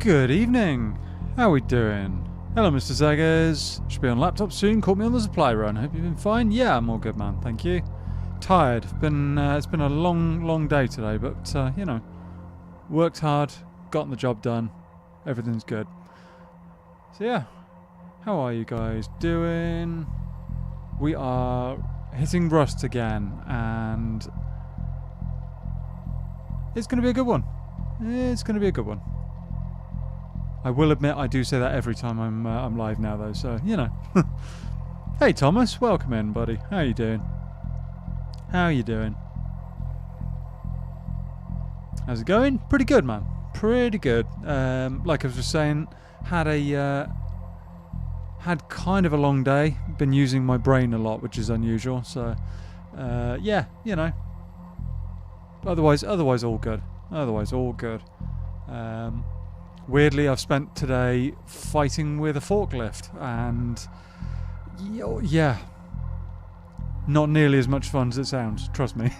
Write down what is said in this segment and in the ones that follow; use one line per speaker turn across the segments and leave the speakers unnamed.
Good evening. How are we doing? Hello, Mr. Zaggers. Should be on laptop soon. Caught me on the supply run. Hope you've been fine. Yeah, I'm all good, man. Thank you. Tired. It's been a long day today, but you know, worked hard, gotten the job done. Everything's good. So yeah, how are you guys doing? We are hitting Rust again, and it's going to be a good one. It's going to be a good one. I will admit I do say that every time I'm live now, though. So you know. Hey Thomas, welcome in, buddy. How you doing? How you doing? How's it going? Pretty good, man. Pretty good. Like I was just saying, had kind of a long day. Been using my brain a lot, which is unusual. So yeah, you know. Otherwise all good. Otherwise all good. Weirdly, I've spent today fighting with a forklift, and yeah, not nearly as much fun as it sounds, trust me.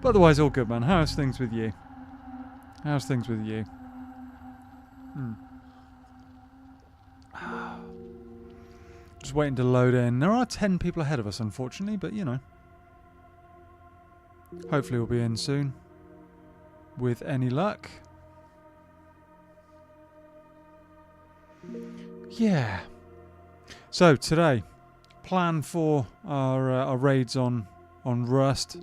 But otherwise, all good, man. How's things with you? How's things with you? Just waiting to load in. There are 10 people ahead of us, unfortunately, but you know. Hopefully we'll be in soon. With any luck. Yeah. So today, plan for our raids on Rust.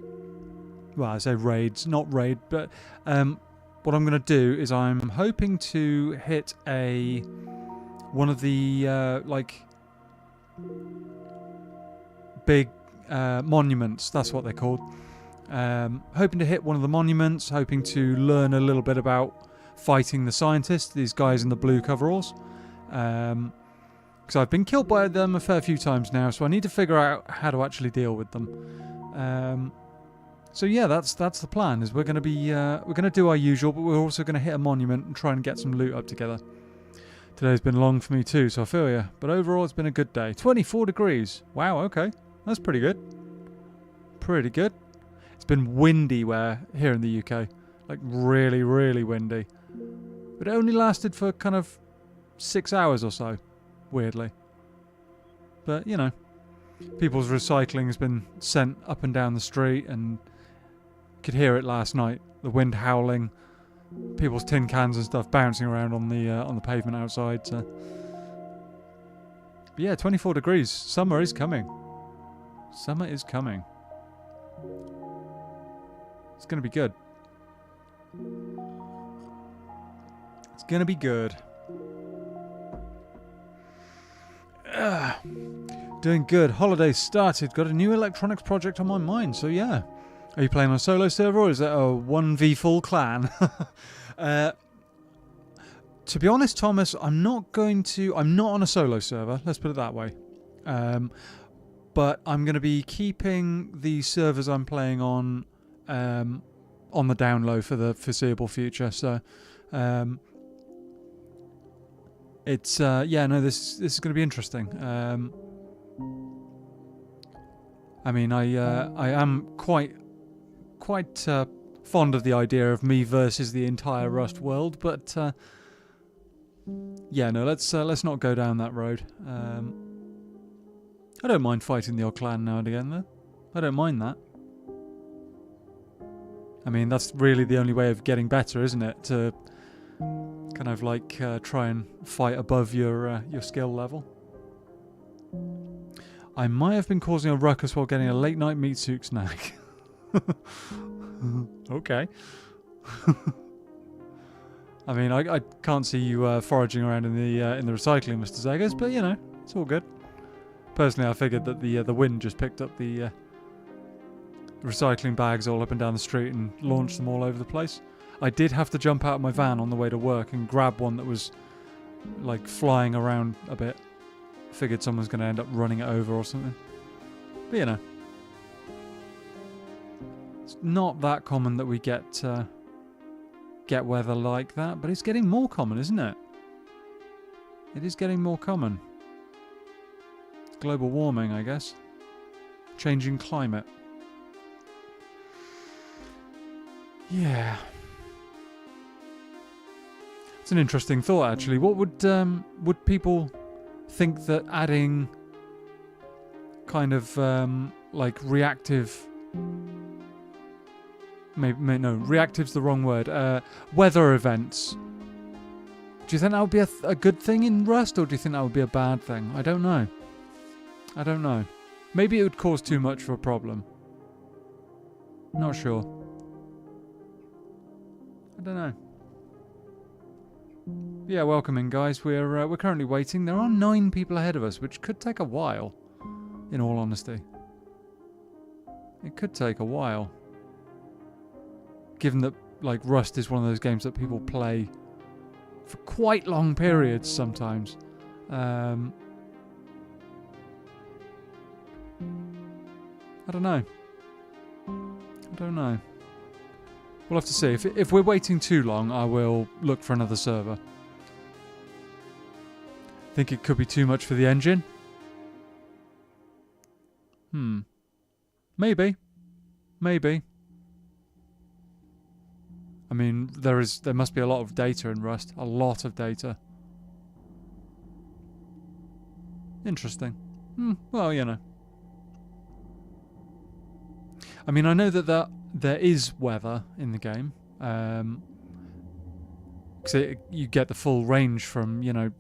Well, I say raids, not raid, but what I'm going to do is I'm hoping to hit one of the like big monuments. That's what they're called. Hoping to hit one of the monuments. Hoping to learn a little bit about fighting the scientists. These guys in the blue coveralls. Because I've been killed by them a fair few times now, so I need to figure out how to actually deal with them. So yeah, that's the plan. Is we're going to do our usual, but we're also going to hit a monument and try and get some loot up together. Today's been long for me too, so I feel ya. But overall, it's been a good day. 24 degrees. Wow. Okay, that's pretty good. Pretty good. It's been windy here in the UK, like really, really windy. But it only lasted for kind of 6 hours or so, weirdly. But, you know, people's recycling has been sent up and down the street, and could hear it last night. The wind howling, people's tin cans and stuff bouncing around on the pavement outside. So. But yeah, 24 degrees. Summer is coming. Summer is coming. It's going to be good. It's going to be good. Doing good. Holidays started. Got a new electronics project on my mind. So yeah. Are you playing on a solo server, or is it a 1v full clan? To be honest, Thomas, I'm not on a solo server. Let's put it that way. But I'm going to be keeping the servers I'm playing on the down low for the foreseeable future. So it's this is going to be interesting. I mean, I am quite fond of the idea of me versus the entire Rust world, but yeah, no, let's not go down that road. I don't mind fighting the odd clan now and again, though. I don't mind that. I mean, that's really the only way of getting better, isn't it? To kind of like try and fight above your skill level. I might have been causing a ruckus while getting a late night meat soup snack. Okay. I mean, I can't see you foraging around in the recycling, Mr. Zaggers, but you know, it's all good. Personally, I figured that the wind just picked up the recycling bags all up and down the street and launched them all over the place. I did have to jump out of my van on the way to work and grab one that was like flying around a bit. Figured someone's going to end up running it over or something. But you know, it's not that common that we get weather like that, but it's getting more common, isn't it? It is getting more common. Global warming, I guess. Changing climate. Yeah. It's an interesting thought, actually. What would people think that adding kind of like reactive... Maybe no, reactive's the wrong word. Weather events. Do you think that would be a good thing in Rust, or do you think that would be a bad thing? I don't know. I don't know. Maybe it would cause too much of a problem. Not sure. I don't know. Yeah, welcome in, guys. We're currently waiting. There are 9 people ahead of us, which could take a while. In all honesty, it could take a while. Given that, like, Rust is one of those games that people play for quite long periods sometimes. I don't know. I don't know. We'll have to see. If we're waiting too long, I will look for another server. Think it could be too much for the engine? Maybe. Maybe. I mean, there must be a lot of data in Rust. A lot of data. Interesting. Well, you know. I mean, I know that there is weather in the game. Because you get the full range from, you know,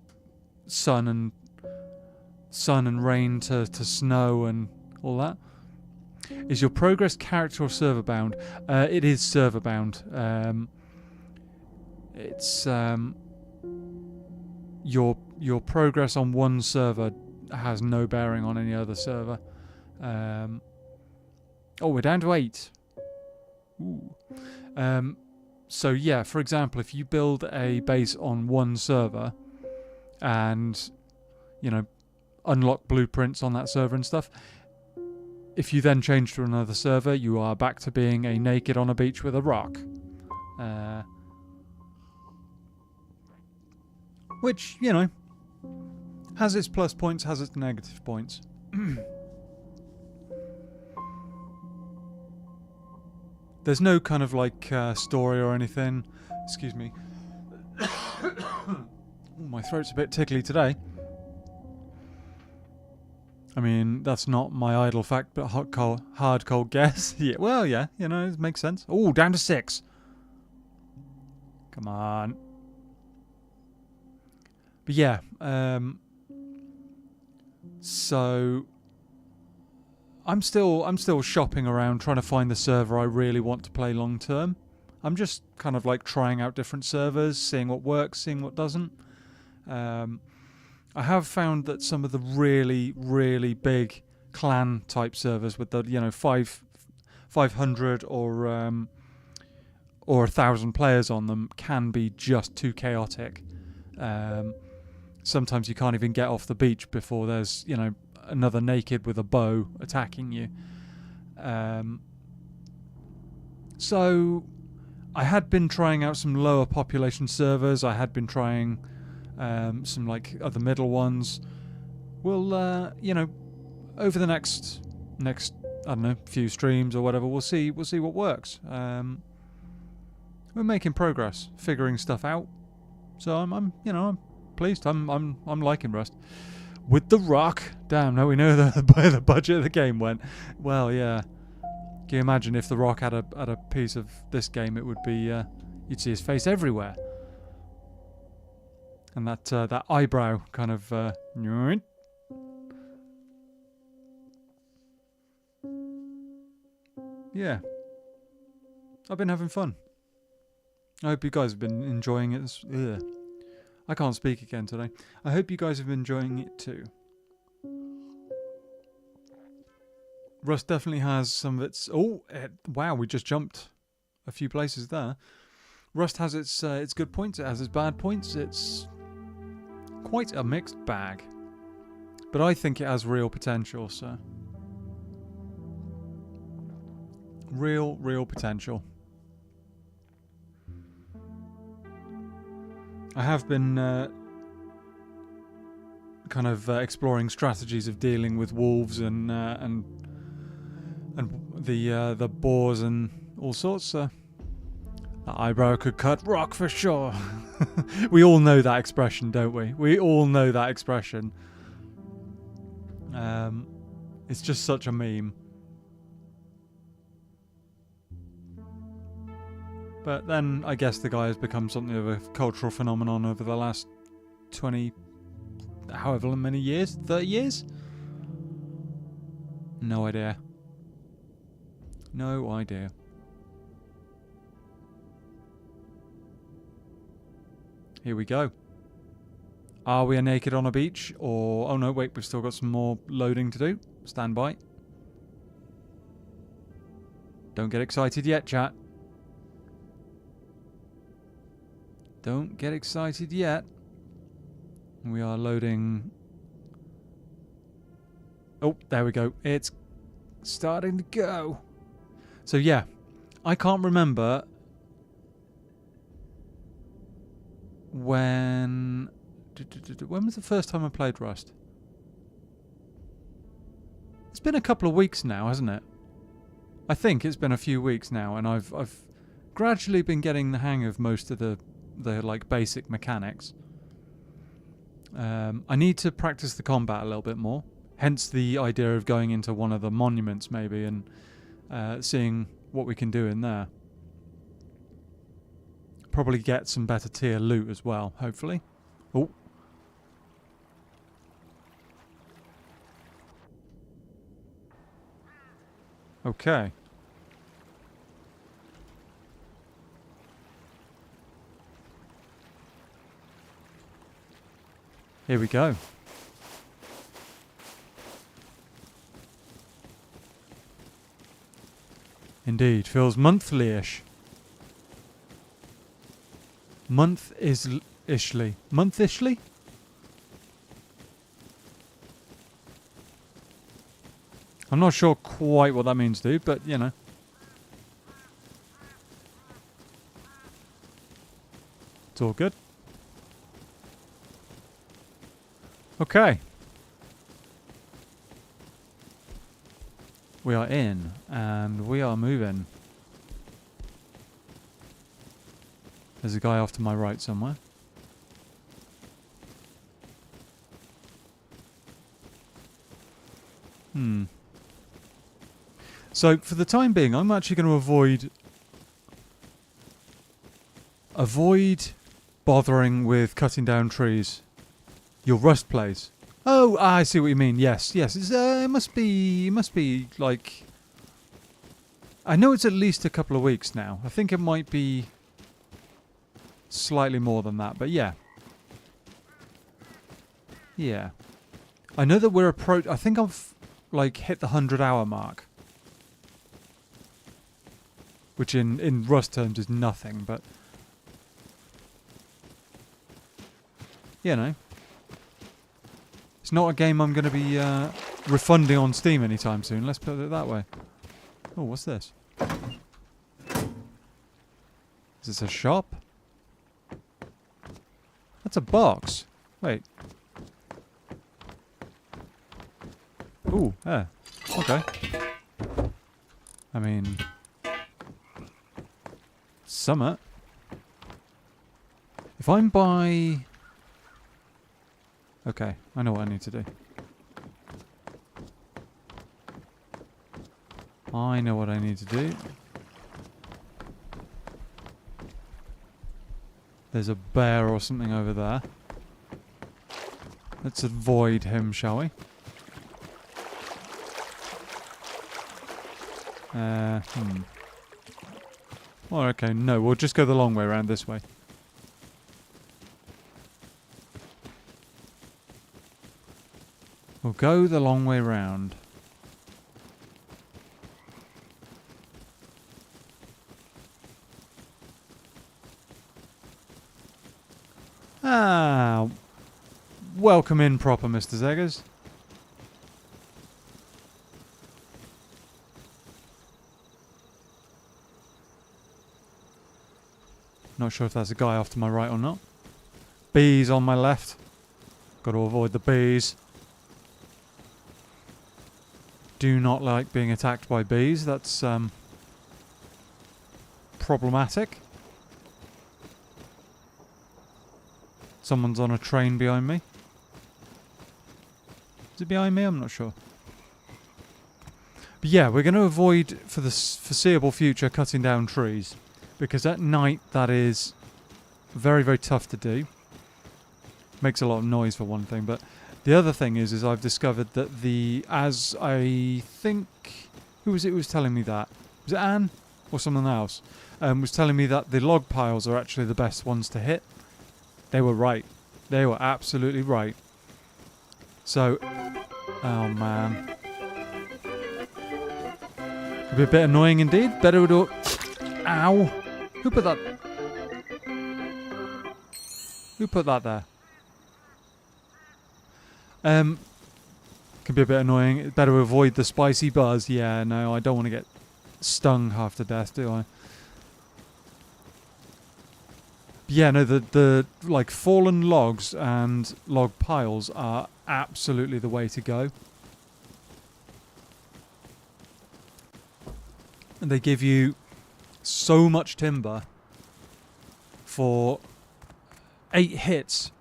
sun and rain to snow and all that. Is your progress character or server bound? It is server bound. It's your progress on one server has no bearing on any other server. Oh, we're down to 8. Ooh. So yeah, for example, if you build a base on one server and, you know, unlock blueprints on that server and stuff, if you then change to another server, you are back to being a naked on a beach with a rock. Which, you know, has its plus points, has its negative points. There's no kind of like story or anything. Excuse me. My throat's a bit tickly today. I mean, that's not my idle fact, but hard cold guess. Yeah, well, yeah, you know, it makes sense. Oh, down to 6. Come on. But yeah, so I'm still shopping around trying to find the server I really want to play long term. I'm just kind of like trying out different servers, seeing what works, seeing what doesn't. I have found that some of the really, really big clan type servers with the, you know, 500 or 1,000 players on them can be just too chaotic. Sometimes you can't even get off the beach before there's, you know, another naked with a bow attacking you. So I had been trying out some lower population servers. I had been trying some like other middle ones. We'll you know, over the next I don't know, few streams or whatever, we'll see what works. We're making progress, figuring stuff out. So I'm you know, I'm pleased. I'm liking Rust. With the rock, damn, now we know where the budget of the game went. Well, yeah. Can you imagine if the rock had a piece of this game? It would be you'd see his face everywhere. And that eyebrow kind of yeah. I've been having fun. I hope you guys have been enjoying it. Ugh. I can't speak again today. I hope you guys have been enjoying it too. Rust definitely has some of its... Oh, wow, we just jumped a few places there. Rust has its good points, it has its bad points. It's quite a mixed bag. But I think it has real potential, so... Real potential. I have been kind of exploring strategies of dealing with wolves and the boars and all sorts. That eyebrow could cut rock for sure. We all know that expression, don't we? We all know that expression. It's just such a meme. But then I guess the guy has become something of a cultural phenomenon over the last 20, however many years, 30 years? No idea. No idea. Here we go. Are we naked on a beach? Or... oh no, wait, we've still got some more loading to do. Stand by. Don't get excited yet, chat. Don't get excited yet. We are loading... oh, there we go. It's starting to go. So yeah, I can't remember when was the first time I played Rust? It's been a couple of weeks now, hasn't it? I think it's been a few weeks now, and I've gradually been getting the hang of most of the like basic mechanics. I need to practice the combat a little bit more. Hence the idea of going into one of the monuments maybe and seeing what we can do in there. Probably get some better tier loot as well, hopefully. Oh. Okay. Here we go. Indeed, feels monthly-ish. Month-ishly. Month-ishly? I'm not sure quite what that means, dude, but, you know. It's all good. Okay. We are in, and we are moving. There's a guy off to my right somewhere. So, for the time being, I'm actually going to avoid bothering with cutting down trees. Your Rust place. Oh, I see what you mean. Yes. It's, it must be like... I know it's at least a couple of weeks now. I think it might be slightly more than that, but yeah. Yeah. I know that we're I think I've like hit the 100-hour mark. Which in Rust terms is nothing, but... you know. It's not a game I'm going to be refunding on Steam anytime soon, let's put it that way. Oh, what's this? Is this a shop? That's a box. Wait. Ooh, yeah. Okay. I mean... Summit. If I'm by... okay, I know what I need to do. I know what I need to do. There's a bear or something over there. Let's avoid him, shall we? Oh, okay, no, we'll just go the long way around this way. We'll go the long way round. Ah, welcome in proper, Mr. Zeggers. Not sure if that's a guy off to my right or not. Bees on my left. Got to avoid the bees. Do not like being attacked by bees. That's problematic. Someone's on a train behind me. Is it behind me? I'm not sure. But yeah, we're going to avoid, for the foreseeable future, cutting down trees. Because at night, that is very, very tough to do. Makes a lot of noise for one thing. But the other thing is I've discovered that as I think... Who was it who was telling me that? Was it Anne? Or someone else? Was telling me that the log piles are actually the best ones to hit. They were right. They were absolutely right. So... Oh, man. Could be a bit annoying indeed. Better do... Ow! Who put that... Who put that there? Could be a bit annoying. Better avoid the spicy buzz. Yeah, no, I don't want to get stung half to death, do I? But yeah, no, the like fallen logs and log piles are absolutely the way to go. And they give you so much timber for 8 hits.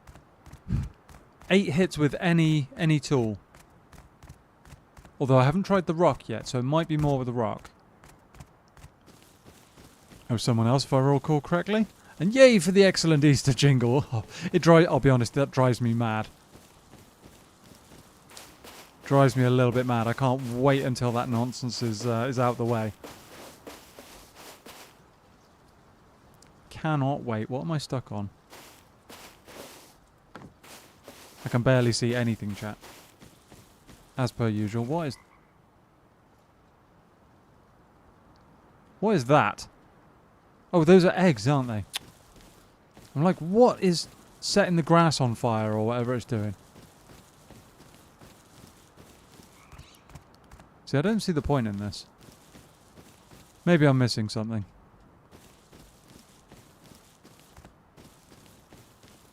8 hits with any tool. Although I haven't tried the rock yet, so it might be more with the rock. Oh, someone else, if I recall correctly. And yay for the excellent Easter jingle. Oh, I'll be honest, that drives me mad. Drives me a little bit mad. I can't wait until that nonsense is out the way. Cannot wait. What am I stuck on? I can barely see anything, chat. As per usual. What is that? Oh, those are eggs, aren't they? I'm like, what is setting the grass on fire or whatever it's doing? See, I don't see the point in this. Maybe I'm missing something.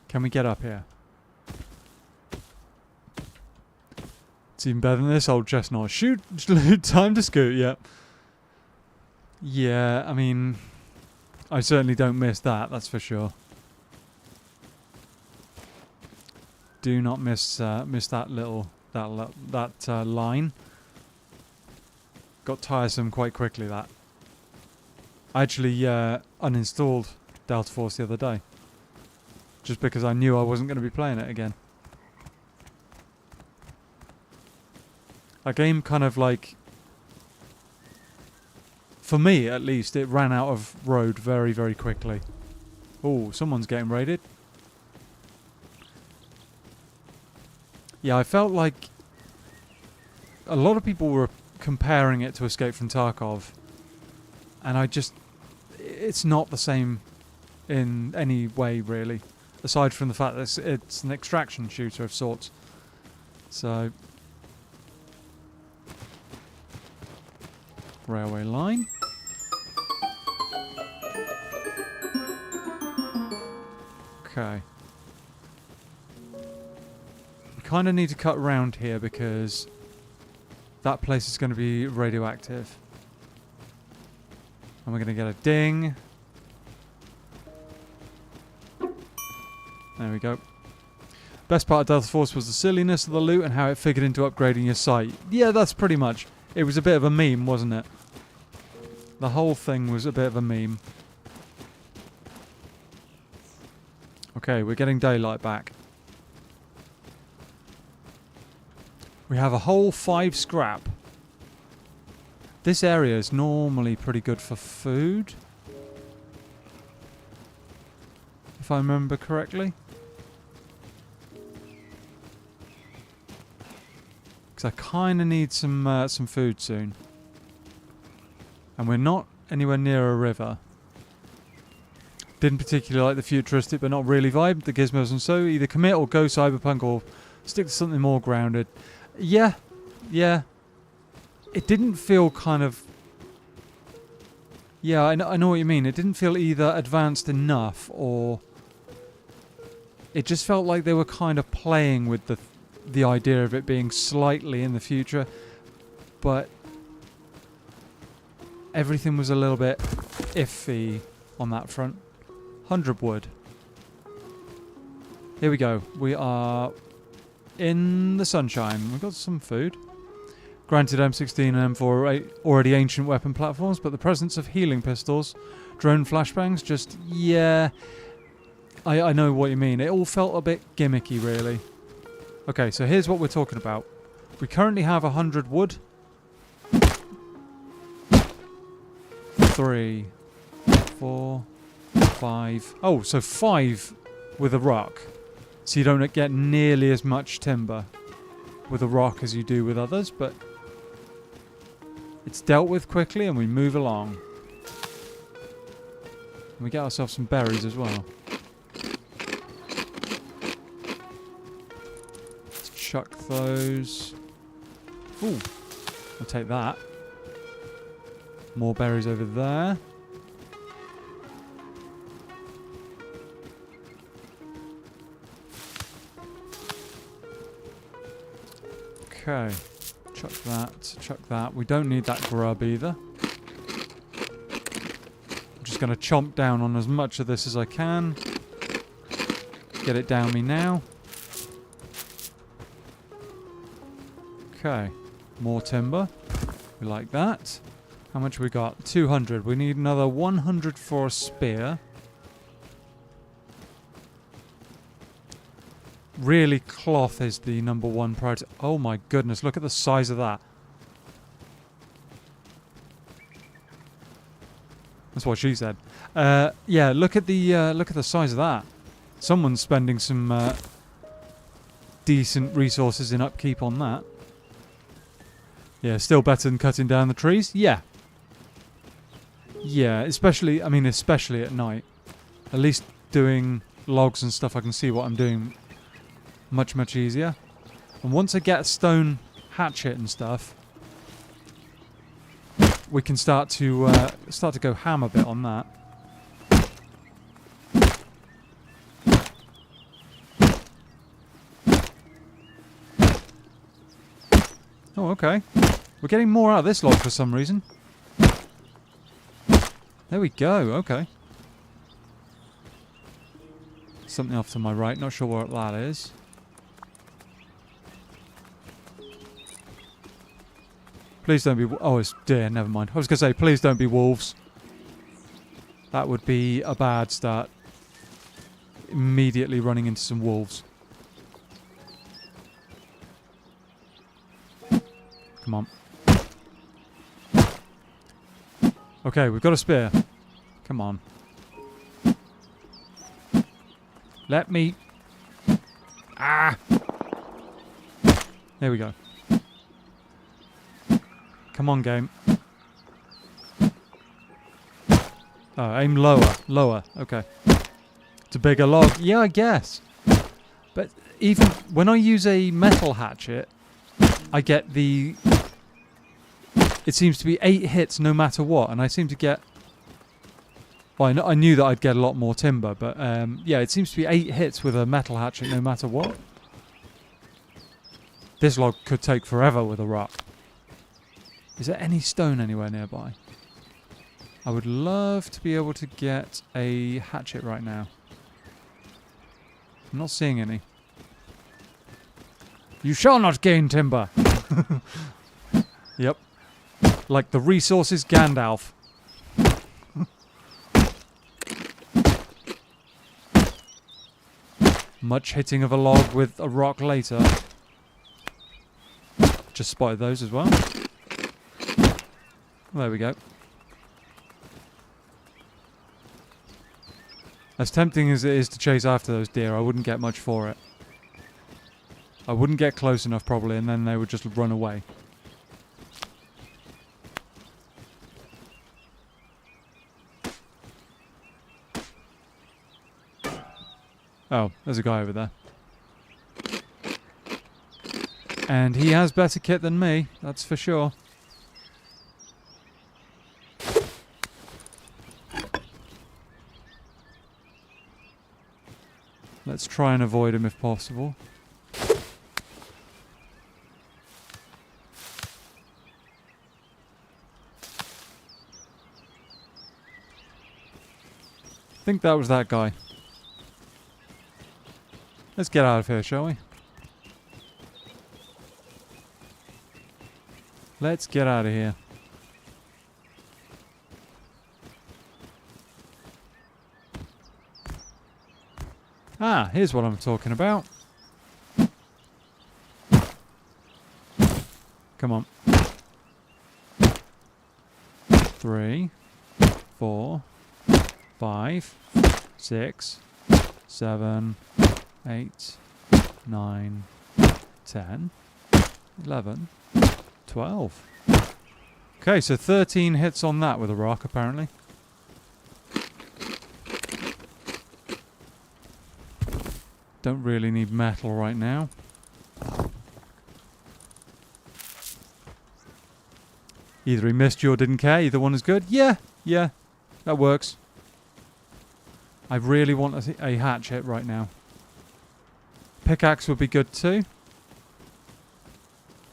Can we get up here? It's even better than this old chestnut. Shoot! Time to scoot, yep. Yeah, I mean... I certainly don't miss that, that's for sure. Do not miss that little... that line. Got tiresome quite quickly, that. I actually uninstalled Delta Force the other day. Just because I knew I wasn't going to be playing it again. That game kind of like... For me, at least, it ran out of road very, very quickly. Oh, someone's getting raided. Yeah, I felt like... A lot of people were comparing it to Escape from Tarkov. And I just... It's not the same in any way, really. Aside from the fact that it's an extraction shooter of sorts. So... Railway line. Okay. We kind of need to cut round here because that place is going to be radioactive. And we're going to get a ding. There we go. Best part of Delta Force was the silliness of the loot and how it figured into upgrading your site. Yeah, that's pretty much. It was a bit of a meme, wasn't it? The whole thing was a bit of a meme. Okay, we're getting daylight back. We have a whole 5 scrap. This area is normally pretty good for food. If I remember correctly. Because I kind of need some food soon. And we're not anywhere near a river. Didn't particularly like the futuristic but not really vibe, the gizmos and so. Either commit or go cyberpunk or stick to something more grounded. Yeah. It didn't feel kind of... Yeah, I know what you mean. It didn't feel either advanced enough or... It just felt like they were kind of playing with the idea of it being slightly in the future. But... Everything was a little bit iffy on that front. 100 wood. Here we go. We are in the sunshine. We've got some food. Granted, M16 and M4 are already ancient weapon platforms, but the presence of healing pistols, drone flashbangs, just, yeah. I know what you mean. It all felt a bit gimmicky, really. Okay, so here's what we're talking about. We currently have 100 wood. 3, 4, 5. Oh, so 5 with a rock. So you don't get nearly as much timber with a rock as you do with others, but it's dealt with quickly and we move along. And we get ourselves some berries as well. Let's chuck those. Ooh, I'll take that. More berries over there. Okay. Chuck that, chuck that. We don't need that grub either. I'm just going to chomp down on as much of this as I can. Get it down me now. Okay. More timber. We like that. How much we got? 200. We need another 100 for a spear. Really, cloth is the number one priority. Oh my goodness, look at the size of that. That's what she said. Yeah, look at the size of that. Someone's spending some decent resources in upkeep on that. Yeah, still better than cutting down the trees. Yeah. Yeah, especially at night. At least doing logs and stuff, I can see what I'm doing much, much easier. And once I get a stone hatchet and stuff, we can start to go ham a bit on that. Oh, okay. We're getting more out of this log for some reason. There we go, okay. Something off to my right, not sure what that is. Please don't be... Oh, it's deer, never mind. I was going to say, please don't be wolves. That would be a bad start. Immediately running into some wolves. Come on. Okay, we've got a spear. Come on. Let me... Ah! There we go. Come on, game. Oh, aim lower. Lower. Okay. It's a bigger log. Yeah, I guess. But even when I use a metal hatchet, I get the... It seems to be 8 hits no matter what, and I seem to get... Well, I knew that I'd get a lot more timber, but yeah, it seems to be 8 hits with a metal hatchet no matter what. This log could take forever with a rock. Is there any stone anywhere nearby? I would love to be able to get a hatchet right now. I'm not seeing any. You shall not gain timber! Yep. Like the resources Gandalf. Much hitting of a log with a rock later. Just spotted those as well. There we go. As tempting as it is to chase after those deer, I wouldn't get much for it. I wouldn't get close enough probably, and then they would just run away. Oh, there's a guy over there. And he has better kit than me, that's for sure. Let's try and avoid him if possible. I think that was that guy. Let's get out of here, shall we? Let's get out of here. Ah, here's what I'm talking about. Come on. 3, 4, 5, 6, 7, 8, 9, 10, 11, 12. Okay, so 13 hits on that with a rock, apparently. Don't really need metal right now. Either he missed you or didn't care. Either one is good. Yeah, that works. I really want a hatchet right now. Pickaxe would be good too.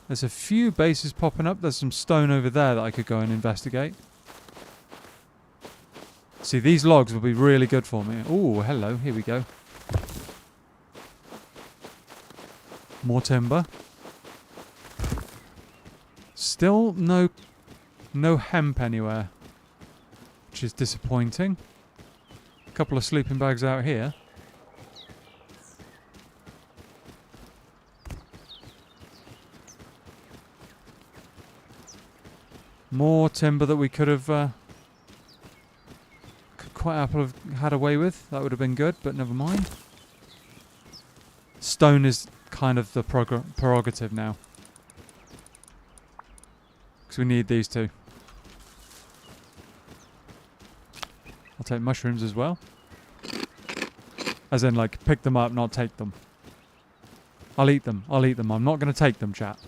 There's a few bases popping up. There's some stone over there that I could go and investigate. See, these logs will be really good for me. Oh, hello. Here we go. More timber. Still no hemp anywhere, which is disappointing. A couple of sleeping bags out here. More timber that we could have could quite happily have had away with. That would have been good, but never mind. Stone is kind of the prerogative now. Because we need these two. I'll take mushrooms as well. As in, like, pick them up, not take them. I'll eat them. I'll eat them. I'm not going to take them, chat.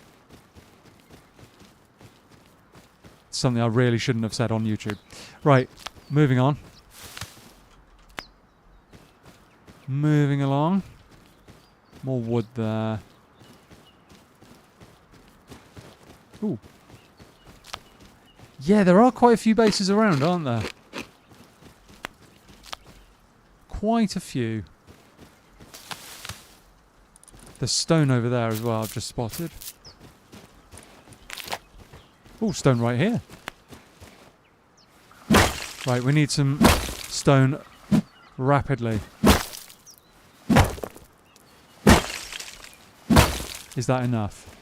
It's something I really shouldn't have said on YouTube. Right, moving on. Moving along. More wood there. Ooh. Yeah, there are quite a few bases around, aren't there? Quite a few. There's stone over there as well, I've just spotted. Oh, stone right here. Right, we need some stone rapidly. Is that enough?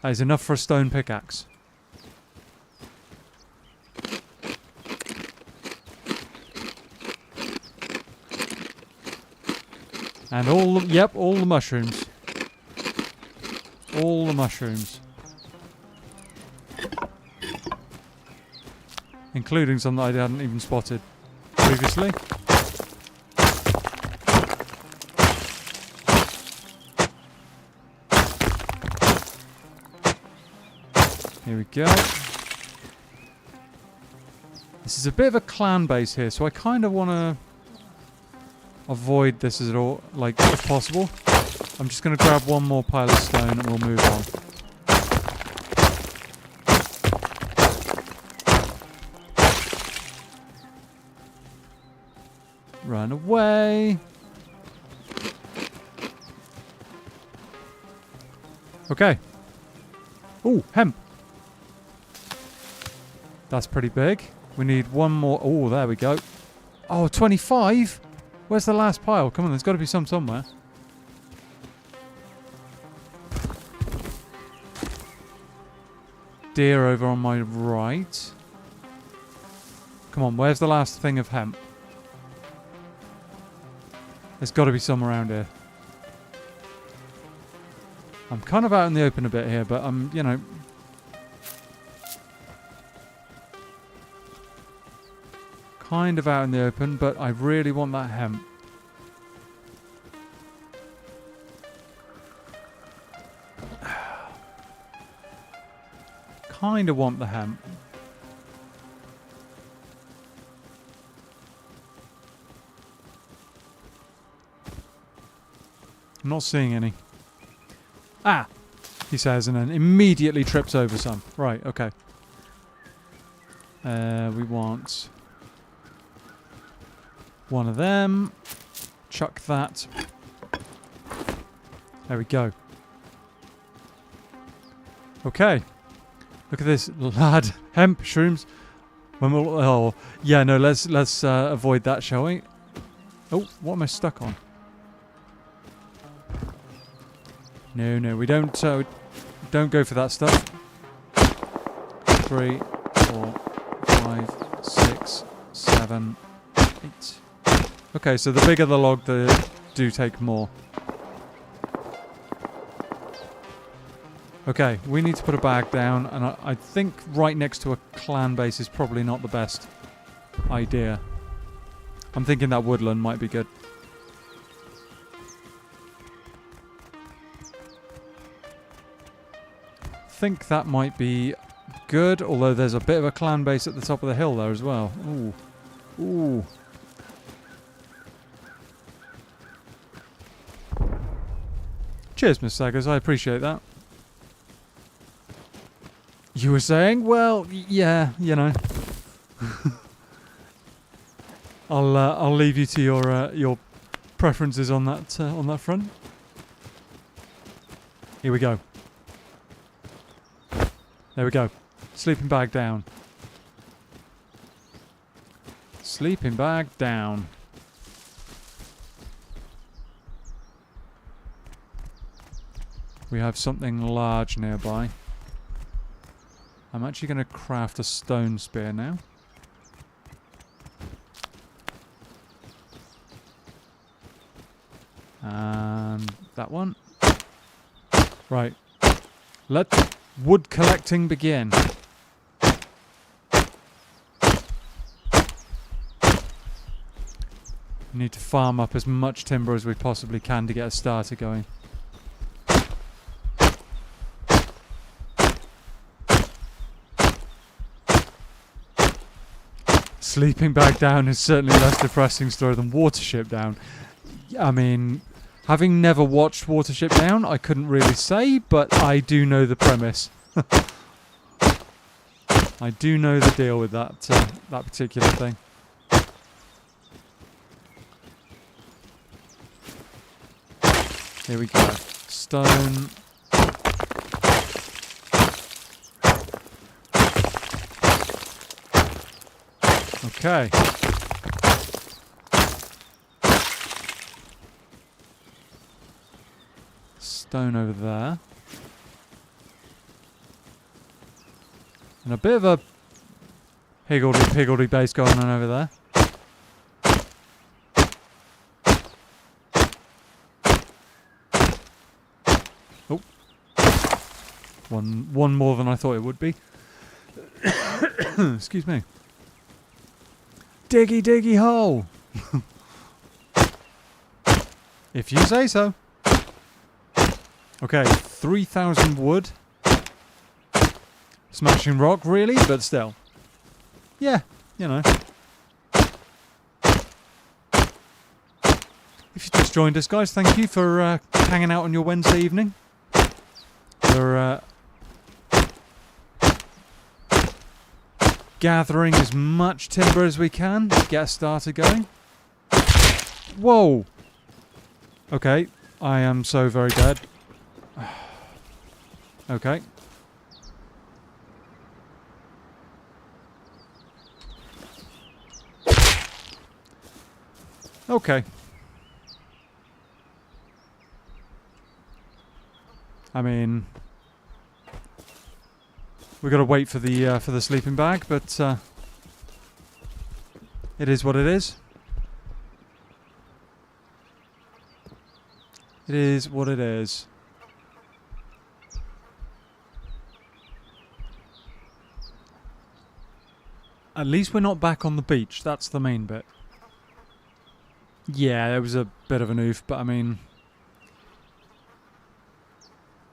That is enough for a stone pickaxe. And all the, yep, all the mushrooms. All the mushrooms. Including some that I hadn't even spotted previously. Here we go. This is a bit of a clan base here, so I kind of want to avoid this at all, like, if possible. I'm just going to grab one more pile of stone and we'll move on. Run away. Okay. Ooh, hemp. That's pretty big. We need one more. Oh, there we go. Oh, 25? Where's the last pile? Come on, there's got to be some somewhere. Deer over on my right. Come on, where's the last thing of hemp? There's got to be some around here. I'm kind of out in the open a bit here, but I'm, you know... kind of out in the open, but I really want that hemp. Kind of want the hemp. I'm not seeing any. Ah! He says, and then immediately trips over some. Right, okay. We want... one of them. Chuck that. There we go. Okay. Look at this, lad. Hemp, shrooms. When we'll, oh, yeah, no, let's avoid that, shall we? Oh, what am I stuck on? No, we don't go for that stuff. 3, 4, 5, 6, 7, 8. Okay, so the bigger the log, the do take more. Okay, we need to put a bag down, and I think right next to a clan base is probably not the best idea. I'm thinking that woodland might be good. Think that might be good, although there's a bit of a clan base at the top of the hill there as well. Ooh. Ooh. Cheers, Miss Saggers, I appreciate that. You were saying? Well, yeah, you know. I'll leave you to your preferences on that front. Here we go. There we go. Sleeping bag down. Sleeping bag down. We have something large nearby. I'm actually going to craft a stone spear now. And that one. Right. Let wood collecting begin. We need to farm up as much timber as we possibly can to get a starter going. Sleeping bag down is certainly a less depressing story than Watership Down. I mean, having never watched Watership Down, I couldn't really say, but I do know the premise. I do know the deal with that that particular thing. Here we go. Stone. Okay. Stone over there. And a bit of a higgledy-piggledy base going on over there. Oh. One more than I thought it would be. Excuse me. Diggy diggy hole. If you say so. Okay, 3,000 wood. Smashing rock, really? But still. Yeah, you know. If you just joined us, guys, thank you for hanging out on your Wednesday evening. We're gathering as much timber as we can to get a starter going. Whoa! Okay, I am so very dead. Okay. Okay. I mean, we got to wait for the sleeping bag, but it is what it is. It is what it is. At least we're not back on the beach. That's the main bit. Yeah, there was a bit of an oof, but I mean,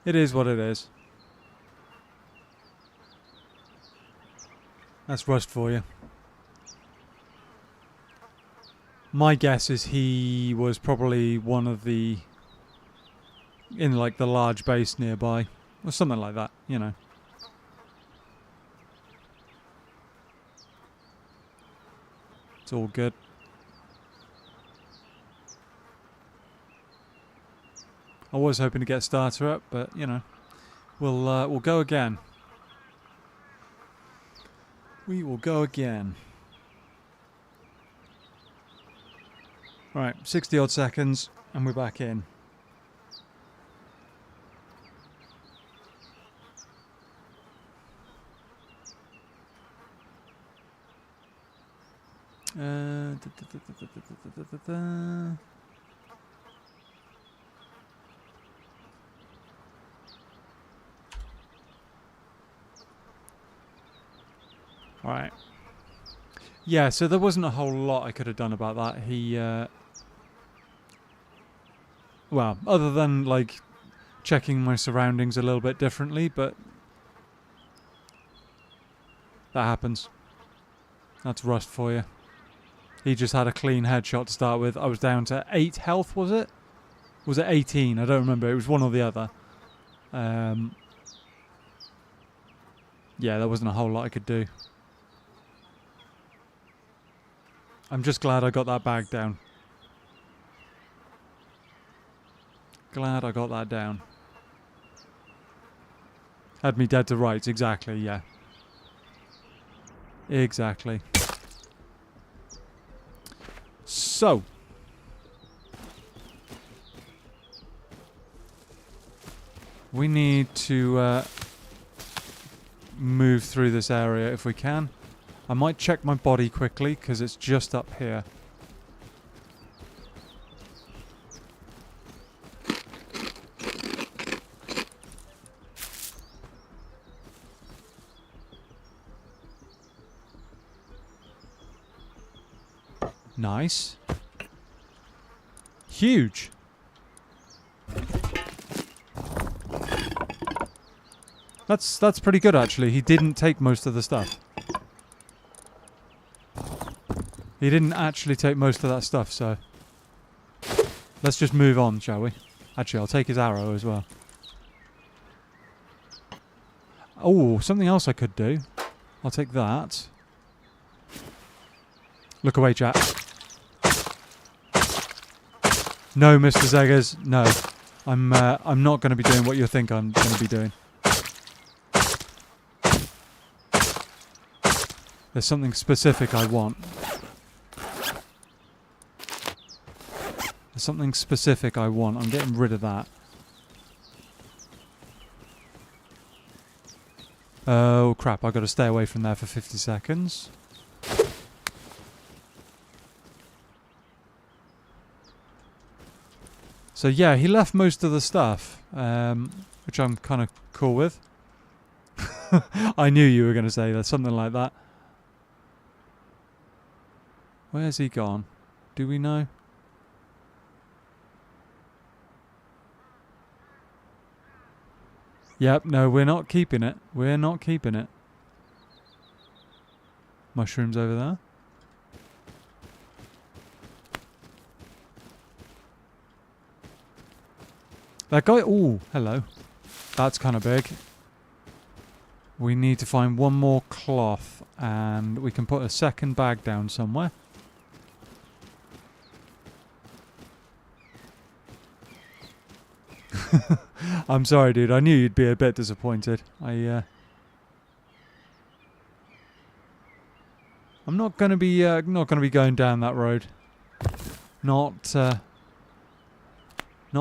it is what it is. That's Rust for you. My guess is he was probably one of the, in like the large base nearby, or something like that, you know. It's all good. I was hoping to get a starter up, but you know, we'll go again. We will go again. Right, 60 odd seconds, and we're back in. Alright. Yeah, so there wasn't a whole lot I could have done about that. He, well, other than, like, checking my surroundings a little bit differently, but that happens. That's Rust for you. He just had a clean headshot to start with. I was down to 8 health, was it? Was it 18? I don't remember. It was one or the other. Yeah, there wasn't a whole lot I could do. I'm just glad I got that bag down. Glad I got that down. Had me dead to rights, exactly, yeah. Exactly. So. We need to move through this area if we can. I might check my body quickly because it's just up here. Nice. Huge. That's pretty good actually. He didn't take most of the stuff. He didn't actually take most of that stuff, so let's just move on, shall we? Actually, I'll take his arrow as well. Oh, something else I could do. I'll take that. Look away, chat. No, Mr. Zeggers, no. I'm not going to be doing what you think I'm going to be doing. There's something specific I want. There's something specific I want. I'm getting rid of that. Oh crap, I've got to stay away from there for 50 seconds. So yeah, he left most of the stuff, which I'm kind of cool with. I knew you were going to say that, something like that. Where's he gone? Do we know? Yep, no, we're not keeping it. We're not keeping it. Mushrooms over there. That guy... Ooh, hello. That's kind of big. We need to find one more cloth, and we can put a second bag down somewhere. I'm sorry, dude. I knew you'd be a bit disappointed. I'm not gonna be going down that road. Not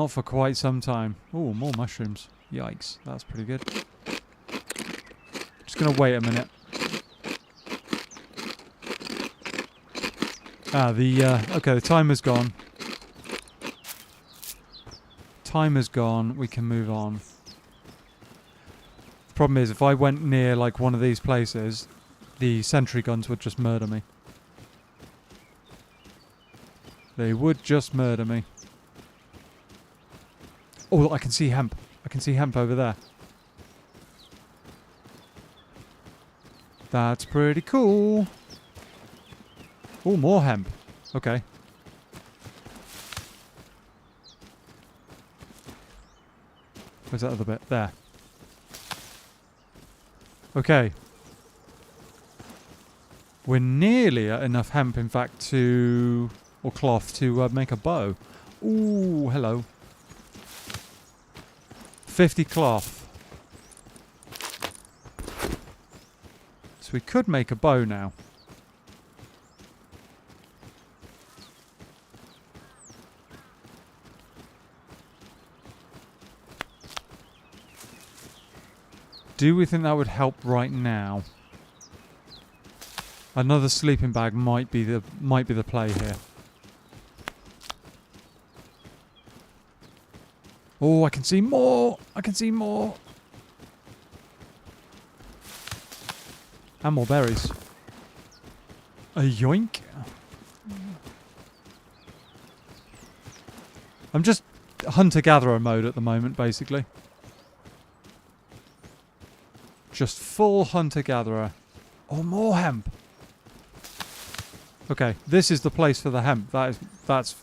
for quite some time. Oh, more mushrooms. Yikes, that's pretty good. Just gonna wait a minute. Okay, the timer's gone. Timer's gone, we can move on. The problem is, if I went near like one of these places, the sentry guns would just murder me. They would just murder me. Oh, I can see hemp. I can see hemp over there. That's pretty cool. Oh, more hemp. Okay. Where's that other bit? There. Okay. We're nearly at enough hemp, in fact, to... or cloth to make a bow. Ooh, hello. 50 cloth. So we could make a bow now. Do we think that would help right now? Another sleeping bag might be the play here. Oh, I can see more! I can see more! And more berries. A yoink! I'm just hunter-gatherer mode at the moment, basically. Just full hunter-gatherer. Oh, more hemp! Okay, this is the place for the hemp. That's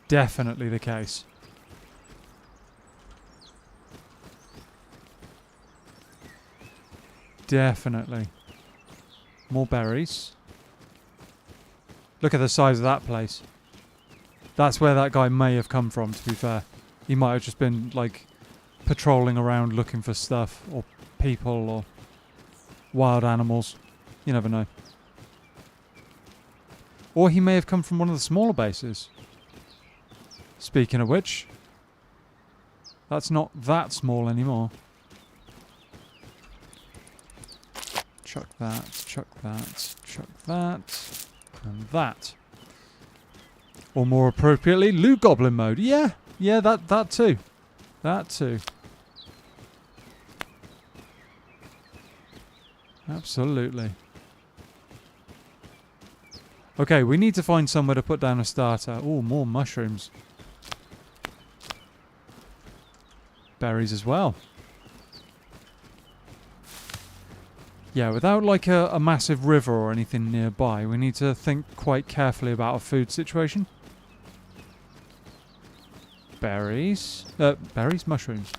definitely the case. Definitely. More berries. Look at the size of that place. That's where that guy may have come from, to be fair. He might have just been, like, patrolling around looking for stuff, or people, or wild animals. You never know. Or he may have come from one of the smaller bases. Speaking of which, that's not that small anymore. Chuck that, chuck that, chuck that, and that. Or more appropriately, loot goblin mode. Yeah, that too. That too. Absolutely. Okay, we need to find somewhere to put down a starter. Oh, more mushrooms. Berries as well. Yeah, without like a massive river or anything nearby, we need to think quite carefully about our food situation. Berries. Berries? Mushrooms.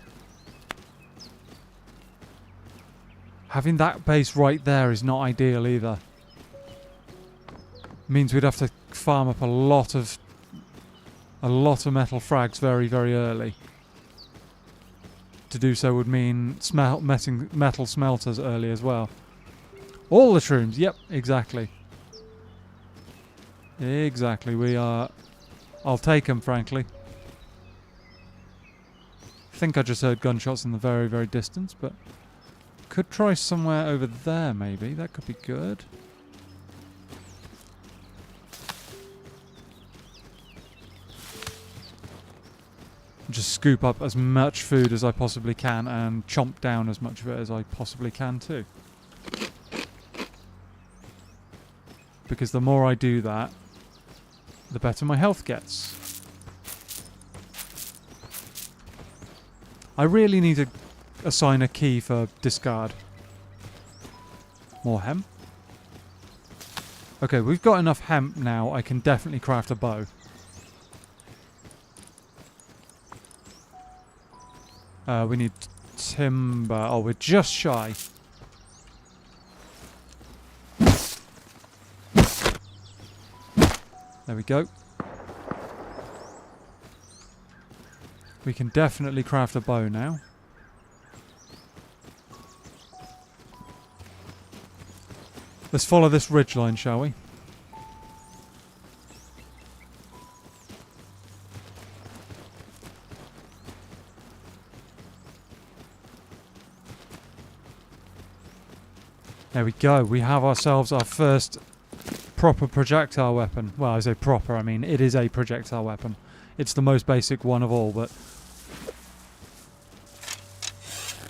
Having that base right there is not ideal either. Means we'd have to farm up a lot of metal frags very, very early. To do so would mean metal smelters early as well. All the shrooms, yep, exactly. Exactly, we are... I'll take them, frankly. I think I just heard gunshots in the very, very distance, but... Could try somewhere over there, maybe. That could be good. Just scoop up as much food as I possibly can and chomp down as much of it as I possibly can too. Because the more I do that, the better my health gets. I really need to assign a key for discard. More hemp. Okay, we've got enough hemp now. I can definitely craft a bow. We need timber. Oh, we're just shy. There we go. We can definitely craft a bow now. Let's follow this ridgeline, shall we? There we go. We have ourselves our first proper projectile weapon. Well, I say proper, I mean it is a projectile weapon. It's the most basic one of all, but...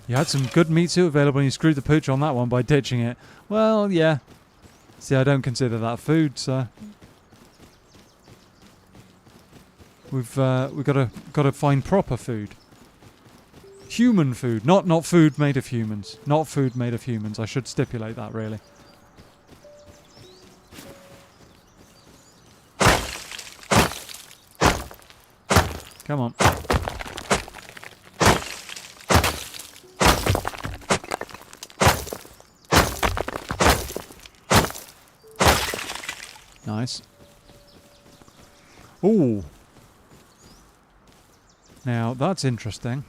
You had some good meat suit available and you screwed the pooch on that one by ditching it. Well, yeah. See, I don't consider that food, so... We've got to find proper food. Human food, not food made of humans. Not food made of humans. I should stipulate that, really. Come on. Nice. Ooh. Now, that's interesting.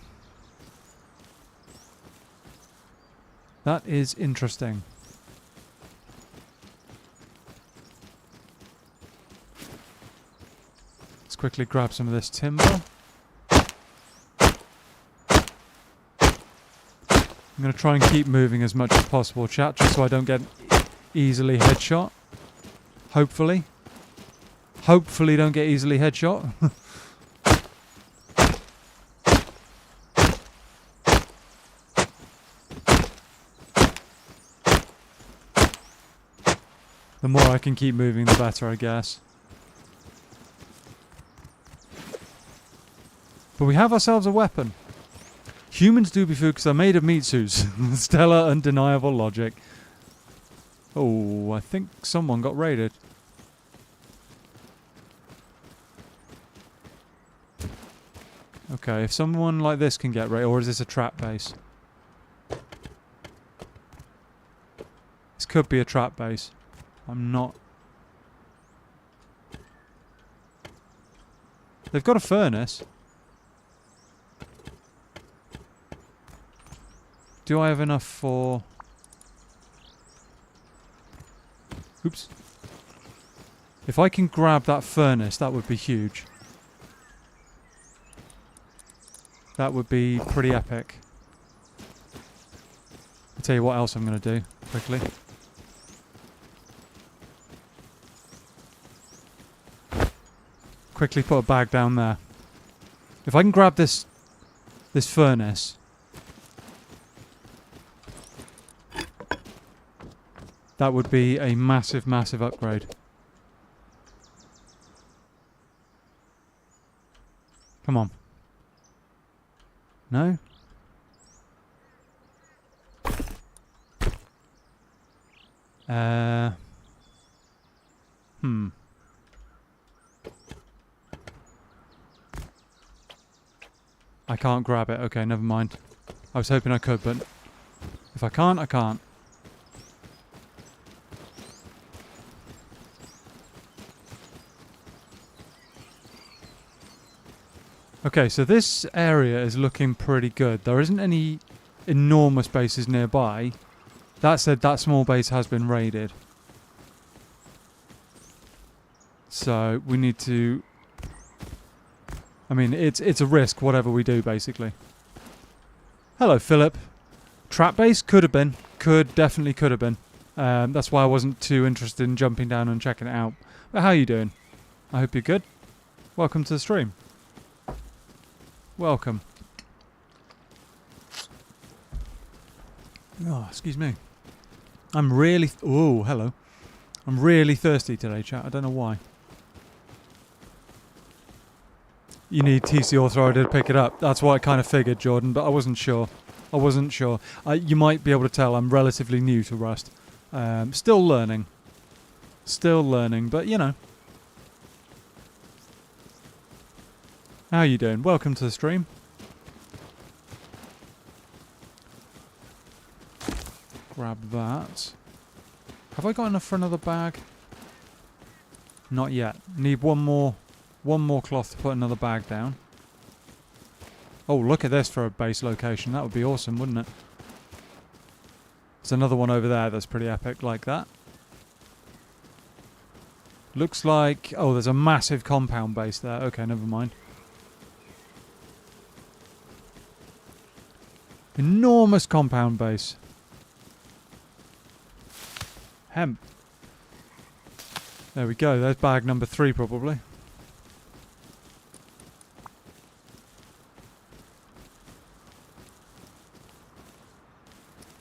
That is interesting. Let's quickly grab some of this timber. I'm going to try and keep moving as much as possible, chat, just so I don't get easily headshot. Hopefully. Hopefully don't get easily headshot. The more I can keep moving, the better, I guess. But we have ourselves a weapon. Humans do be food because they're made of meat suits. Stellar, undeniable logic. Oh, I think someone got raided. Okay, if someone like this can get raided, or is this a trap base? This could be a trap base. I'm not... They've got a furnace. Do I have enough for... Oops. If I can grab that furnace, that would be huge. That would be pretty epic. I'll tell you what else I'm going to do, quickly. Quickly put a bag down there. If I can grab this furnace... That would be a massive, massive upgrade. Come on. No? I can't grab it. Okay, never mind. I was hoping I could, but if I can't, I can't. Okay, so this area is looking pretty good. There isn't any enormous bases nearby. That said, that small base has been raided. So we need to... I mean, it's a risk, whatever we do, basically. Hello, Philip. Trap base? Could have been. Definitely could have been. That's why I wasn't too interested in jumping down and checking it out. But how are you doing? I hope you're good. Welcome to the stream. Welcome. Oh, excuse me. I'm really... Oh, hello. I'm really thirsty today, chat. I don't know why. You need TC Authority to pick it up. That's what I kind of figured, Jordan, but I wasn't sure. You might be able to tell I'm relatively new to Rust. Still learning. But you know. How are you doing? Welcome to the stream. Grab that. Have I got enough for another bag? Not yet. Need one more cloth to put another bag down. Oh, look at this for a base location. That would be awesome, wouldn't it? There's another one over there that's pretty epic like that. Looks like... Oh, there's a massive compound base there. Okay, never mind. Enormous compound base. Hemp. There we go. There's bag number 3 probably.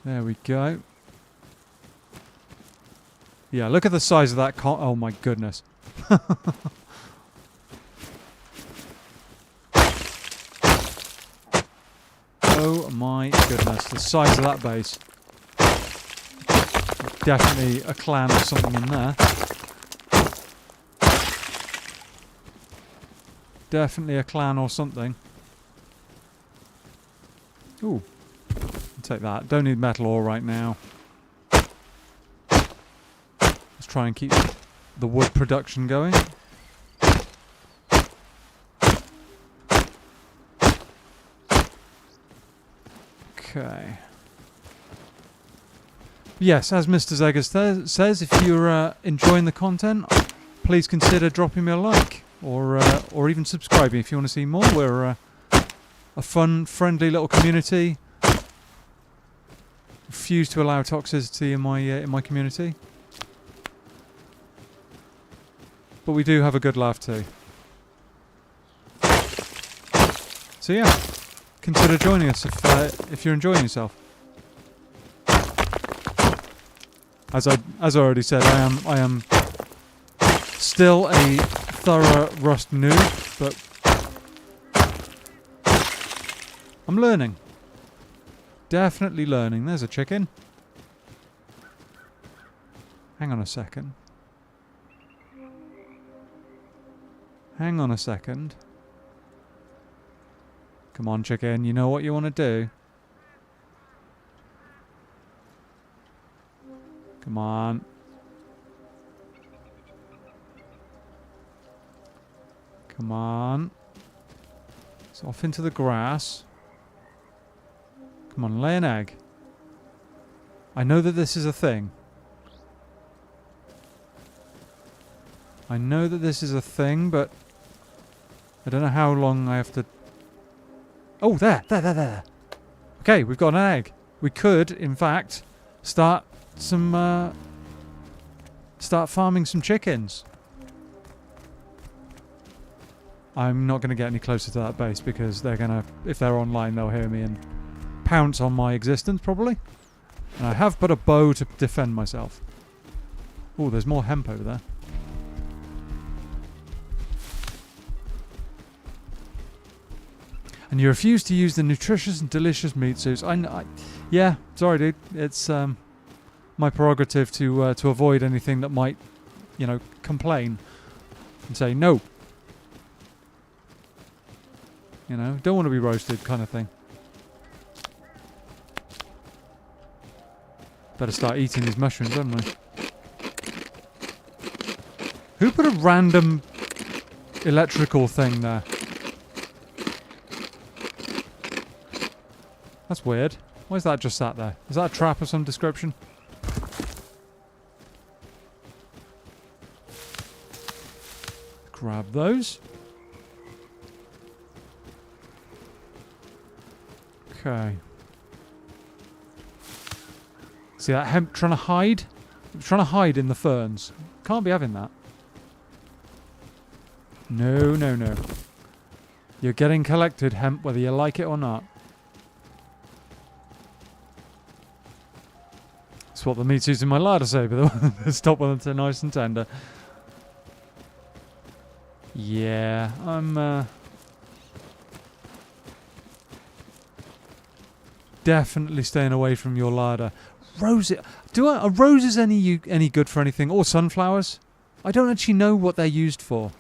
There we go. Yeah, look at the size of that oh my goodness. Oh my goodness, the size of that base. Definitely a clan or something in there. Definitely a clan or something. Ooh. I'll take that. Don't need metal ore right now. Let's try and keep the wood production going. Okay. Yes, as Mr. Zegers says, if you're enjoying the content, please consider dropping me a like or even subscribing if you want to see more. We're a fun, friendly little community. Refuse to allow toxicity in my community, but we do have a good laugh too. So yeah, consider joining us if you're enjoying yourself. As I already said, I am still a thorough Rust noob, but I'm learning. Definitely learning. There's a chicken. Hang on a second. Hang on a second. Come on, chicken. You know what you want to do. Come on. Come on. It's off into the grass. Come on, lay an egg. I know that this is a thing. I know that this is a thing, but I don't know how long I have to... Oh, there. Okay, we've got an egg. We could, in fact, start farming some chickens. I'm not going to get any closer to that base because they're going to, if they're online, they'll hear me and pounce on my existence, probably. And I have but a bow to defend myself. Oh, there's more hemp over there. And you refuse to use the nutritious and delicious meat suits. Yeah, sorry, dude. It's my prerogative to avoid anything that might, complain and say no. Don't want to be roasted, kind of thing. Better start eating these mushrooms, haven't we? Who put a random electrical thing there? That's weird. Why is that just sat there? Is that a trap of some description? Grab those. Okay. See that hemp trying to hide? It's trying to hide in the ferns. Can't be having that. No. You're getting collected, hemp, whether you like it or not. That's what the meat suits in my larder say, but the top ones are nice and tender. Yeah, I'm definitely staying away from your larder. Are roses any good for anything? Or sunflowers? I don't actually know what they're used for.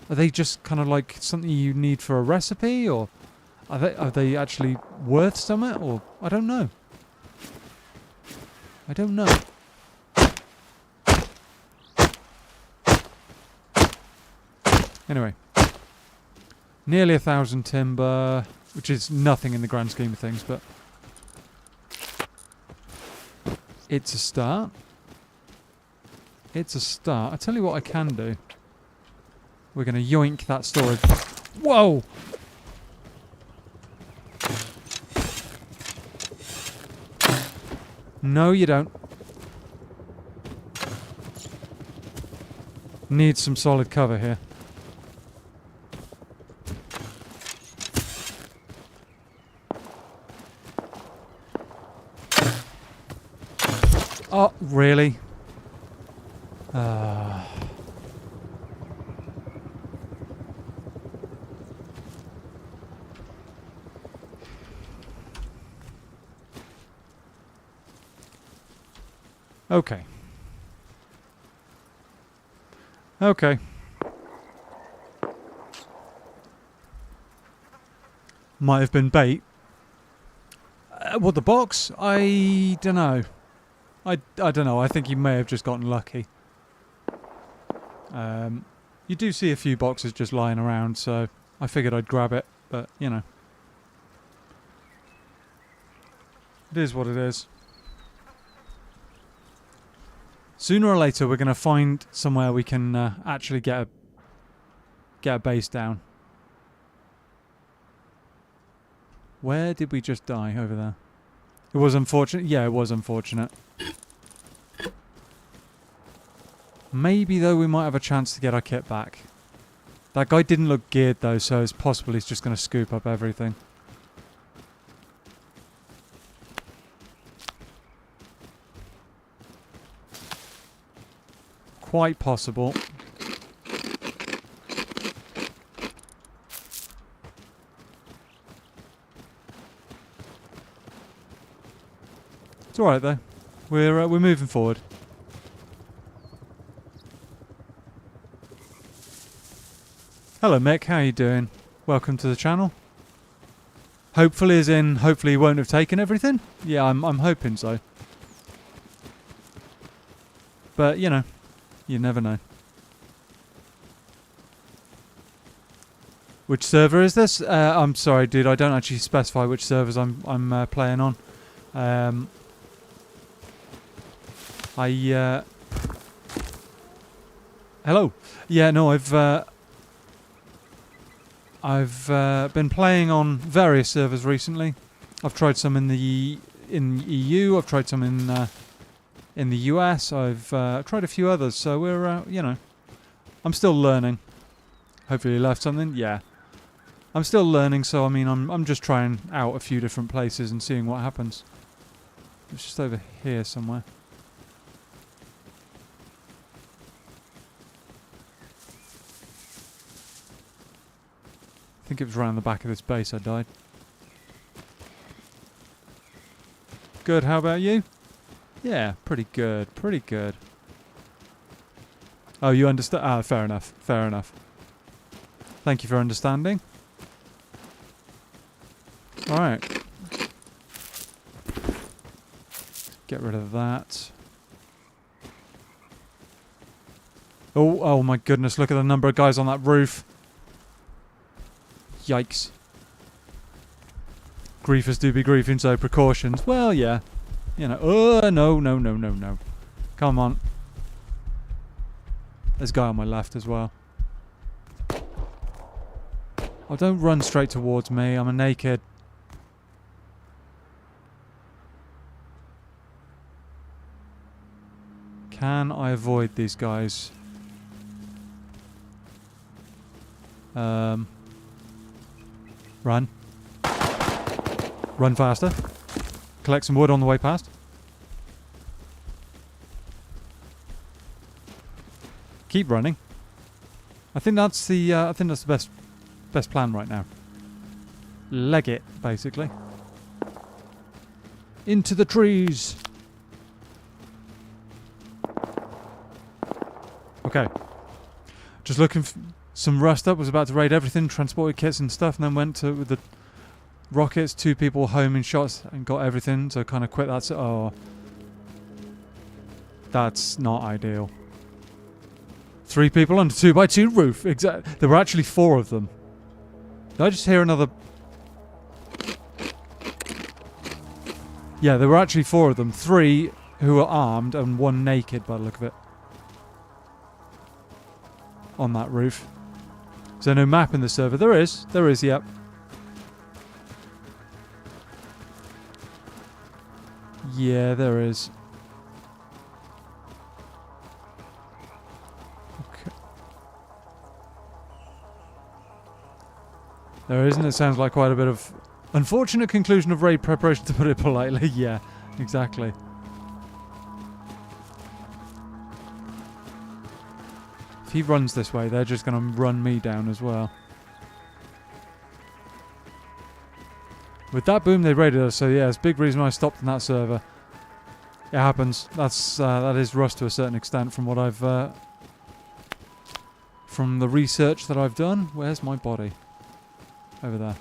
Are they just kind of like something you need for a recipe, or are they actually worth something? Or I don't know. Anyway, nearly 1,000 timber, which is nothing in the grand scheme of things, but it's a start. It's a start. I tell you what I can do. We're going to yoink that storage. Whoa! No, you don't. Need some solid cover here. Oh, really? Okay. Might have been bait. What, the box? I don't know. I don't know. I think you may have just gotten lucky. You do see a few boxes just lying around, so I figured I'd grab it, but, it is what it is. Sooner or later, we're going to find somewhere we can actually get a base down. Where did we just die? Over there. It was unfortunate. Yeah, it was unfortunate. Maybe, though, we might have a chance to get our kit back. That guy didn't look geared, though, so it's possible he's just going to scoop up everything. Quite possible. It's all right though. We're moving forward. Hello Mick, how you doing? Welcome to the channel. Hopefully, as in, hopefully he won't have taken everything. Yeah, I'm hoping so. But you know, you never know. Which server is this? I'm sorry, dude. I don't actually specify which servers I'm playing on. Hello. Yeah, no, I've been playing on various servers recently. I've tried some in the EU. I've tried some in the US. I've tried a few others. So we're you know, I'm still learning. Hopefully, you left something. Yeah, I'm still learning. So I mean, I'm just trying out a few different places and seeing what happens. It's just over here somewhere. I think it was around the back of this base I died. Good, how about you? Yeah, pretty good, pretty good. Oh, you understand? Ah, fair enough, fair enough. Thank you for understanding. Alright. Get rid of that. Oh my goodness, look at the number of guys on that roof. Yikes. Griefers do be griefing, so precautions. Well, yeah. You know. Oh, no. Come on. There's a guy on my left as well. Oh, don't run straight towards me. I'm a naked. Can I avoid these guys? Run. Run faster. Collect some wood on the way past. Keep running. I think that's the best plan right now. Leg it, basically. Into the trees. Okay. Just looking for some rust up. Was about to raid everything, transported kits and stuff, and then went to with the rockets. 2 people homing shots and got everything. So kind of quit that. Oh, that's not ideal. 3 people on a 2x2 roof. Exactly. There were actually 4 of them. Did I just hear another? Yeah, there were actually 4 of them. 3 who were armed and 1 naked by the look of it. On that roof. Is there no map in the server? There is, yep. Yeah, there is. Okay. There isn't. It sounds like quite a bit of unfortunate conclusion of raid preparation, to put it politely. Yeah, exactly. If he runs this way, they're just going to run me down as well. With that boom, they raided us, so yeah, it's a big reason why I stopped in that server. It happens. That is rust to a certain extent from what I've... from the research that I've done. Where's my body? Over there.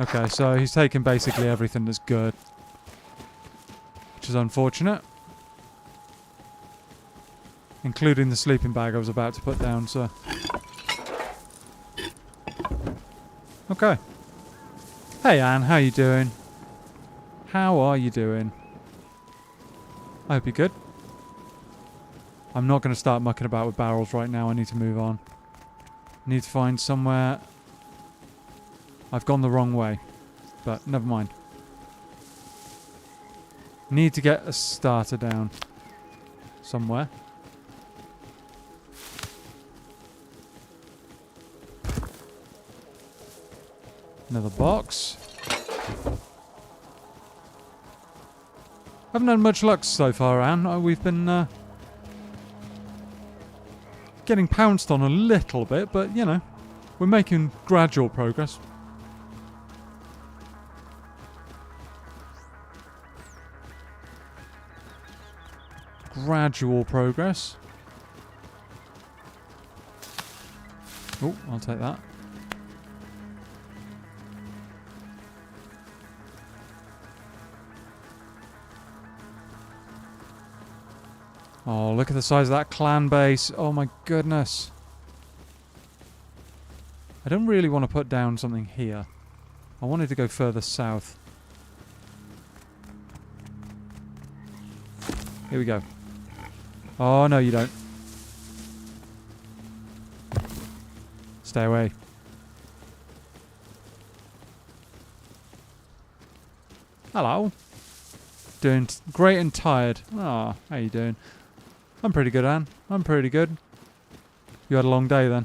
Okay, so he's taken basically everything that's good. Which is unfortunate. Including the sleeping bag I was about to put down, so... Okay. Hey Anne, how you doing? How are you doing? I hope you're good. I'm not going to start mucking about with barrels right now. I need to move on. I need to find somewhere. I've gone the wrong way, but never mind. Need to get a starter down somewhere. Another box. Haven't had much luck so far, Anne. We've been getting pounced on a little bit, but you know, we're making gradual progress. Gradual progress. Oh, I'll take that. Oh, look at the size of that clan base. Oh my goodness. I don't really want to put down something here. I wanted to go further south. Here we go. Oh, no, you don't. Stay away. Hello. Doing great and tired. Ah, how you doing? I'm pretty good, Anne. I'm pretty good. You had a long day then.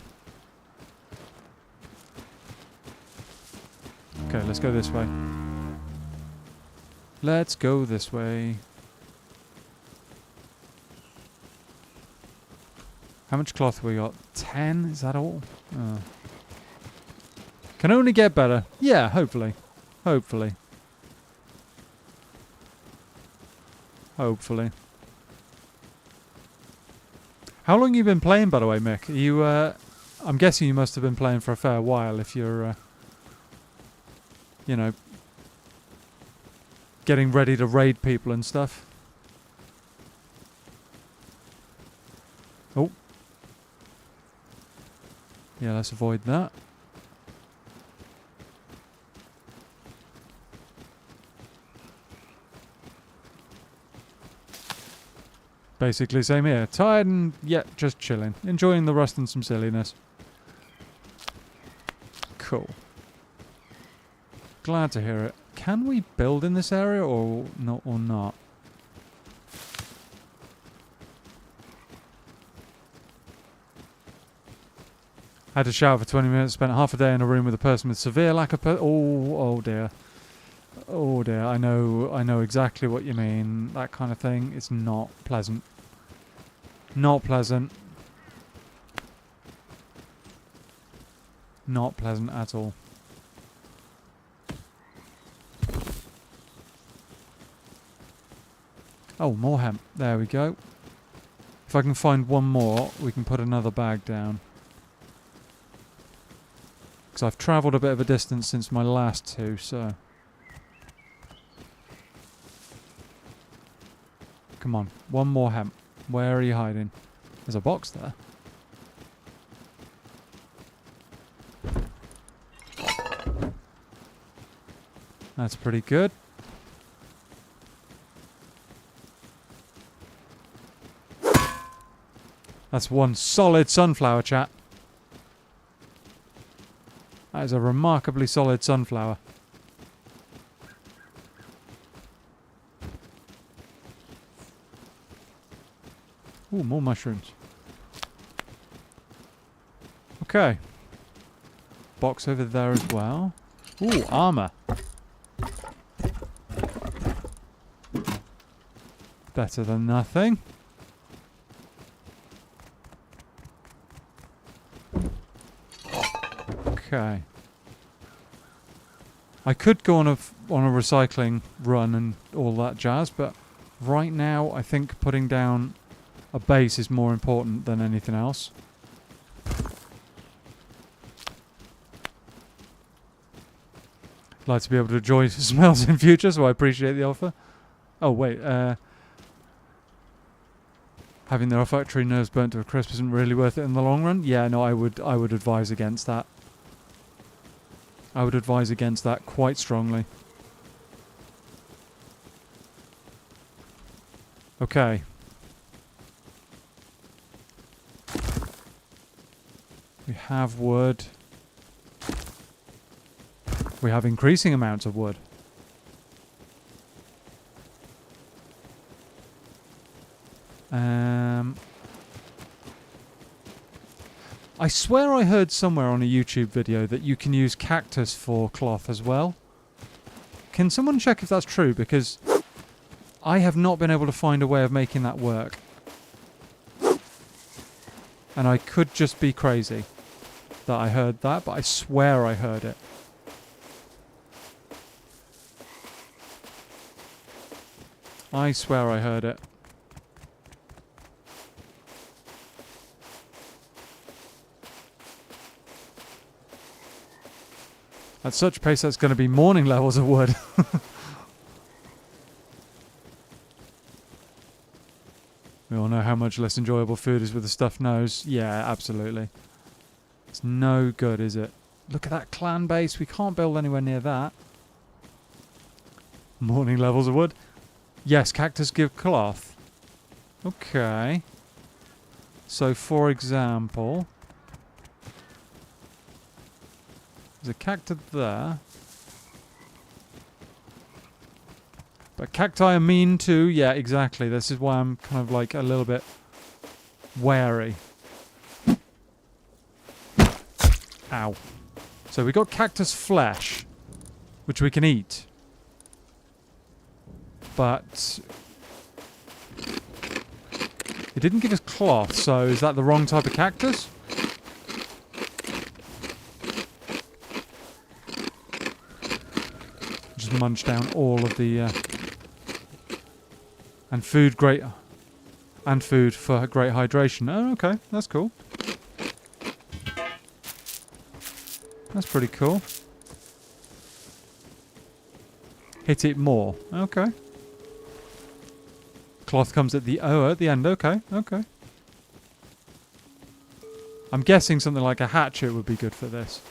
Okay, let's go this way. Let's go this way. How much cloth we got? 10? Is that all? Oh. Can only get better. Yeah, hopefully. Hopefully. Hopefully. How long have you been playing, by the way, Mick? Are you, I'm guessing you must have been playing for a fair while if you're, you know, getting ready to raid people and stuff. Oh. Yeah, let's avoid that. Basically, same here. Tired and yet just chilling. Enjoying the rust and some silliness. Cool. Glad to hear it. Can we build in this area or not? Had to shower for 20 minutes, spent half a day in a room with a person with severe lack of oh dear. Oh dear, I know exactly what you mean. That kind of thing. It's not pleasant. Not pleasant. Not pleasant at all. Oh, more hemp. There we go. If I can find one more, we can put another bag down. Because I've travelled a bit of a distance since my last two, so... Come on, one more hemp. Where are you hiding? There's a box there. That's pretty good. That's one solid sunflower, chat. That is a remarkably solid sunflower. Ooh, more mushrooms. Okay. Box over there as well. Ooh, armor. Better than nothing. Okay. I could go on a recycling run and all that jazz, but right now I think putting down a base is more important than anything else. I'd like to be able to enjoy smells in future, so I appreciate the offer. Oh wait, having the olfactory nerves burnt to a crisp isn't really worth it in the long run. Yeah, no, I would advise against that. I would advise against that quite strongly. Okay. We have wood. We have increasing amounts of wood. I swear I heard somewhere on a YouTube video that you can use cactus for cloth as well. Can someone check if that's true? Because I have not been able to find a way of making that work. And I could just be crazy that I heard that, but I swear I heard it. I swear I heard it. At such pace, that's going to be morning levels of wood. We all know how much less enjoyable food is with the stuffed nose. Yeah, absolutely. It's no good, is it? Look at that clan base. We can't build anywhere near that. Morning levels of wood. Yes, cactus give cloth. Okay. So, for example... There's a cactus there. But cacti are mean too. Yeah, exactly. This is why I'm kind of like a little bit wary. Ow. So we got cactus flesh, which we can eat. But it didn't give us cloth, so is that the wrong type of cactus? Just munch down all of the and food for great hydration. Oh, okay, that's cool. That's pretty cool. Hit it more. Okay. Cloth comes at the end. Okay, okay. I'm guessing something like a hatchet would be good for this.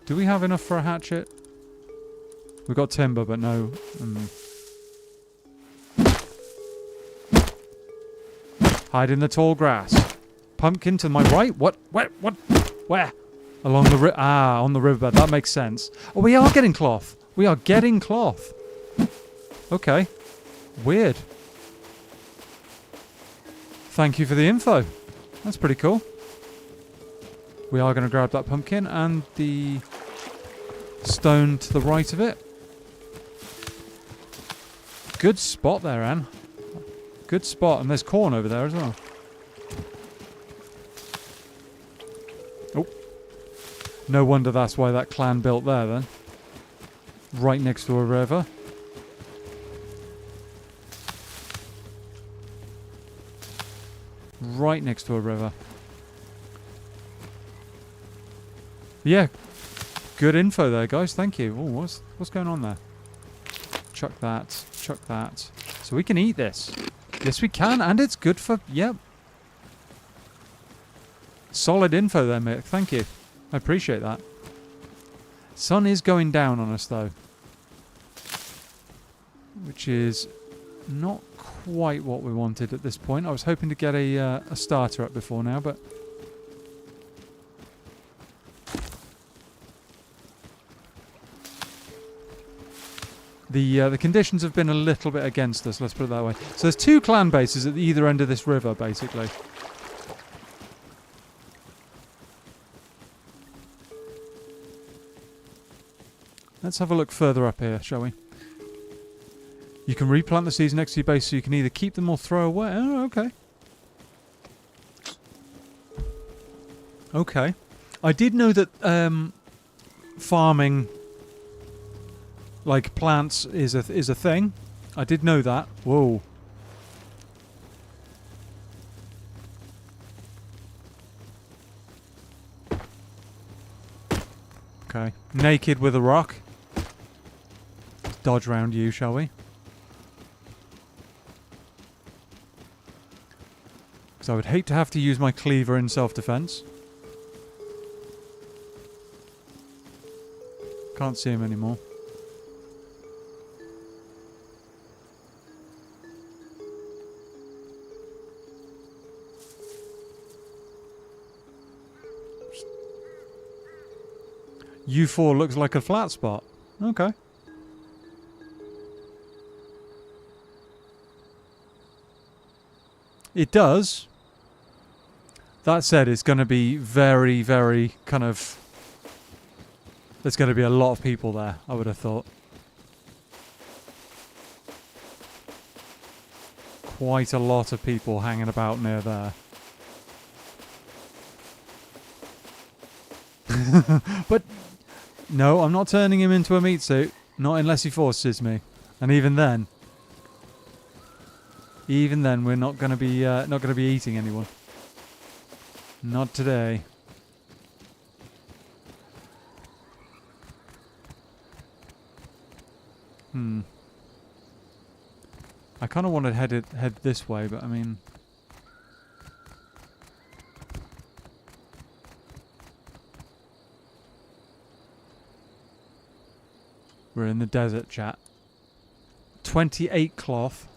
Do we have enough for a hatchet? We've got timber, but no... Hide in the tall grass. Pumpkin to my right? What? What? Where? Along the on the riverbed. That makes sense. Oh, we are getting cloth. We are getting cloth. Okay. Weird. Thank you for the info. That's pretty cool. We are going to grab that pumpkin and the stone to the right of it. Good spot there, Anne. Good spot. And there's corn over there as well. Oh. No wonder that's why that clan built there then. Right next to a river. Right next to a river. Yeah. Good info there, guys. Thank you. Oh, what's going on there? Chuck that. Chuck that. So we can eat this. Yes, we can. And it's good for... Yep. Solid info there, mate. Thank you. I appreciate that. Sun is going down on us, though. Which is not quite what we wanted at this point. I was hoping to get a starter up before now, but... The conditions have been a little bit against us, let's put it that way. So there's two clan bases at either end of this river, basically. Let's have a look further up here, shall we? You can replant the seeds next to your base so you can either keep them or throw away. Oh, okay. Okay. I did know that farming... like plants is a thing. I did know that. Whoa. Okay. Naked with a rock. Dodge round you, shall we? Because I would hate to have to use my cleaver in self-defense. Can't see him anymore. U4 looks like a flat spot. Okay. It does. That said, it's going to be very, very kind of... There's going to be a lot of people there, I would have thought. Quite a lot of people hanging about near there. But no, I'm not turning him into a meat suit. Not unless he forces me. And even then, we're not going to be eating anyone. Not today. I kind of want to head this way, but I mean... We're in the desert, chat. 28 cloth.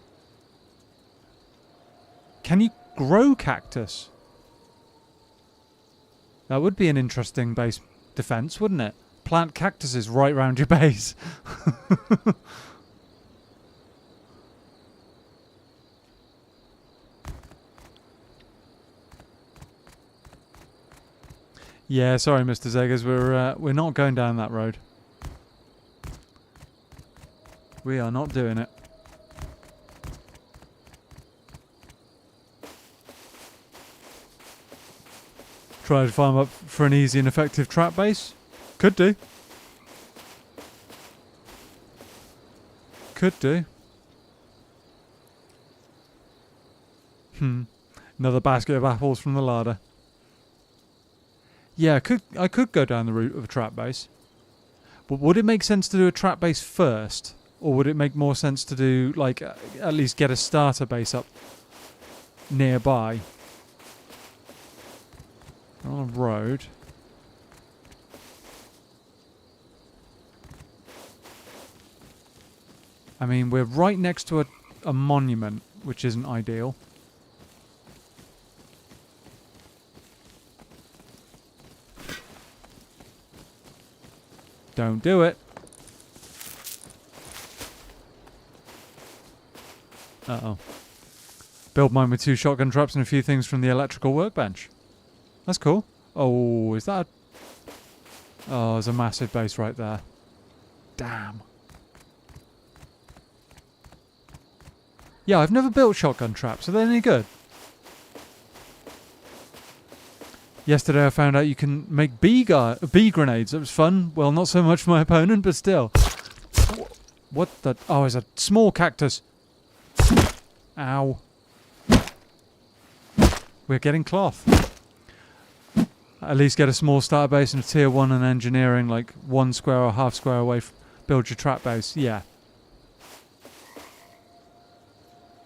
Can you grow cactus? That would be an interesting base defense, wouldn't it? Plant cactuses right round your base. Yeah, sorry, Mr. Zegas, we're not going down that road. We are not doing it. Try to farm up for an easy and effective trap base? Could do. Could do. Another basket of apples from the larder. Yeah, I could go down the route of a trap base. But would it make sense to do a trap base first? Or would it make more sense to do, like, at least get a starter base up nearby? We're on a road. I mean, we're right next to a monument, which isn't ideal. Don't do it. Uh-oh. Build mine with 2 shotgun traps and a few things from the electrical workbench. That's cool. Oh, is that... Oh, there's a massive base right there. Damn. Yeah, I've never built shotgun traps. Are they any good? Yesterday I found out you can make bee grenades. It was fun. Well, not so much for my opponent, but still. What the... Oh, it's a small cactus. Ow. We're getting cloth. At least get a small starter base and a tier 1 and engineering, like 1 square or half square away. Build your trap base. Yeah.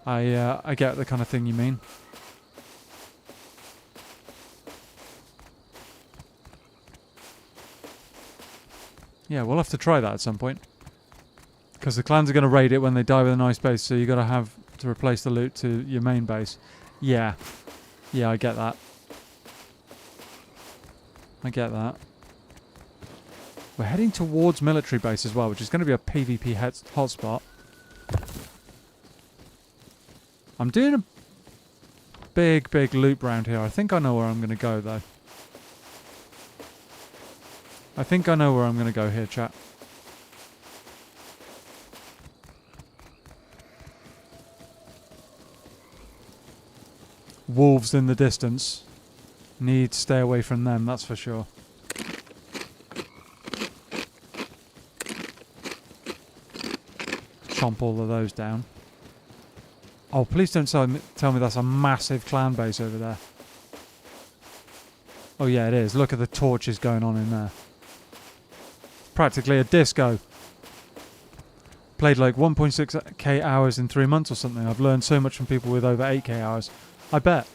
I get the kind of thing you mean. Yeah, we'll have to try that at some point. Because the clans are going to raid it when they die with a nice base, so you got to have to replace the loot to your main base. Yeah. Yeah, I get that. I get that. We're heading towards military base as well, which is going to be a PvP hotspot. I'm doing a big loop round here. I think I know where I'm going to go, though. I think I know where I'm going to go here, chat. Wolves in the distance. Need to stay away from them, that's for sure. Chomp all of those down. Oh, please don't tell me that's a massive clan base over there. Oh yeah, it is. Look at the torches going on in there. Practically a disco. Played like 1.6k hours in 3 months or something. I've learned so much from people with over 8k hours. I bet.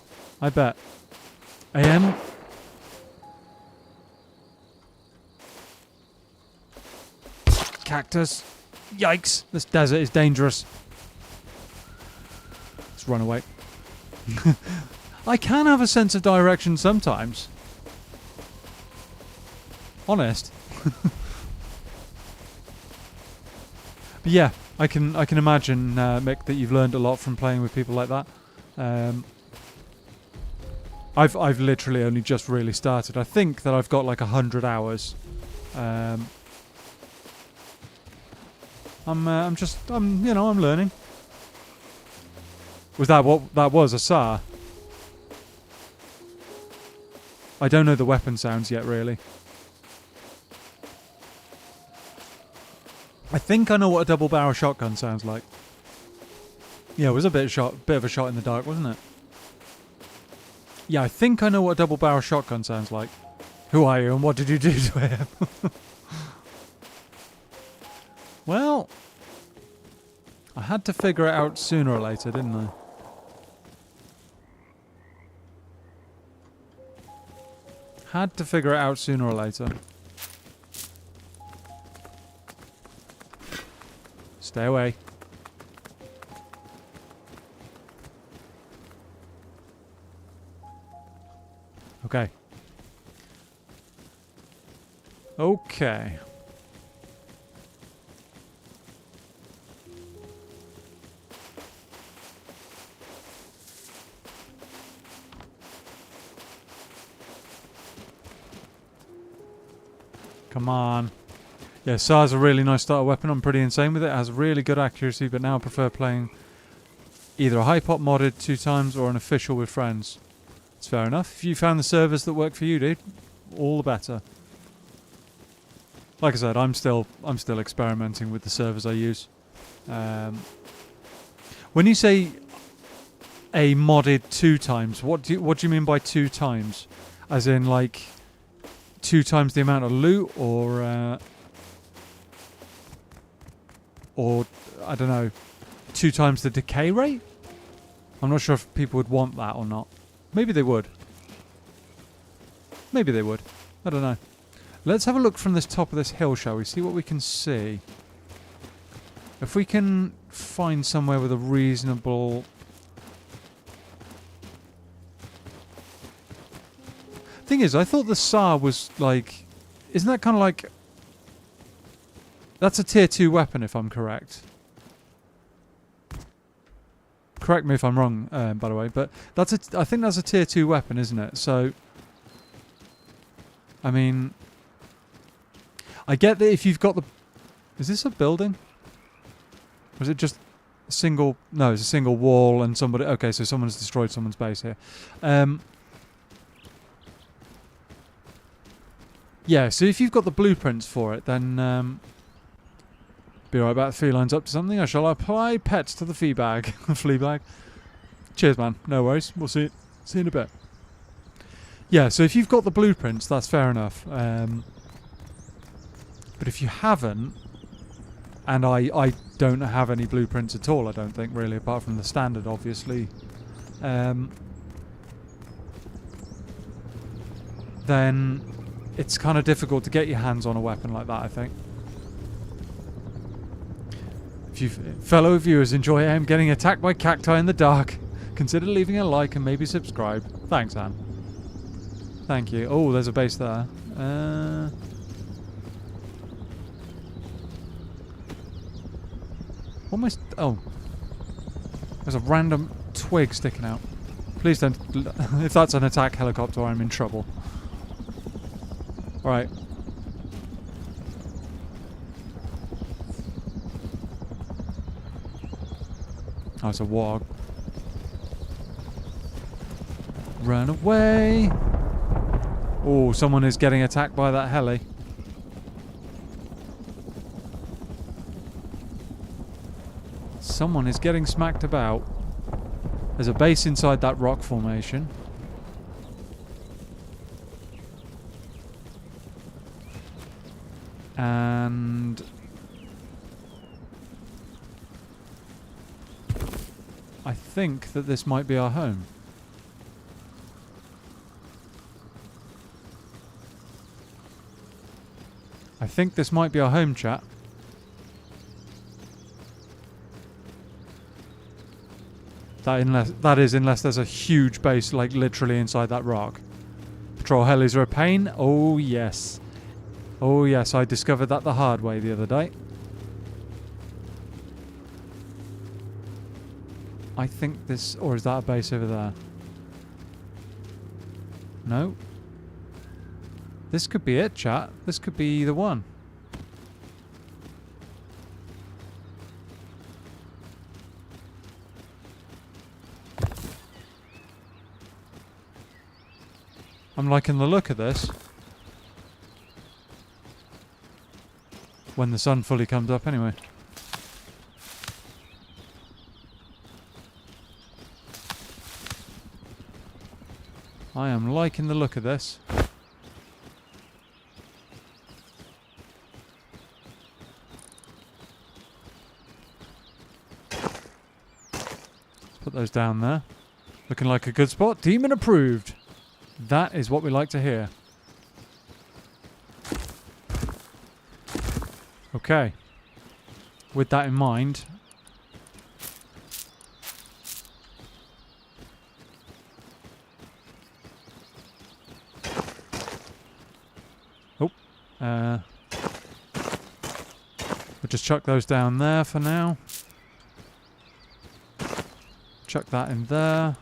AM? cactus. Yikes. This desert is dangerous. Let's run away. I can have a sense of direction sometimes. Honest. But yeah, I can imagine, Mick, that you've learned a lot from playing with people like that. I've literally only just really started. I think that I've got like 100 hours. I'm learning. Was that what that was? A SAR? I don't know the weapon sounds yet, really. I think I know what a double barrel shotgun sounds like. Yeah, it was a bit of a shot in the dark, wasn't it? Yeah, I think I know what a double barrel shotgun sounds like. Who are you and what did you do to him? Well, I had to figure it out sooner or later, didn't I? Had to figure it out sooner or later. Stay away. Okay. Okay. Come on. Yeah, SAR's a really nice starter weapon. I'm pretty insane with it. It has really good accuracy, but now I prefer playing either a high-pop modded 2x or an official with friends. It's fair enough. If you found the servers that work for you, dude, all the better. Like I said, I'm still experimenting with the servers I use. When you say a modded 2x, what do you mean by 2x? As in like 2x the amount of loot, or I don't know, 2x the decay rate? I'm not sure if people would want that or not. Maybe they would. Maybe they would. I don't know. Let's have a look from this top of this hill, shall we? See what we can see. If we can find somewhere with a reasonable... Thing is, I thought the SAR was like... Isn't that kind of like... That's a tier 2 weapon, if I'm correct. Correct me if I'm wrong, by the way, but I think that's a tier 2 weapon, isn't it? So, I mean, I get that if you've got the... Is this a building? Or is it just a single... No, it's a single wall and somebody... Okay, so someone's destroyed someone's base here. Yeah, so if you've got the blueprints for it, then... Be right back. Feline's up to something. I shall apply pets to the flea bag. Cheers, man. No worries. We'll see you in a bit. Yeah, so if you've got the blueprints, that's fair enough. But if you haven't, and I don't have any blueprints at all, I don't think, really, apart from the standard, obviously, then it's kind of difficult to get your hands on a weapon like that, I think. If you fellow viewers enjoy Em getting attacked by cacti in the dark, consider leaving a like and maybe subscribe. Thanks, Anne. Thank you. Oh, there's a base there. What am I... Oh. There's a random twig sticking out. Please don't... If that's an attack helicopter, I'm in trouble. Alright. Oh, it's a warg. Run away! Oh, someone is getting attacked by that heli. Someone is getting smacked about. There's a base inside that rock formation. And... I think that this might be our home. I think this might be our home, chat. That is unless there's a huge base, like literally inside that rock. Patrol helis are a pain. Oh yes. Oh yes, I discovered that the hard way the other day. I think this... Or is that a base over there? No. This could be it, chat. This could be the one. I'm liking the look of this. When the sun fully comes up anyway. I am liking the look of this. Put those down there. Looking like a good spot. Demon approved. That is what we like to hear. Okay. With that in mind... we'll just chuck those down there for now. Chuck that in there.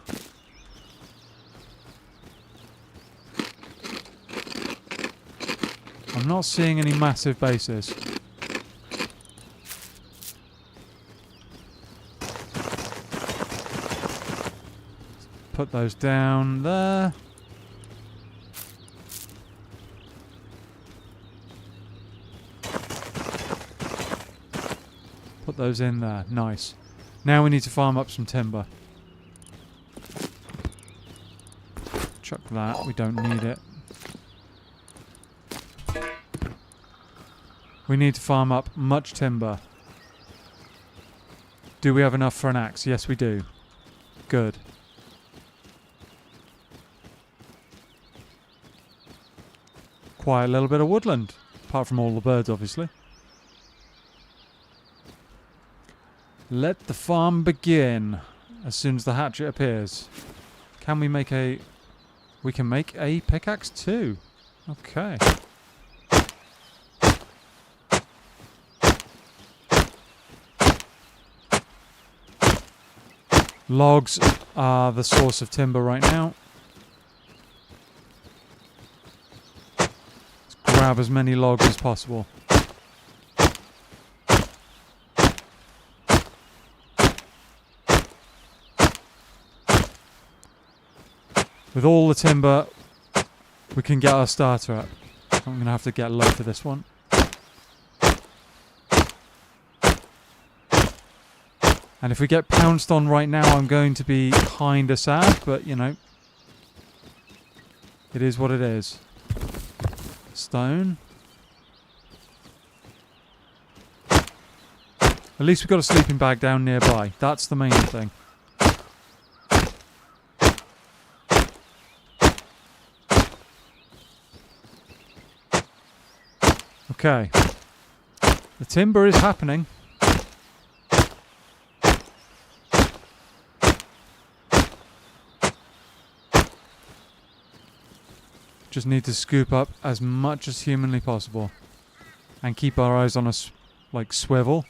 I'm not seeing any massive bases. Put those down there. Put those in there. Nice. Now we need to farm up some timber. Chuck that. We don't need it. We need to farm up much timber. Do we have enough for an axe? Yes, we do. Good. Quite a little bit of woodland. Apart from all the birds, obviously. Let the farm begin. As soon as the hatchet appears. Can we make a... We can make a pickaxe too. Okay. Logs are the source of timber right now. Let's grab as many logs as possible. With all the timber, we can get our starter up. I'm going to have to get low for this one. And if we get pounced on right now, I'm going to be kinda sad, but you know, it is what it is. Stone. At least we've got a sleeping bag down nearby. That's the main thing. Okay. The timber is happening. Just need to scoop up as much as humanly possible. And keep our eyes on us, like, swivel.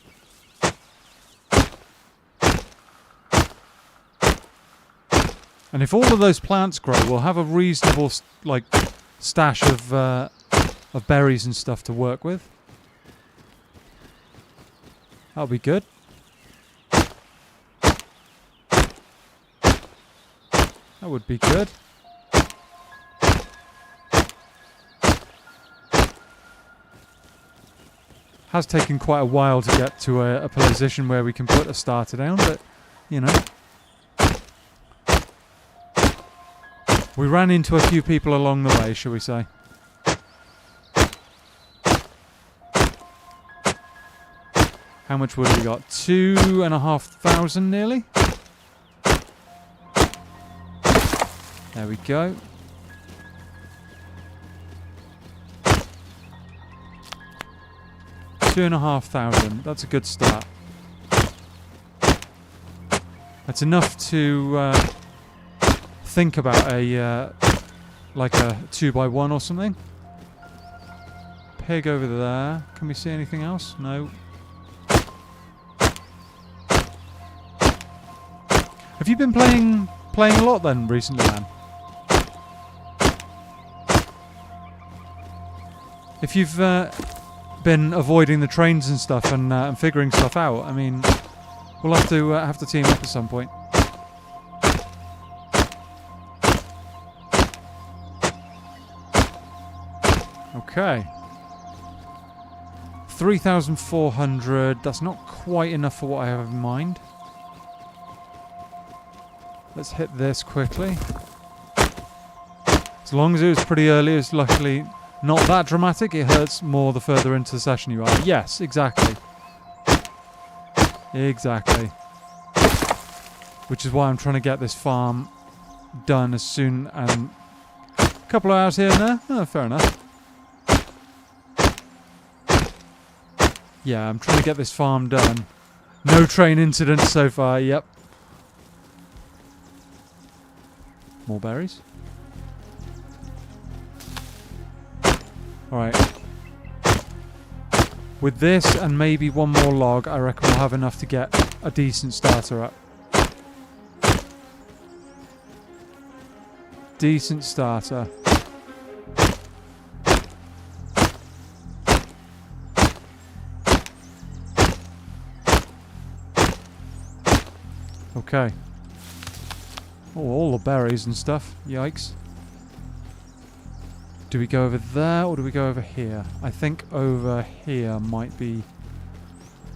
And if all of those plants grow, we'll have a reasonable, like, stash of berries and stuff to work with. That'll be good. That would be good. Has taken quite a while to get to a position where we can put a starter down, but, you know. We ran into a few people along the way, shall we say. How much wood have we got? 2,500 nearly. There we go. $2,500. That's a good start. That's enough to think about a like a 2x1 or something. Pig over there. Can we see anything else? No. Have you been playing a lot then recently, man? If you've been avoiding the trains and stuff and figuring stuff out, I mean, we'll have to team up at some point. Okay. 3,400. That's not quite enough for what I have in mind. Let's hit this quickly. As long as it was pretty early, it's luckily not that dramatic. It hurts more the further into the session you are. Yes, exactly. Exactly. Which is why I'm trying to get this farm done as soon, and a couple of hours here and there. Oh, fair enough. Yeah, I'm trying to get this farm done. No train incidents so far, yep. More berries. Alright. With this and maybe one more log, I reckon we'll have enough to get a decent starter up. Decent starter. Okay. Oh, all the berries and stuff. Yikes. Do we go over there or do we go over here? I think over here might be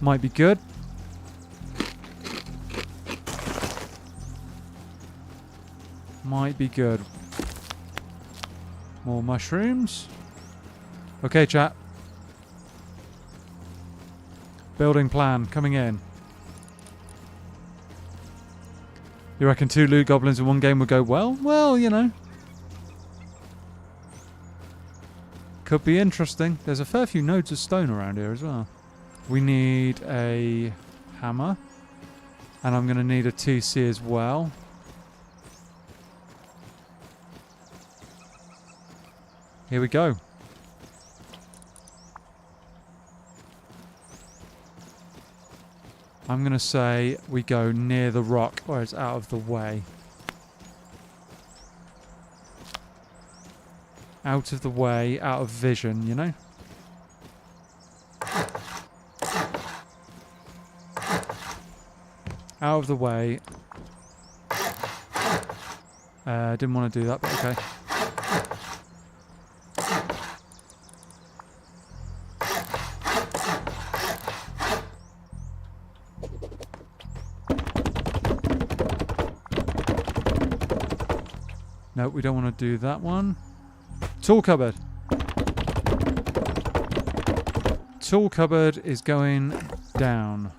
good. Might be good. More mushrooms. Okay, chat. Building plan coming in. You reckon 2 loot goblins in one game would go well? Well, you know. Could be interesting. There's a fair few nodes of stone around here as well. We need a hammer. And I'm going to need a TC as well. Here we go. I'm going to say we go near the rock where it's out of the way. Out of the way, out of vision, you know? Out of the way. Didn't want to do that, but okay. No, we don't want to do that one. Tool cupboard. Tool cupboard is going down.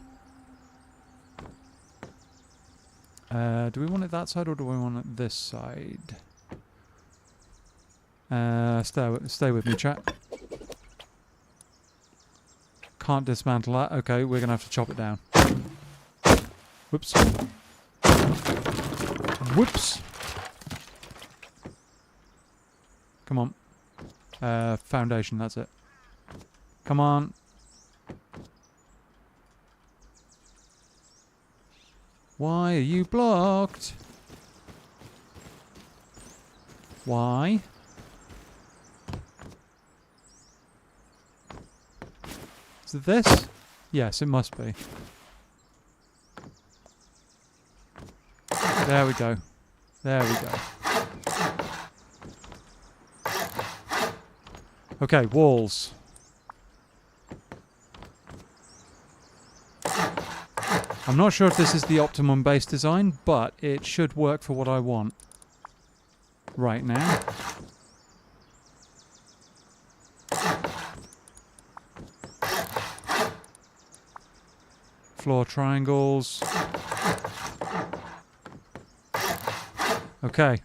Do we want it that side or do we want it this side? Stay with me, chat. Can't dismantle that. Okay, we're going to have to chop it down. Whoops. Whoops. Come on. Foundation, that's it. Come on. Why are you blocked? Why? Is it this? Yes, it must be. There we go. There we go. Okay, walls. I'm not sure if this is the optimum base design, but it should work for what I want right now. Floor triangles. Okay.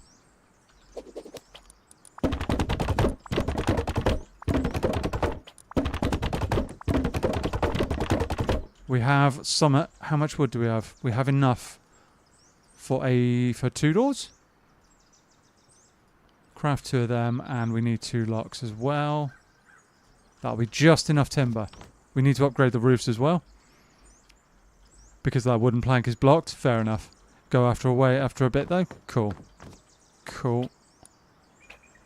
We have some. How much wood do we have? We have enough for 2 doors. Craft 2 of them, and we need 2 locks as well. That'll be just enough timber. We need to upgrade the roofs as well, because that wooden plank is blocked. Fair enough. Go after a bit though. Cool. Cool.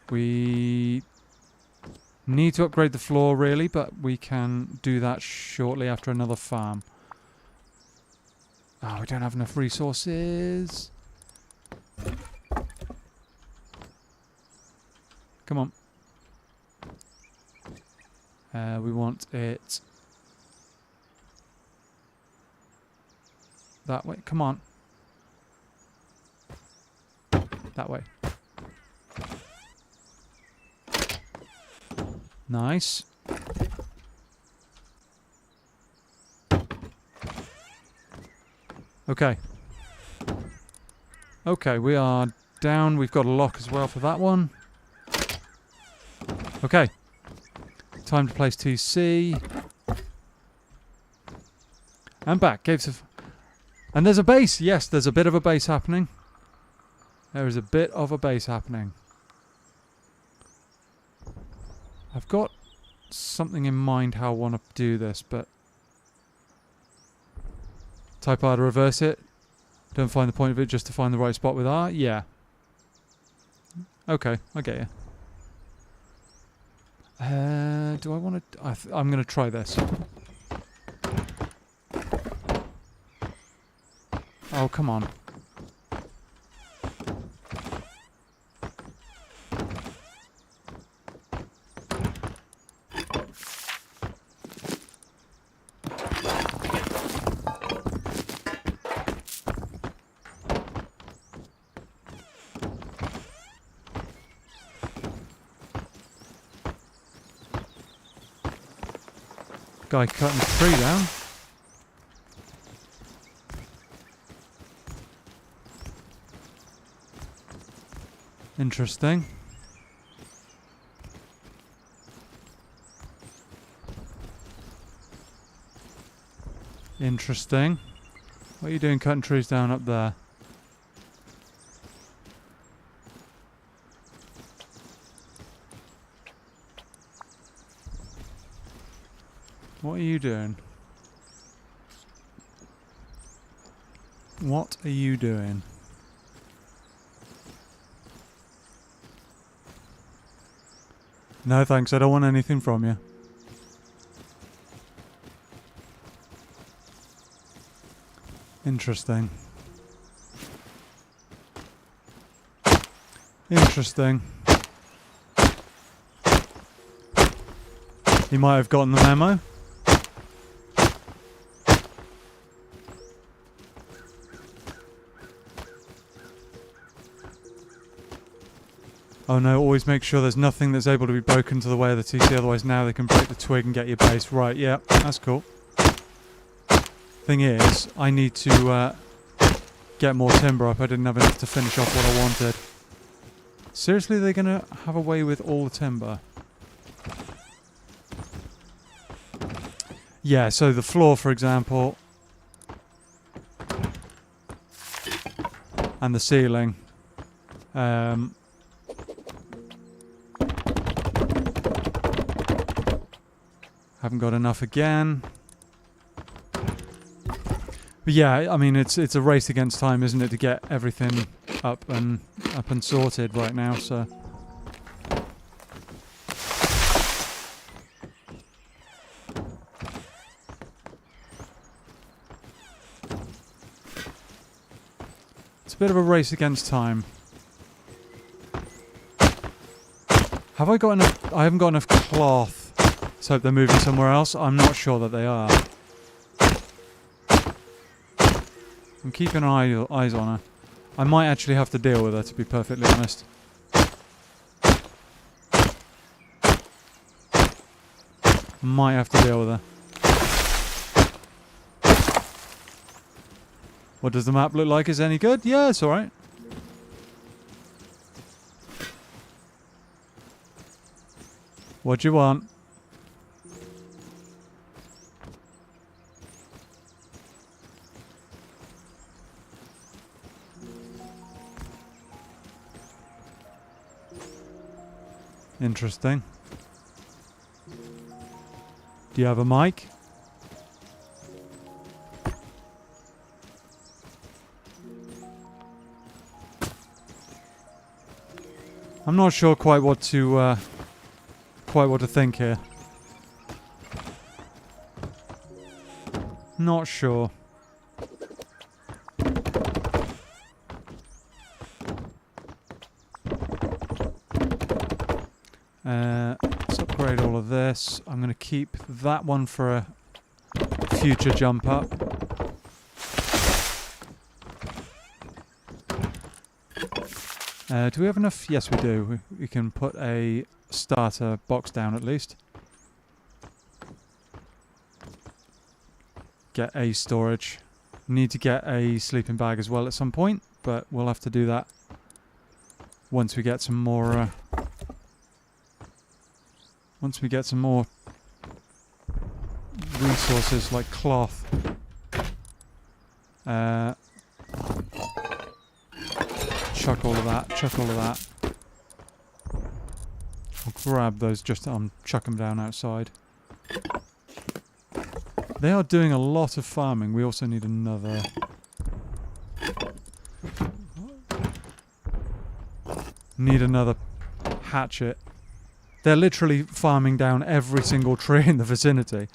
We need to upgrade the floor really, but we can do that shortly after another farm. Oh, we don't have enough resources. Come on. We want it that way. Come on. That way. Nice. Okay. Okay, we are down. We've got a lock as well for that one. Okay. Time to place TC. And back. And there's a base. Yes, there's a bit of a base happening. There is a bit of a base happening. I've got something in mind how I want to do this, but type R to reverse it. Don't find the point of it just to find the right spot with R. Yeah. Okay, I get you. Do I want to... I'm going to try this. Oh, come on. Guy cutting the tree down. Interesting. Interesting. What are you doing cutting trees down up there? What are you doing? What are you doing? No thanks, I don't want anything from you. Interesting. Interesting. He might have gotten the memo. Oh no, always make sure there's nothing that's able to be broken to the way of the TC, otherwise now they can break the twig and get your base. Right, yeah, that's cool. Thing is, I need to get more timber up. I didn't have enough to finish off what I wanted. Seriously, they're going to have a way with all the timber? Yeah, so the floor, for example, and the ceiling. Haven't got enough again. But yeah, I mean it's a race against time, isn't it, to get everything up and sorted right now, so it's a bit of a race against time. Have I got enough? I haven't got enough cloth. So if they're moving somewhere else, I'm not sure that they are. I'm keeping eyes on her. I might actually have to deal with her, to be perfectly honest. Might have to deal with her. What does the map look like? Is it any good? Yeah, it's alright. What do you want? Interesting. Do you have a mic? I'm not sure quite what to think here. Not sure. Let's upgrade all of this. I'm going to keep that one for a future jump up. Do we have enough? Yes, we do. We can put a starter box down at least. Get a storage. Need to get a sleeping bag as well at some point, but we'll have to do that once we get some more. Once we get some more resources like cloth. Chuck all of that. Chuck all of that. I'll grab those. Just chuck them down outside. They are doing a lot of farming. We also need another. Need another hatchet. They're literally farming down every single tree in the vicinity.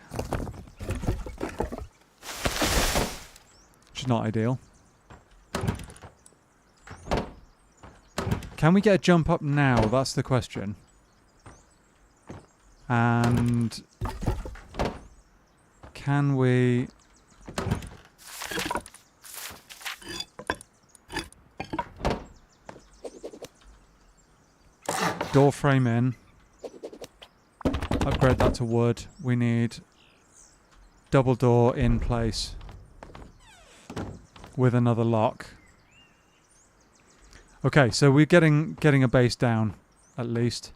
Which is not ideal. Can we get a jump up now? That's the question. And can we... Door frame in. Upgrade that to wood. We need double door in place with another lock. Okay, so we're getting a base down, at least.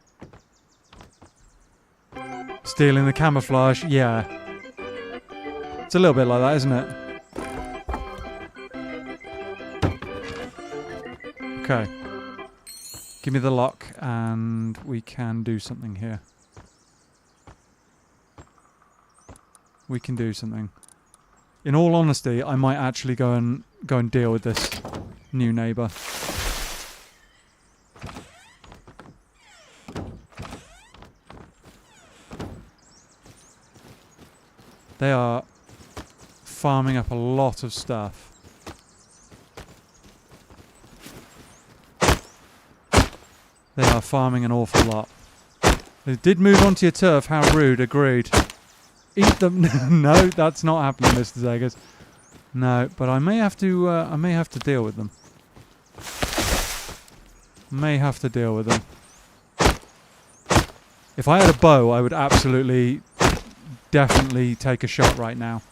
Stealing the camouflage, yeah. It's a little bit like that, isn't it? Okay. Give me the lock and we can do something here. We can do something. In all honesty, I might actually go and deal with this new neighbour. They are farming up a lot of stuff. They are farming an awful lot. They did move onto your turf, how rude, agreed. Eat them. No, that's not happening, Mr. Zegas. No, but I may have to deal with them. May have to deal with them. If I had a bow, I would absolutely, definitely take a shot right now.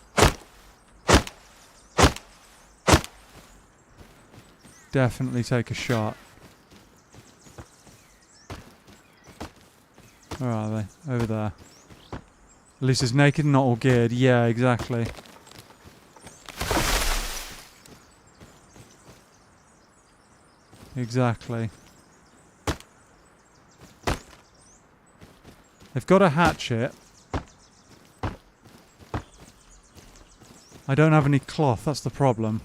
Definitely take a shot. Where are they? Over there. At least it's naked and not all geared. Yeah, exactly. Exactly. They've got a hatchet. I don't have any cloth, that's the problem.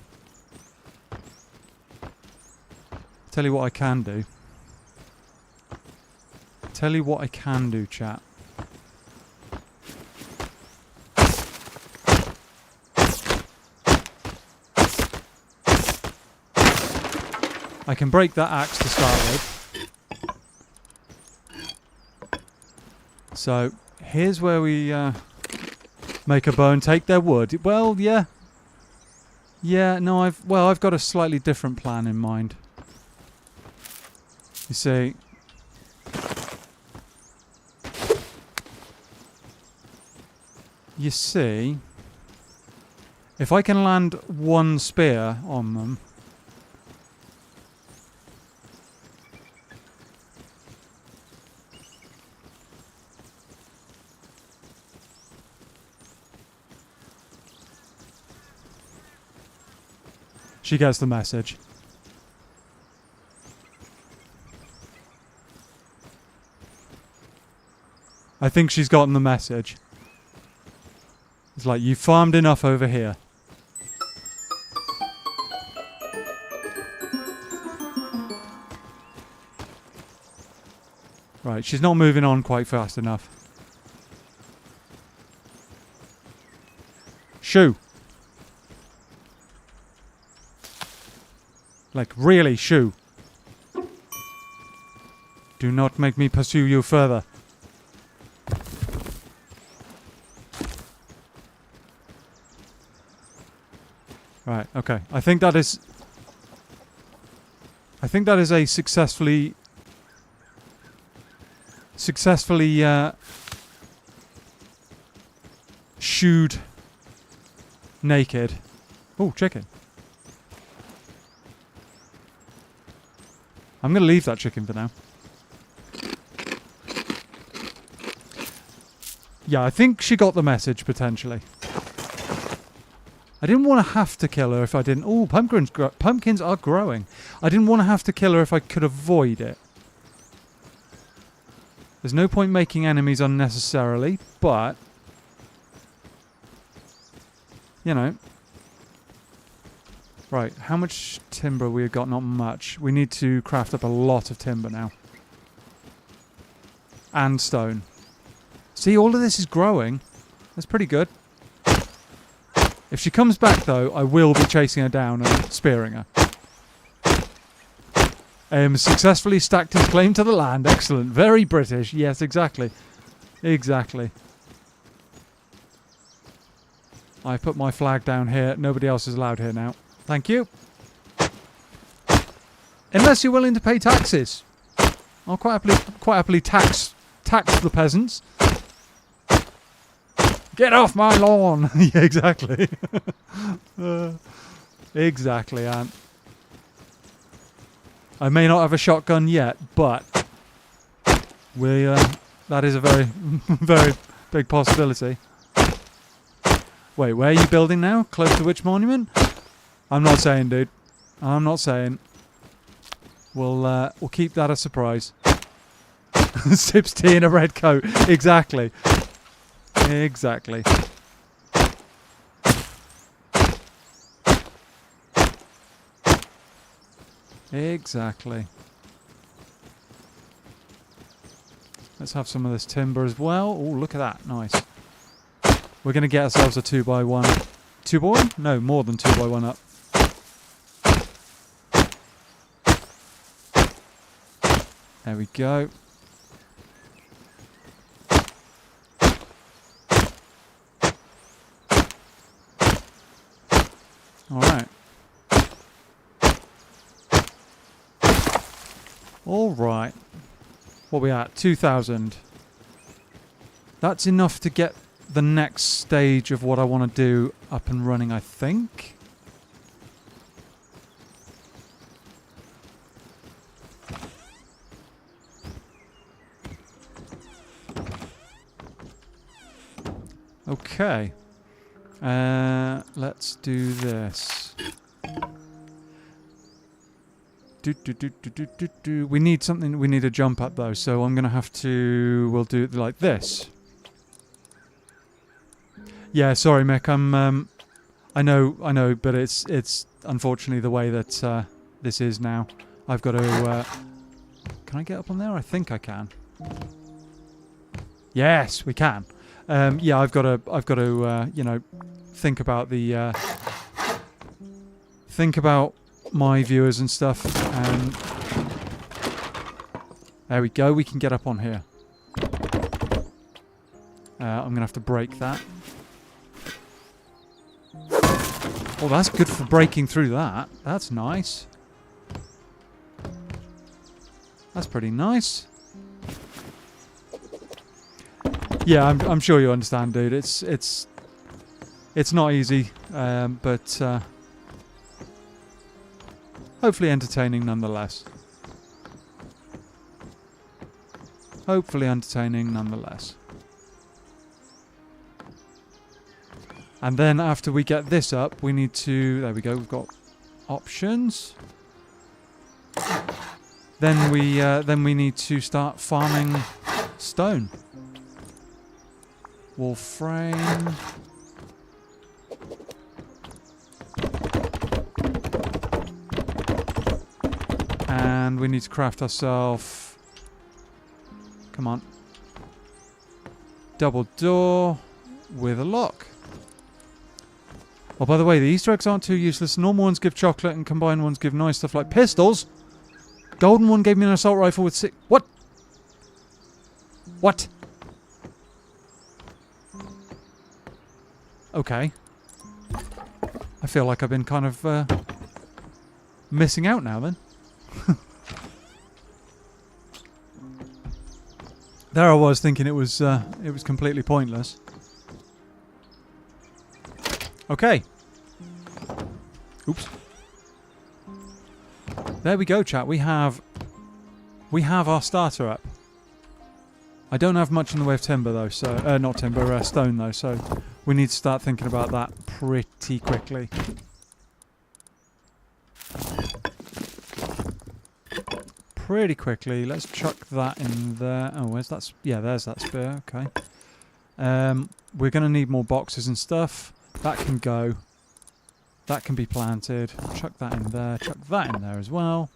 Tell you what I can do. Tell you what I can do, chat. I can break that axe to start with. So, here's where we make a bow and take their wood. Well, yeah. Yeah, no, I've got a slightly different plan in mind. You see... You see... If I can land one spear on them... She gets the message. I think she's gotten the message. It's like, you farmed enough over here. Right, she's not moving on quite fast enough. Shoo. Like, really, shoo. Do not make me pursue you further. Right, okay. I think that is a successfully shooed naked. Oh, chicken. I'm going to leave that chicken for now. Yeah, I think she got the message, potentially. I didn't want to have to kill her if I didn't... Oh, pumpkins are growing. I didn't want to have to kill her if I could avoid it. There's no point making enemies unnecessarily, but... You know. Right, how much timber we've got? Not much. We need to craft up a lot of timber now. And stone. See, all of this is growing. That's pretty good. If she comes back, though, I will be chasing her down and spearing her. Successfully stacked his claim to the land. Excellent. Very British. Yes, exactly. Exactly. I put my flag down here. Nobody else is allowed here now. Thank you. Unless you're willing to pay taxes. I'll quite happily tax the peasants. Get off my lawn! Yeah, exactly. Exactly, Ant. I may not have a shotgun yet, but that is a very, very big possibility. Wait, where are you building now? Close to which monument? I'm not saying, dude. I'm not saying. We'll keep that a surprise. Sips tea in a red coat. Exactly. Exactly. Exactly. Let's have some of this timber as well. Oh, look at that. Nice. We're going to get ourselves a 2x1. 2x1? No, more than 2x1 up. There we go. Alright. Alright. What are we at? 2,000. That's enough to get the next stage of what I want to do up and running, I think. Okay. Let's do this. We need something. We need a jump up though, so I'm gonna have to. We'll do it like this. Yeah, sorry, Mick. I know, but it's unfortunately the way that this is now. I've got to. Can I get up on there? I think I can. Yes, we can. Yeah, I've got to, you know, think about the, think about my viewers and stuff, and there we go. We can get up on here. I'm gonna have to break that. Oh, that's good for breaking through that. That's nice. That's pretty nice. Yeah, I'm sure you understand, dude. It's not easy, but hopefully entertaining nonetheless. Hopefully entertaining nonetheless. And then after we get this up, we need to... There we go, we've got options. Then we need to start farming stone. Wall frame. And we need to craft ourselves... Come on. Double door with a lock. Oh, by the way, the Easter eggs aren't too useless. Normal ones give chocolate and combined ones give nice stuff like pistols. Golden one gave me an assault rifle with 6... What? What? Okay. I feel like I've been kind of missing out now then. There I was thinking it was completely pointless. Okay. Oops. There we go, chat. We have our starter up. I don't have much in the way of timber though, so not timber, stone though, so we need to start thinking about that pretty quickly. Pretty quickly. Let's chuck that in there. Oh, where's that? Yeah, there's that spear. Okay. We're going to need more boxes and stuff. That can go. That can be planted. Chuck that in there. Chuck that in there as well.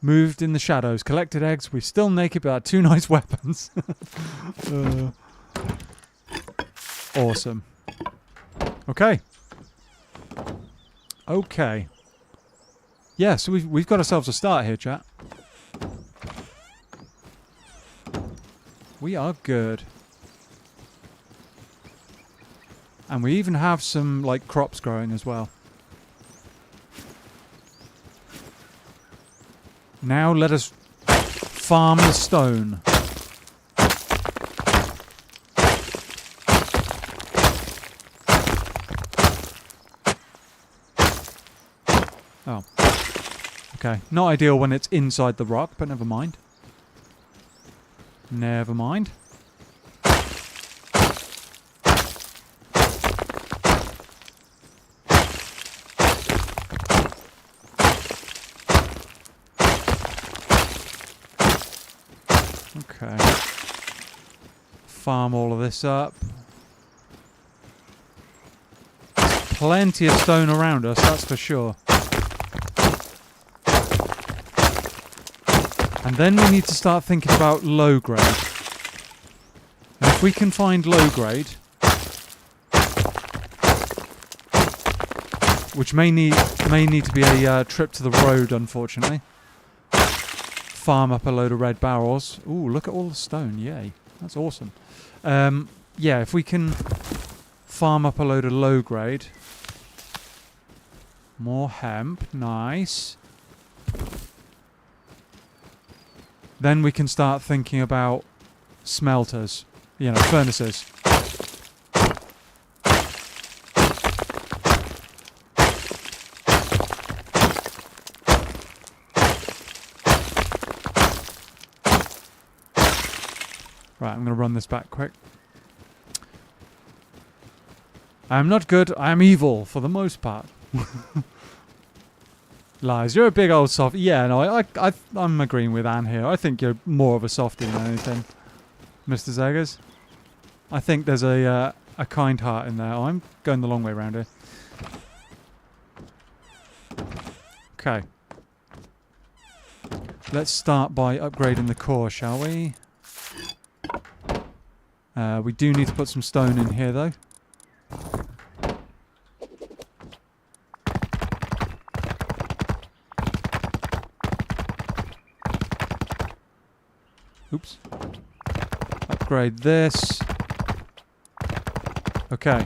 Moved in the shadows. Collected eggs. We're still naked, but had 2 nice weapons. Awesome. Okay. Okay. Yeah, so we've got ourselves a start here, chat. We are good. And we even have some, like, crops growing as well. Now let us farm the stone. Oh. Okay. Not ideal when it's inside the rock, but never mind. Never mind. Okay. Farm all of this up. Plenty of stone around us, that's for sure. And then we need to start thinking about low grade. And if we can find low grade, which may need to be a trip to the road, unfortunately. Farm up a load of red barrels. Ooh, look at all the stone! Yay, that's awesome. Yeah, if we can farm up a load of low grade, more hemp, nice. Then we can start thinking about smelters, you know, furnaces. Right, I'm going to run this back quick. I'm not good, I'm evil for the most part. Lies, you're a big old soft. Yeah, no, I'm agreeing with Anne here. I think you're more of a softie than anything, Mr. Zeggers. I think there's a kind heart in there. Oh, I'm going the long way around here. Okay. Let's start by upgrading the core, shall we? We do need to put some stone in here, though. Oops. Upgrade this. Okay.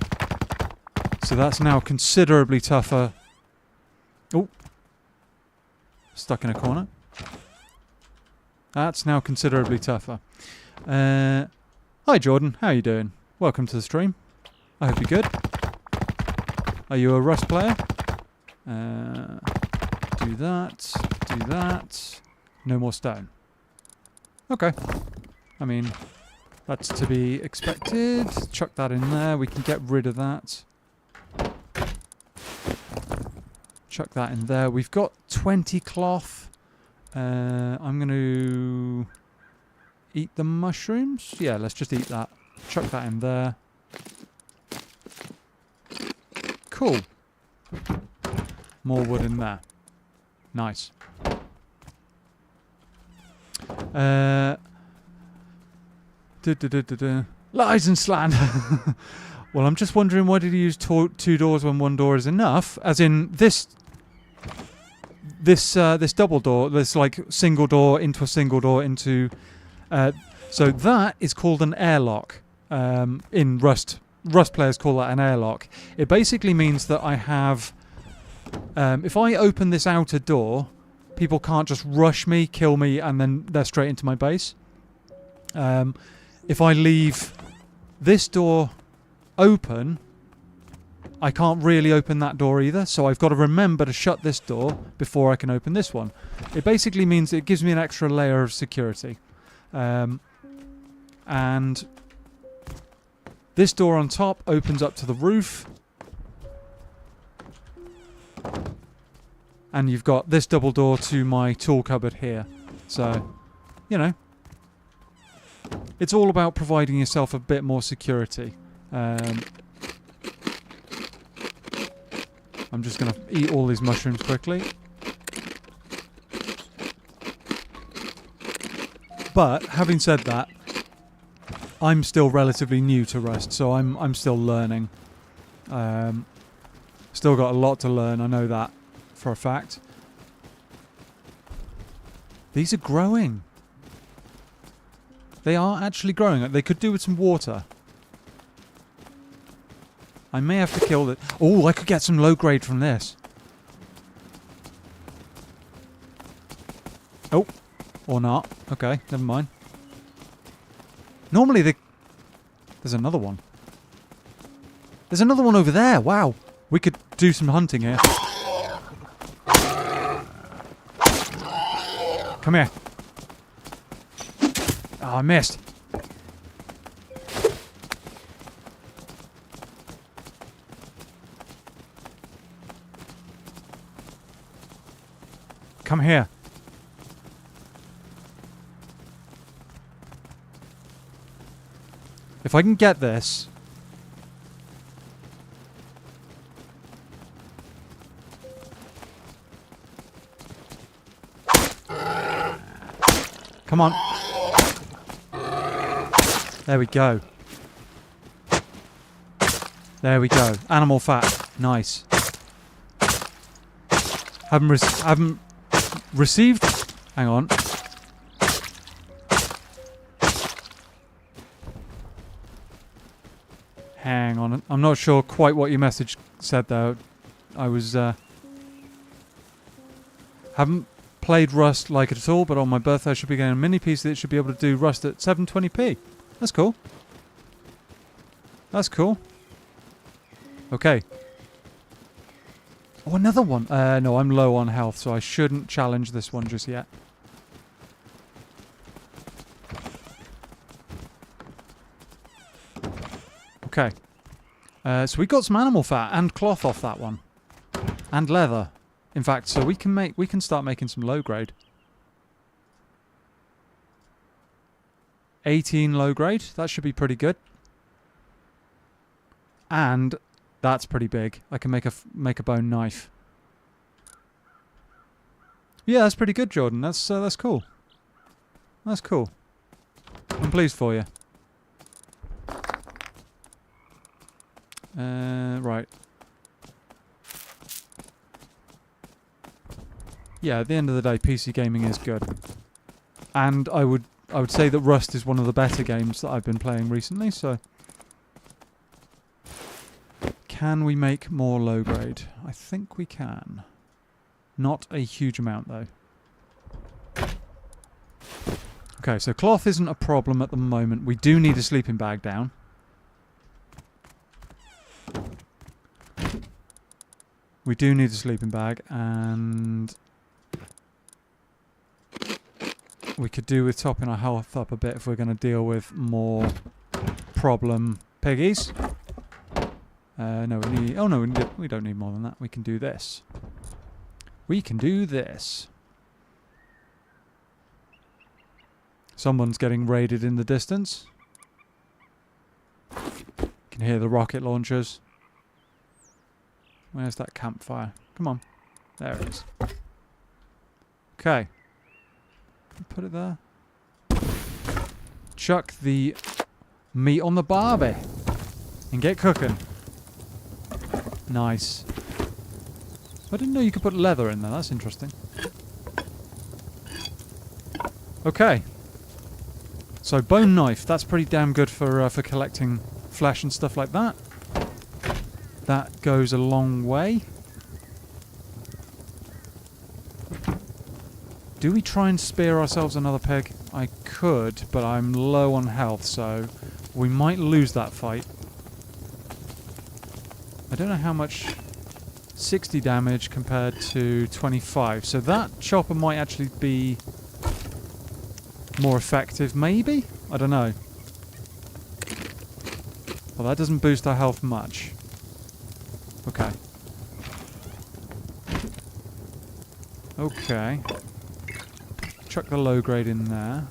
So that's now considerably tougher. Oh. Stuck in a corner. That's now considerably tougher. Hi Jordan, how you doing? Welcome to the stream. I hope you're good. Are you a Rust player? Do that. Do that. No more stone. Okay. I mean, that's to be expected. Chuck that in there. We can get rid of that. Chuck that in there. We've got 20 cloth. I'm going to eat the mushrooms. Yeah, let's just eat that. Chuck that in there. Cool. More wood in there. Nice. Lies and slander. Well, I'm just wondering why did he use two doors when one door is enough? As in this double door, this like single door into a single door into. So that is called an airlock. In Rust players call that an airlock. It basically means that I have. If I open this outer door, people can't just rush me, kill me, and then they're straight into my base. If I leave this door open, I can't really open that door either, so I've got to remember to shut this door before I can open this one. It basically means it gives me an extra layer of security. And this door on top opens up to the roof. And you've got this double door to my tool cupboard here. So, you know, it's all about providing yourself a bit more security. I'm just going to eat all these mushrooms quickly. But, having said that, I'm still relatively new to Rust, so I'm still learning. Still got a lot to learn, I know that for a fact. These are growing. They are actually growing. They could do with some water. I may have to kill it. Oh, I could get some low grade from this. Oh, or not. Okay, never mind. Normally there's another one. There's another one over there. Wow. We could do some hunting here. Come here. Oh, I missed. Come here. If I can get this. Come on. There we go. There we go. Animal fat. Nice. Haven't received. Hang on. Hang on. I'm not sure quite what your message said though. I was haven't played Rust like it at all, but on my birthday I should be getting a mini PC that should be able to do Rust at 720p. That's cool. That's cool. Okay. Oh, another one. No, I'm low on health, so I shouldn't challenge this one just yet. Okay. So we got some animal fat and cloth off that one. And leather. In fact, so we can start making some low grade. 18 low grade. That should be pretty good. And that's pretty big. I can make a bone knife. Yeah, that's pretty good, Jordan. That's cool. That's cool. I'm pleased for you. Right. Yeah, at the end of the day, PC gaming is good. And I would say that Rust is one of the better games that I've been playing recently, so... Can we make more low grade? I think we can. Not a huge amount, though. Okay, so cloth isn't a problem at the moment. We do need a sleeping bag down. We do need a sleeping bag, and... we could do with topping our health up a bit if we're going to deal with more problem piggies. No, we need... oh, no, we don't need more than that. We can do this. We can do this. Someone's getting raided in the distance. You can hear the rocket launchers. Where's that campfire? Come on. There it is. Okay. Put it there. Chuck the meat on the barbie. And get cooking. Nice. I didn't know you could put leather in there. That's interesting. Okay. So bone knife. That's pretty damn good for collecting flesh and stuff like that. That goes a long way. Do we try and spear ourselves another pig? I could, but I'm low on health, so we might lose that fight. I don't know how much... 60 damage compared to 25. So that chopper might actually be more effective, maybe? I don't know. Well, that doesn't boost our health much. Okay. Okay. Chuck the low grade in there.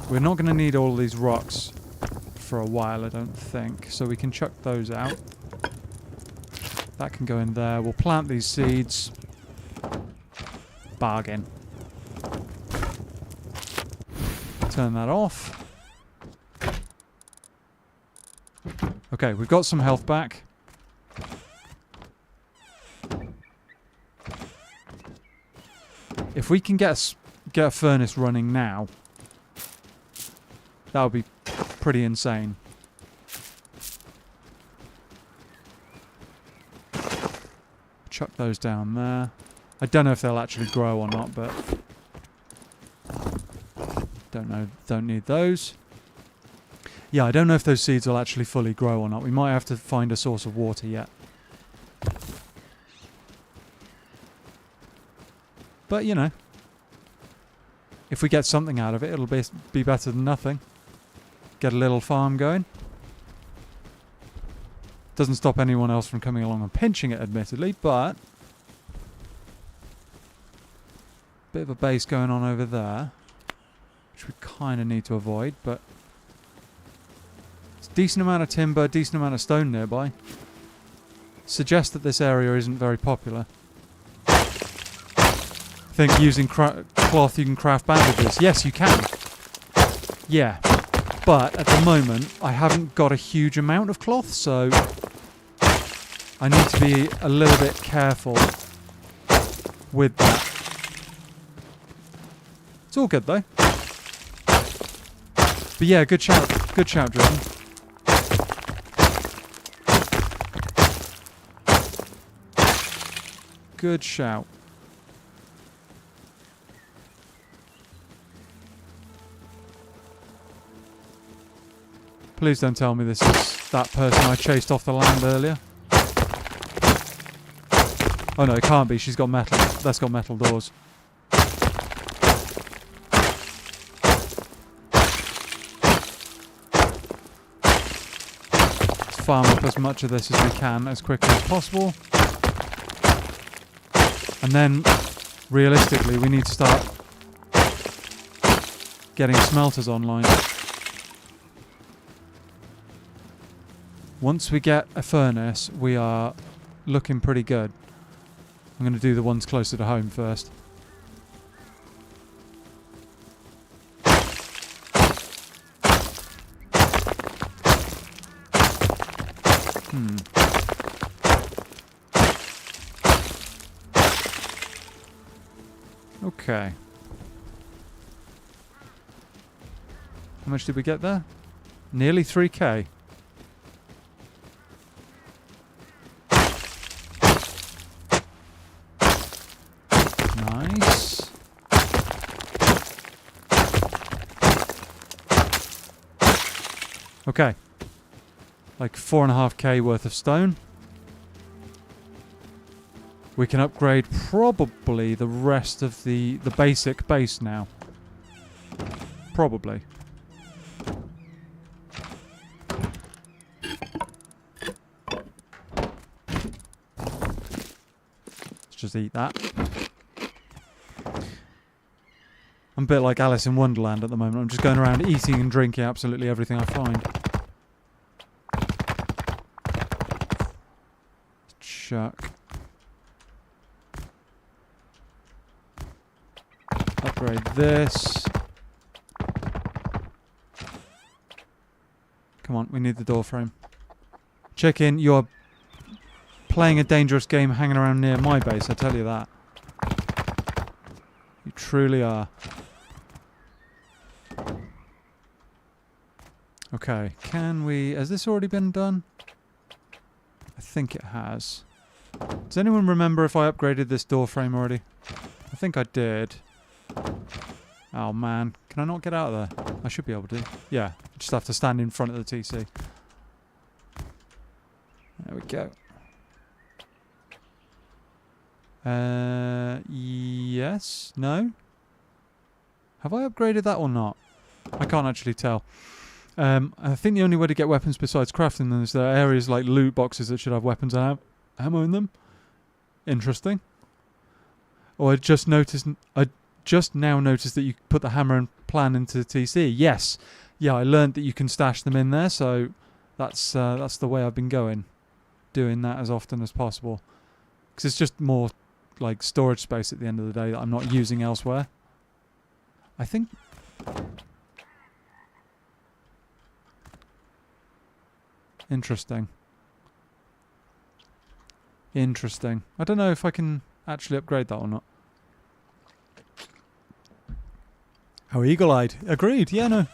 We're not going to need all of these rocks for a while, I don't think. So we can chuck those out. That can go in there. We'll plant these seeds. Bargain. Turn that off. Okay, we've got some health back. If we can get a furnace running now, that would be pretty insane. Chuck those down there. I don't know if they'll actually grow or not, but don't know. Don't need those. Yeah, I don't know if those seeds will actually fully grow or not. We might have to find a source of water yet. But, you know, if we get something out of it, it'll be better than nothing. Get a little farm going. Doesn't stop anyone else from coming along and pinching it, admittedly, but... bit of a base going on over there, which we kind of need to avoid, but... it's a decent amount of timber, decent amount of stone nearby. Suggests that this area isn't very popular. I think using cloth you can craft bandages. Yes, you can. Yeah. But at the moment, I haven't got a huge amount of cloth, so... I need to be a little bit careful with that. It's all good though. But yeah, good shout, Jordan. Good shout. Please don't tell me this is that person I chased off the land earlier. Oh no, it can't be. She's got metal. That's got metal doors. Let's farm up as much of this as we can as quickly as possible. And then, realistically, we need to start getting smelters online. Once we get a furnace, we are looking pretty good. I'm going to do the ones closer to home first. Okay. How much did we get there? Nearly 3k. Nice. Okay. Like 4.5k worth of stone. We can upgrade probably the rest of the basic base now. Probably. Let's just eat that. I'm a bit like Alice in Wonderland at the moment. I'm just going around eating and drinking absolutely everything I find. shack. Upgrade this. Come on, we need the door frame. Chicken, you're playing a dangerous game hanging around near my base, I tell you that. You truly are. Okay, can we... Has this already been done? I think it has. Does anyone remember if I upgraded this door frame already? I think I did. Oh man, can I not get out of there? I should be able to. Yeah, just have to stand in front of the TC. There we go. Yes? No? Have I upgraded that or not? I can't actually tell. I think the only way to get weapons besides crafting them is there are areas like loot boxes that should have weapons and ammo in them. Interesting. Or I just now noticed that you put the hammer and plan into the TC. Yes. Yeah, I learned that you can stash them in there, so that's the way I've been going. Doing that as often as possible. Because it's just more like storage space at the end of the day that I'm not using elsewhere. I think... Interesting. Interesting. I don't know if I can actually upgrade that or not. Oh, eagle-eyed. Agreed. Yeah, no.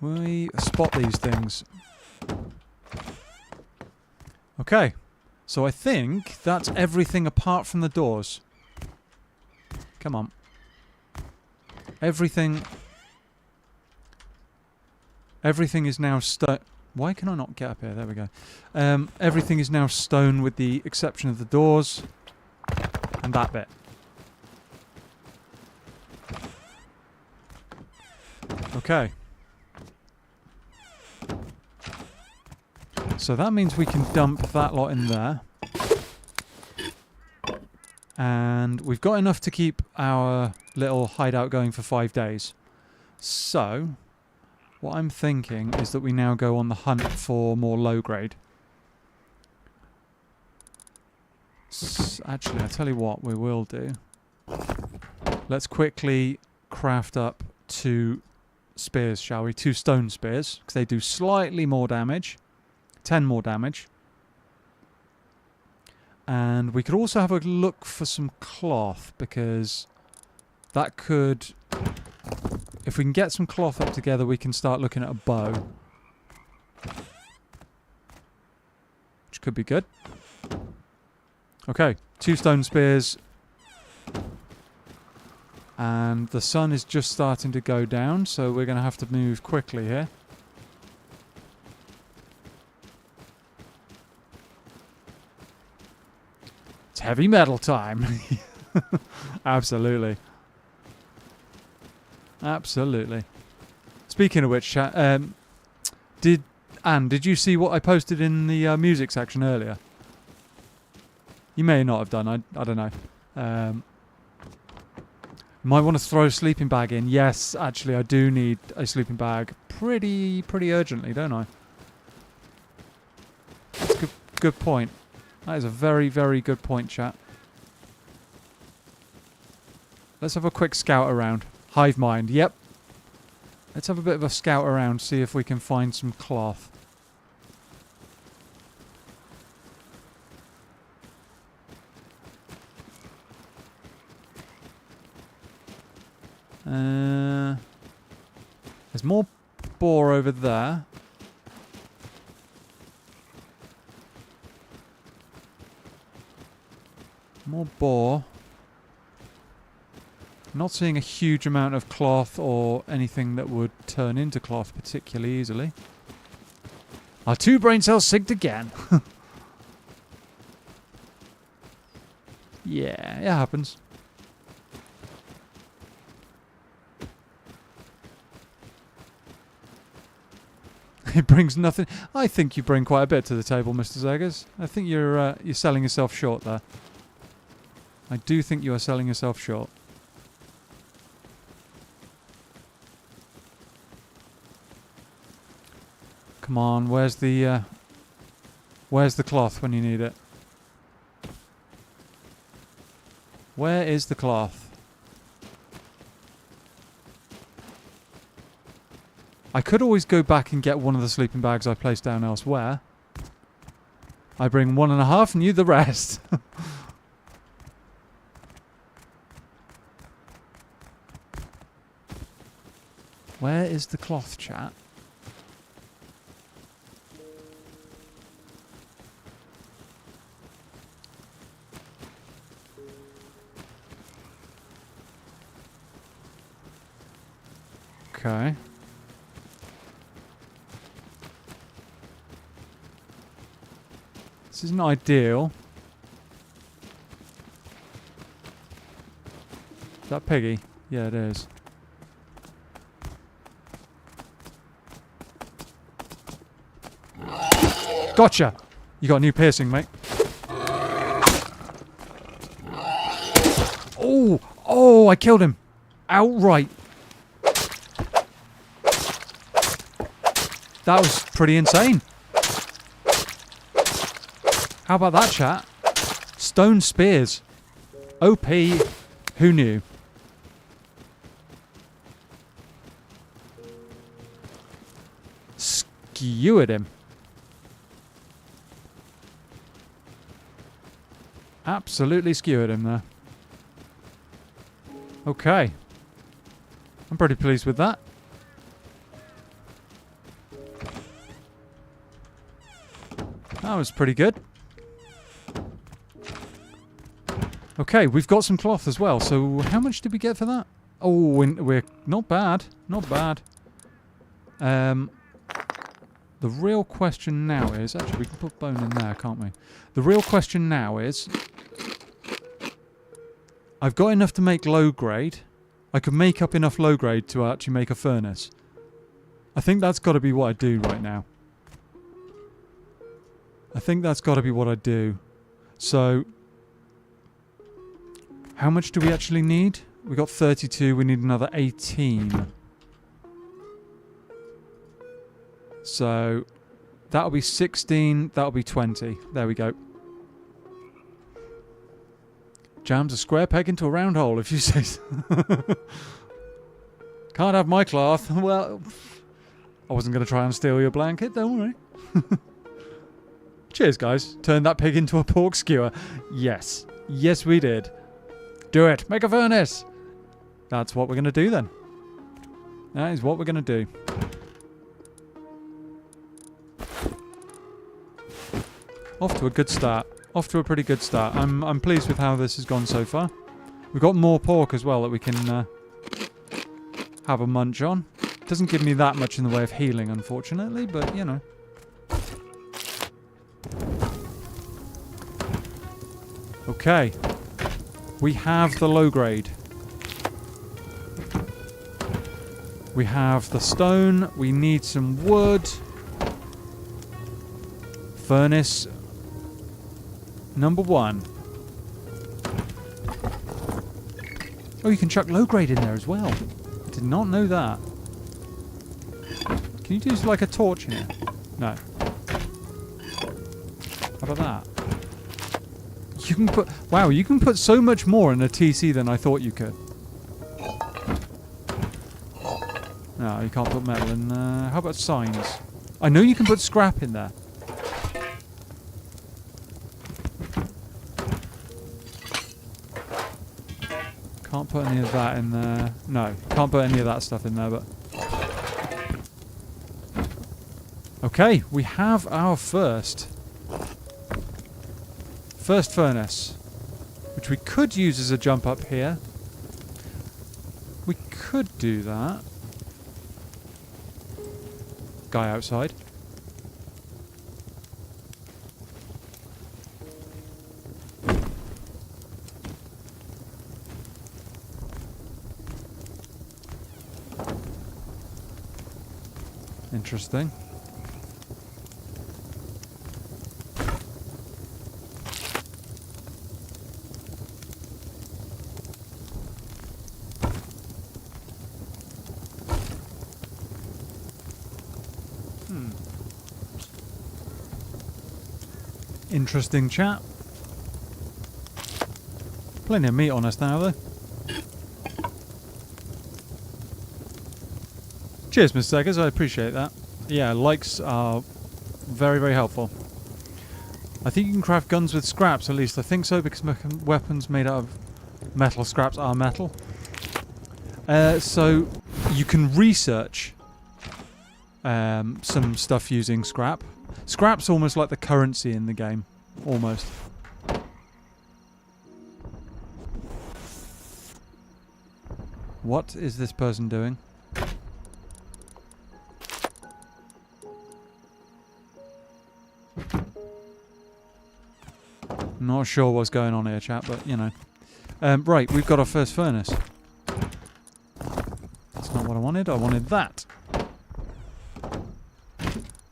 We spot these things. Okay. So I think that's everything apart from the doors. Come on. Everything is now stone. Why can I not get up here? There we go. Everything is now stone with the exception of the doors and that bit. Okay. So that means we can dump that lot in there. And we've got enough to keep our little hideout going for 5 days. So... what I'm thinking is that we now go on the hunt for more low grade. Actually, I'll tell you what we will do. Let's quickly craft up 2 spears, shall we? 2 stone spears, because they do slightly more damage. 10 more damage. And we could also have a look for some cloth, because that could... if we can get some cloth up together, we can start looking at a bow. Which could be good. Okay, 2 stone spears. And the sun is just starting to go down, so we're going to have to move quickly here. It's heavy metal time. Absolutely. Absolutely. Speaking of which, chat, did you see what I posted in the music section earlier? You may not have done. I don't know. Might want to throw a sleeping bag in. Yes, actually, I do need a sleeping bag pretty urgently, don't I? That's a good point. That is a very, very good point, chat. Let's have a quick scout around. Hive mind, yep. Let's have a bit of a scout around, see if we can find some cloth. There's more boar over there. More boar. Not seeing a huge amount of cloth or anything that would turn into cloth particularly easily. Our 2 brain cells synced again. Yeah, it happens. It brings nothing. I think you bring quite a bit to the table, Mr. Zeggers. I think you're selling yourself short there. I do think you are selling yourself short. Come on, where's the Where's the cloth when you need it? Where is the cloth? I could always go back and get one of the sleeping bags I placed down elsewhere. I bring 1.5 and you the rest. Where is the cloth, chat? Okay. This isn't ideal. Is that Piggy? Yeah, it is. Gotcha! You got a new piercing, mate. Oh! Oh, I killed him! Outright! That was pretty insane. How about that, chat? Stone spears. OP. Who knew? Skewered him. Absolutely skewered him there. Okay. I'm pretty pleased with that. That was pretty good. Okay, we've got some cloth as well. So how much did we get for that? Oh, we're not bad. Not bad. The real question now is... Actually, we can put bone in there, can't we? The real question now is... I've got enough to make low grade. I could make up enough low grade to actually make a furnace. I think that's got to be what I do right now. I think that's got to be what I do. So... How much do we actually need? We got 32, we need another 18. So, that'll be 16, that'll be 20. There we go. Jams a square peg into a round hole, if you say so. Can't have my cloth. Well, I wasn't going to try and steal your blanket, don't worry. Cheers, guys. Turned that pig into a pork skewer. Yes. Yes, we did. Do it. Make a furnace. That's what we're going to do then. That is what we're going to do. Off to a good start. Off to a pretty good start. I'm pleased with how this has gone so far. We've got more pork as well that we can have a munch on. Doesn't give me that much in the way of healing, unfortunately, but you know. Okay. We have the low grade. We have the stone. We need some wood. Furnace number 1. Oh, you can chuck low grade in there as well. I did not know that. Can you do like a torch in here? No. How about that? You can put... Wow, you can put so much more in a TC than I thought you could. No, you can't put metal in there. How about signs? I know you can put scrap in there. Can't put any of that in there. No, can't put any of that stuff in there, but... Okay, we have our first furnace, which we could use as a jump up here. We could do that. Guy outside. Interesting. Interesting chat. Plenty of meat on us now, though. Cheers, Mr. Seggers. I appreciate that. Yeah, likes are very, very helpful. I think you can craft guns with scraps, at least I think so, because weapons made out of metal scraps are metal. So you can research some stuff using scrap. Scrap's almost like the currency in the game. Almost. What is this person doing? Not sure what's going on here, chat, but you know. Right, we've got our first furnace. That's not what I wanted. I wanted that.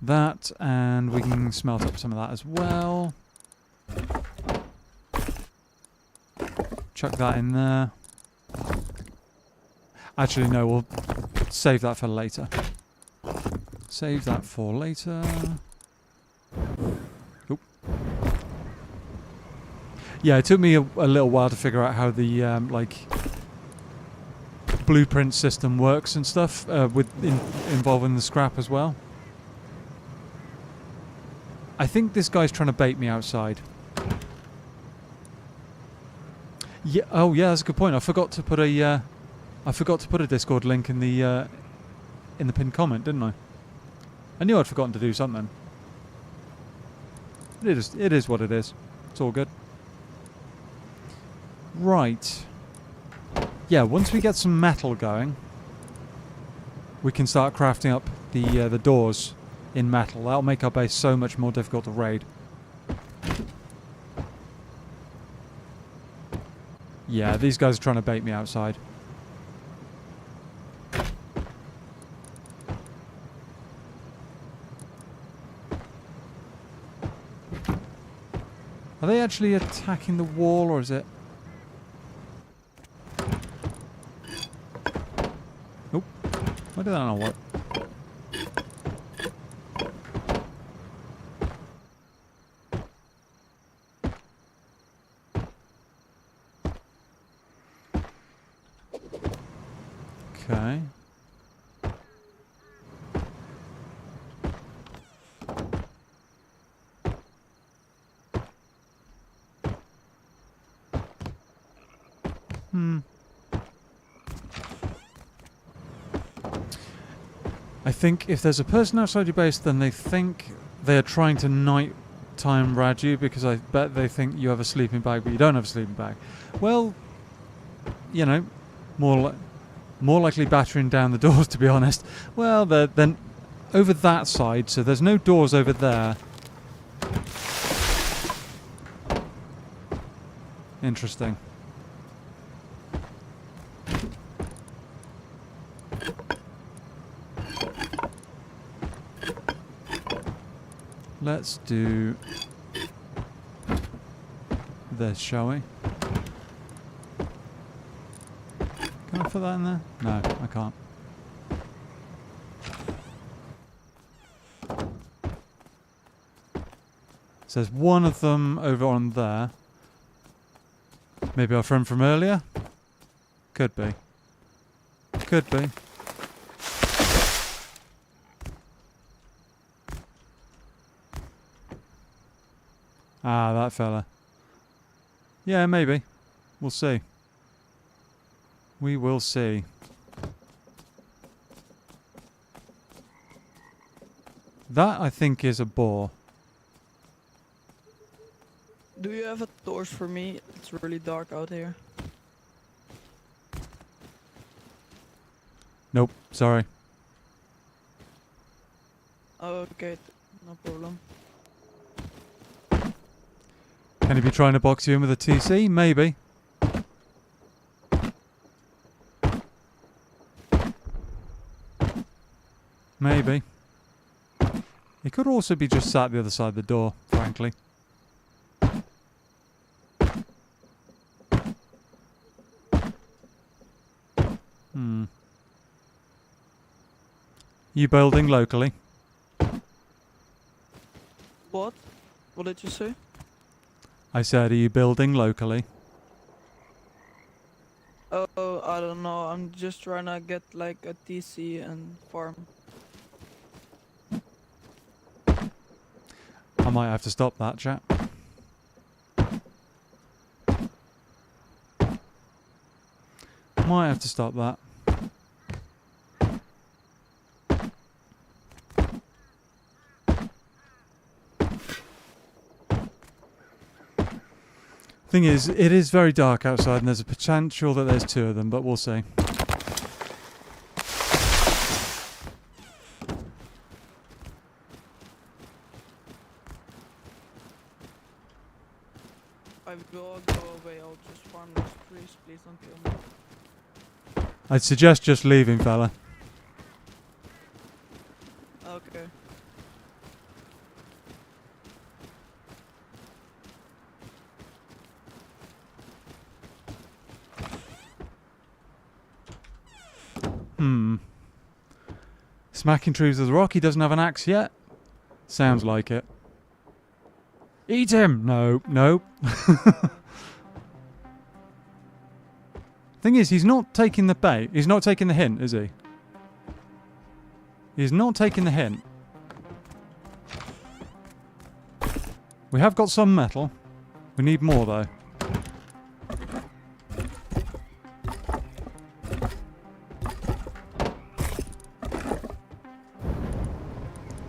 That, and we can smelt up some of that as well. Chuck that in there. Actually, no, we'll save that for later. Save that for later. Oop. Yeah, it took me a little while to figure out how the like blueprint system works and stuff involving the scrap as well. I think this guy's trying to bait me outside. Yeah. Oh, yeah. That's a good point. I forgot to put a Discord link in the pinned comment, didn't I? I knew I'd forgotten to do something. It is what it is. It's all good. Right. Yeah. Once we get some metal going, we can start crafting up the doors in metal. That'll make our base so much more difficult to raid. Yeah, these guys are trying to bait me outside. Are they actually attacking the wall, or is it... Nope. Why did that not work? Okay. I think if there's a person outside your base, then they think they are trying to nighttime rad you, because I bet they think you have a sleeping bag, but you don't have a sleeping bag. Well, you know, more likely battering down the doors, to be honest. Well, then over that side, so there's no doors over there. Interesting. Let's do this, shall we? Can I put that in there? No, I can't. So there's one of them over on there. Maybe our friend from earlier? Could be. Could be. Ah, that fella. Yeah, maybe. We'll see. We will see. That, I think, is a boar.
Do you have a torch for me? It's really dark out here.
Nope, sorry.
Oh, okay, no problem.
Can he be trying to box you in with a TC? Maybe. Maybe. He could also be just sat the other side of the door, frankly. You building locally?
What? What did you say?
I said, are you building locally?
Oh, I don't know. I'm just trying to get like a TC and farm.
I might have to stop that, chat. Might have to stop that. Thing is, it is very dark outside and there's a potential that there's two of them, but we'll see.
I will go away. I'll just farm those trees. Please don't kill me.
I'd suggest just leaving, fella.
Okay.
Smacking trees with a rock. He doesn't have an axe yet. Sounds like it. Eat him! No, no. Thing is, he's not taking the bait. He's not taking the hint, is he? He's not taking the hint. We have got some metal. We need more, though.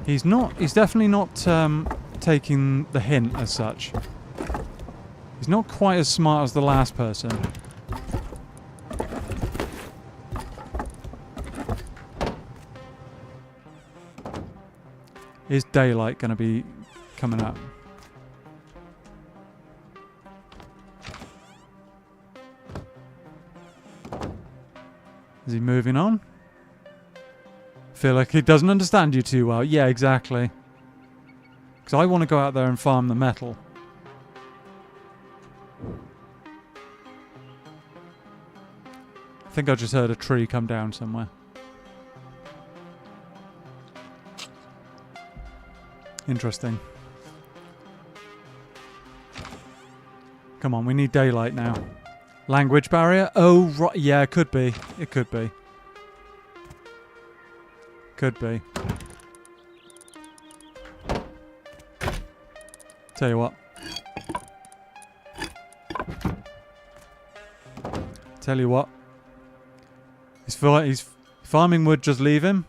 He's definitely not taking the hint as such. He's not quite as smart as the last person. Is daylight going to be coming up? Is he moving on? Feel like he doesn't understand you too well. Yeah, exactly. Because I want to go out there and farm the metal. I think I just heard a tree come down somewhere. Interesting. Come on, we need daylight now. Language barrier? Oh, right. Yeah, it could be. It could be. Could be. Tell you what. Tell you what. He's farming wood, just leave him.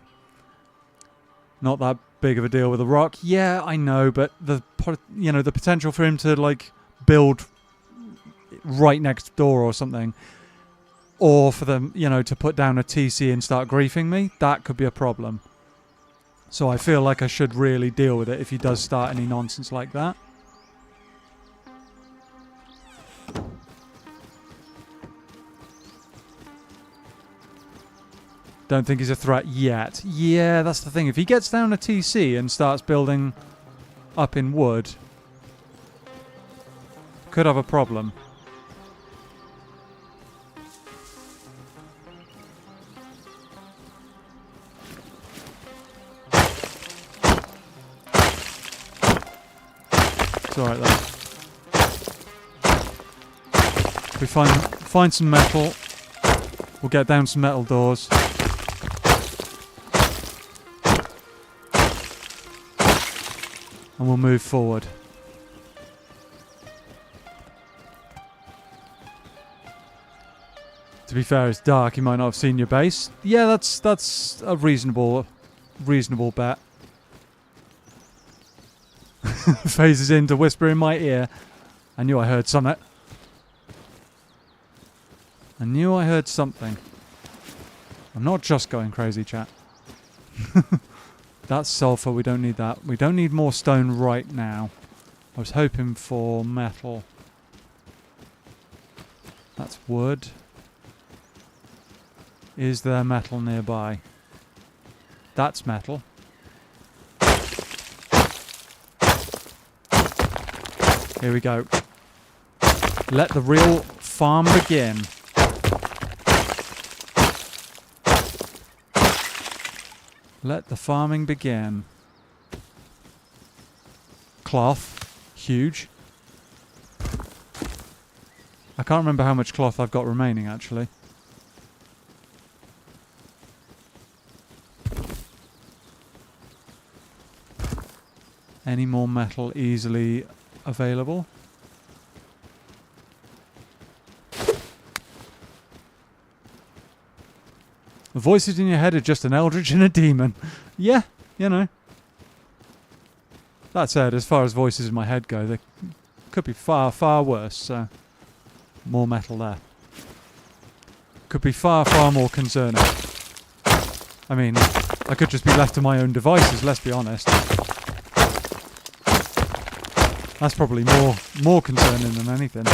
Not that big of a deal with a rock. Yeah, I know, but the potential for him to like build right next door or something, or for them, to put down a TC and start griefing me, that could be a problem. So I feel like I should really deal with it if he does start any nonsense like that. Don't think he's a threat yet. Yeah, that's the thing. If he gets down a TC and starts building up in wood, could have a problem. It's alright though. If we find some metal, we'll get down some metal doors. And we'll move forward. To be fair, it's dark. He might not have seen your base. Yeah, that's a reasonable bet. Phases in to whisper in my ear. I knew I heard something. I knew I heard something. I'm not just going crazy, chat. That's sulfur. We don't need that. We don't need more stone right now. I was hoping for metal. That's wood. Is there metal nearby? That's metal. Here we go. Let the real farm begin. Let the farming begin. Cloth. Huge. I can't remember how much cloth I've got remaining, actually. Any more metal easily available? The voices in your head are just an eldritch and a demon. Yeah, you know. That said, as far as voices in my head go, they could be far, far worse, so more metal there. Could be far, far more concerning. I mean, I could just be left to my own devices, let's be honest. That's probably more concerning than anything.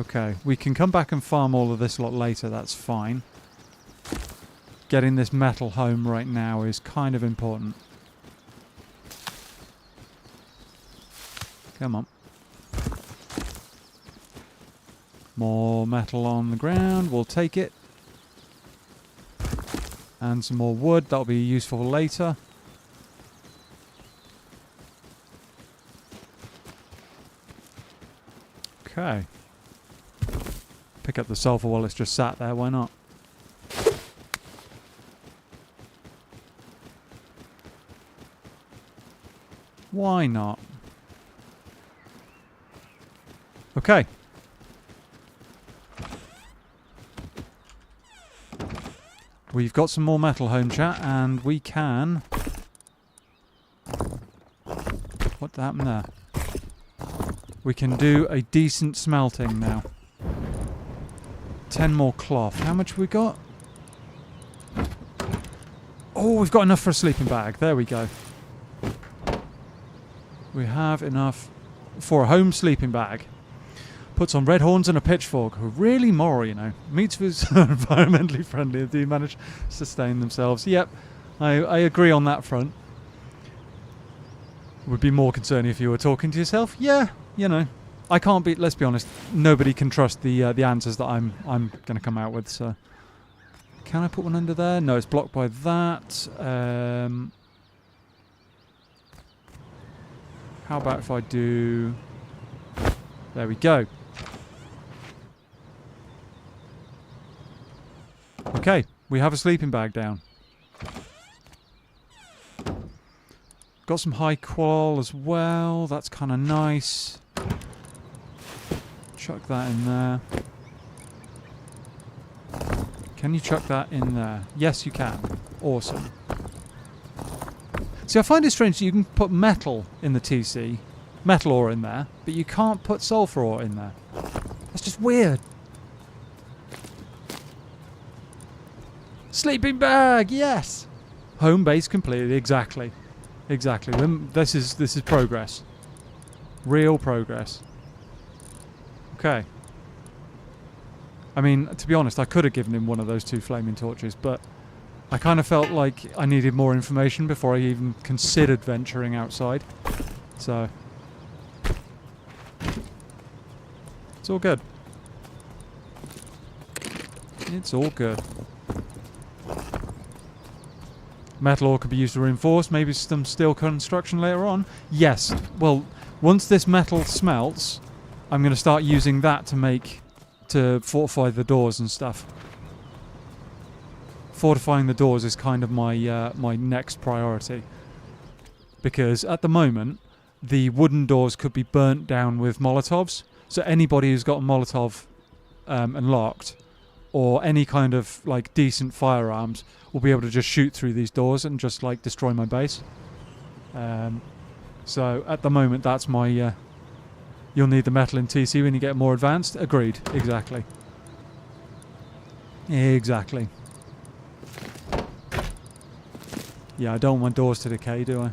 Okay, we can come back and farm all of this lot later, that's fine. Getting this metal home right now is kind of important. Come on. More metal on the ground, we'll take it. And some more wood, that'll be useful later. Okay. Pick up the sulfur while it's just sat there, why not? Why not? Okay. We've got some more metal home, chat, and we can... What happened there? We can do a decent smelting now. 10 more cloth. How much we got? Oh, we've got enough for a sleeping bag. There we go. We have enough for a home sleeping bag. Puts on red horns and a pitchfork. Really moral, you know. Meats foods are environmentally friendly and do manage to sustain themselves. Yep, I agree on that front. Would be more concerning if you were talking to yourself. Yeah, you know. I can't be, let's be honest, nobody can trust the answers that I'm going to come out with, so... Can I put one under there? No, it's blocked by that. How about if I do... There we go. Okay, we have a sleeping bag down. Got some high qual as well. That's kind of nice. Chuck that in there. Can you chuck that in there? Yes, you can. Awesome. See, I find it strange that you can put metal in the TC, metal ore in there, but you can't put sulfur ore in there. That's just weird. Sleeping bag, yes. Home base completed. Exactly. Exactly. This is progress. Real progress. Okay. I mean, to be honest, I could have given him one of those 2 flaming torches, but I kind of felt like I needed more information before I even considered venturing outside. So it's all good. It's all good. Metal ore could be used to reinforce, maybe some steel construction later on. Yes, well, once this metal smelts, I'm going to start using that to fortify the doors and stuff. Fortifying the doors is kind of my my next priority. Because at the moment, the wooden doors could be burnt down with Molotovs. So anybody who's got a Molotov unlocked, or any kind of like decent firearms, will be able to just shoot through these doors and just like destroy my base. So at the moment, that's my... You'll need the metal in TC when you get more advanced. Agreed. Exactly. Exactly. Yeah, I don't want doors to decay, do I?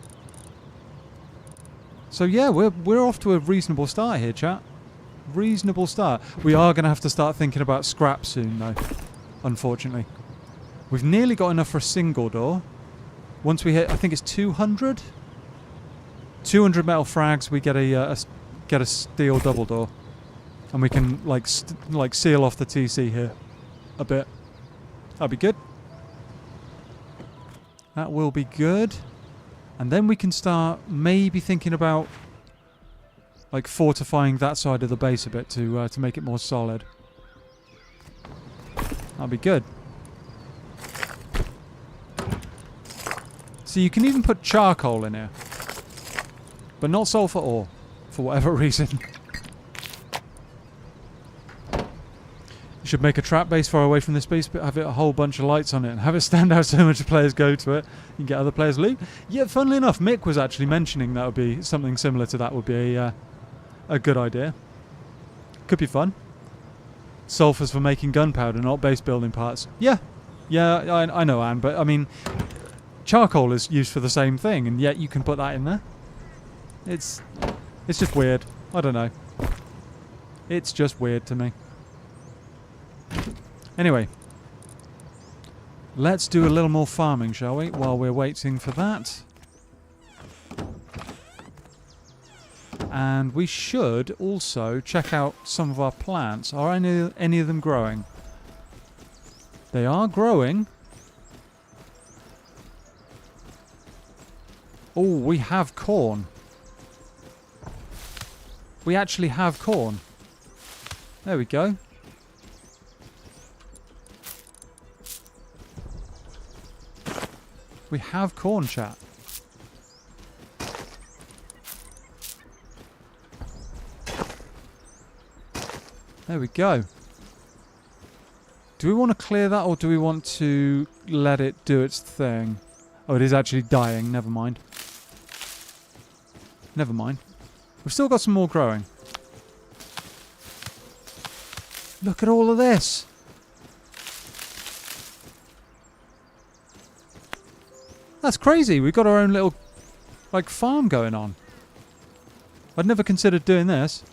So yeah, we're off to a reasonable start here, chat. Reasonable start. We are going to have to start thinking about scrap soon, though. Unfortunately. We've nearly got enough for a single door. Once we hit, I think it's 200? 200 metal frags, we get a steel double door. And we can, like seal off the TC here a bit. That'll be good. That will be good. And then we can start maybe thinking about like fortifying that side of the base a bit to make it more solid. That'll be good. So you can even put charcoal in here. But not sulfur ore, for whatever reason. You should make a trap base far away from this base, but have it a whole bunch of lights on it and have it stand out so much players go to it. You can get other players loot. Yeah, funnily enough, Mick was actually mentioning that would be something similar to that would be a good idea. Could be fun. Sulfur's for making gunpowder, not base building parts. Yeah, I know, Anne, but I mean, charcoal is used for the same thing, and yet you can put that in there. It's just weird. I don't know. It's just weird to me. Anyway, let's do a little more farming, shall we, while we're waiting for that. And we should also check out some of our plants. Are any of them growing? They are growing. Oh, we have corn. We actually have corn. There we go. We have corn, chat. There we go. Do we want to clear that, or do we want to let it do its thing? Oh, it is actually dying. Never mind. Never mind. We've still got some more growing. Look at all of this. That's crazy. We've got our own little, like, farm going on. I'd never considered doing this.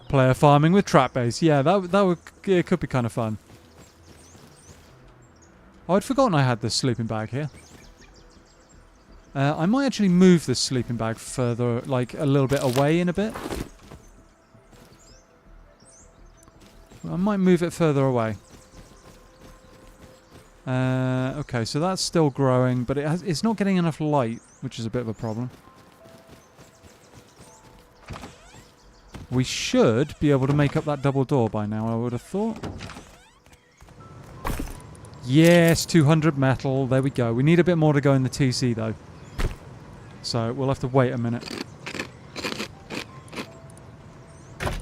Player farming with trap base. Yeah, it could be kind of fun. Oh, I'd forgotten I had this sleeping bag here. I might actually move this sleeping bag further, like a little bit away in a bit. I might move it further away. Okay, so that's still growing, but it's not getting enough light, which is a bit of a problem. We should be able to make up that double door by now, I would have thought. Yes, 200 metal. There we go. We need a bit more to go in the TC, though. So we'll have to wait a minute. But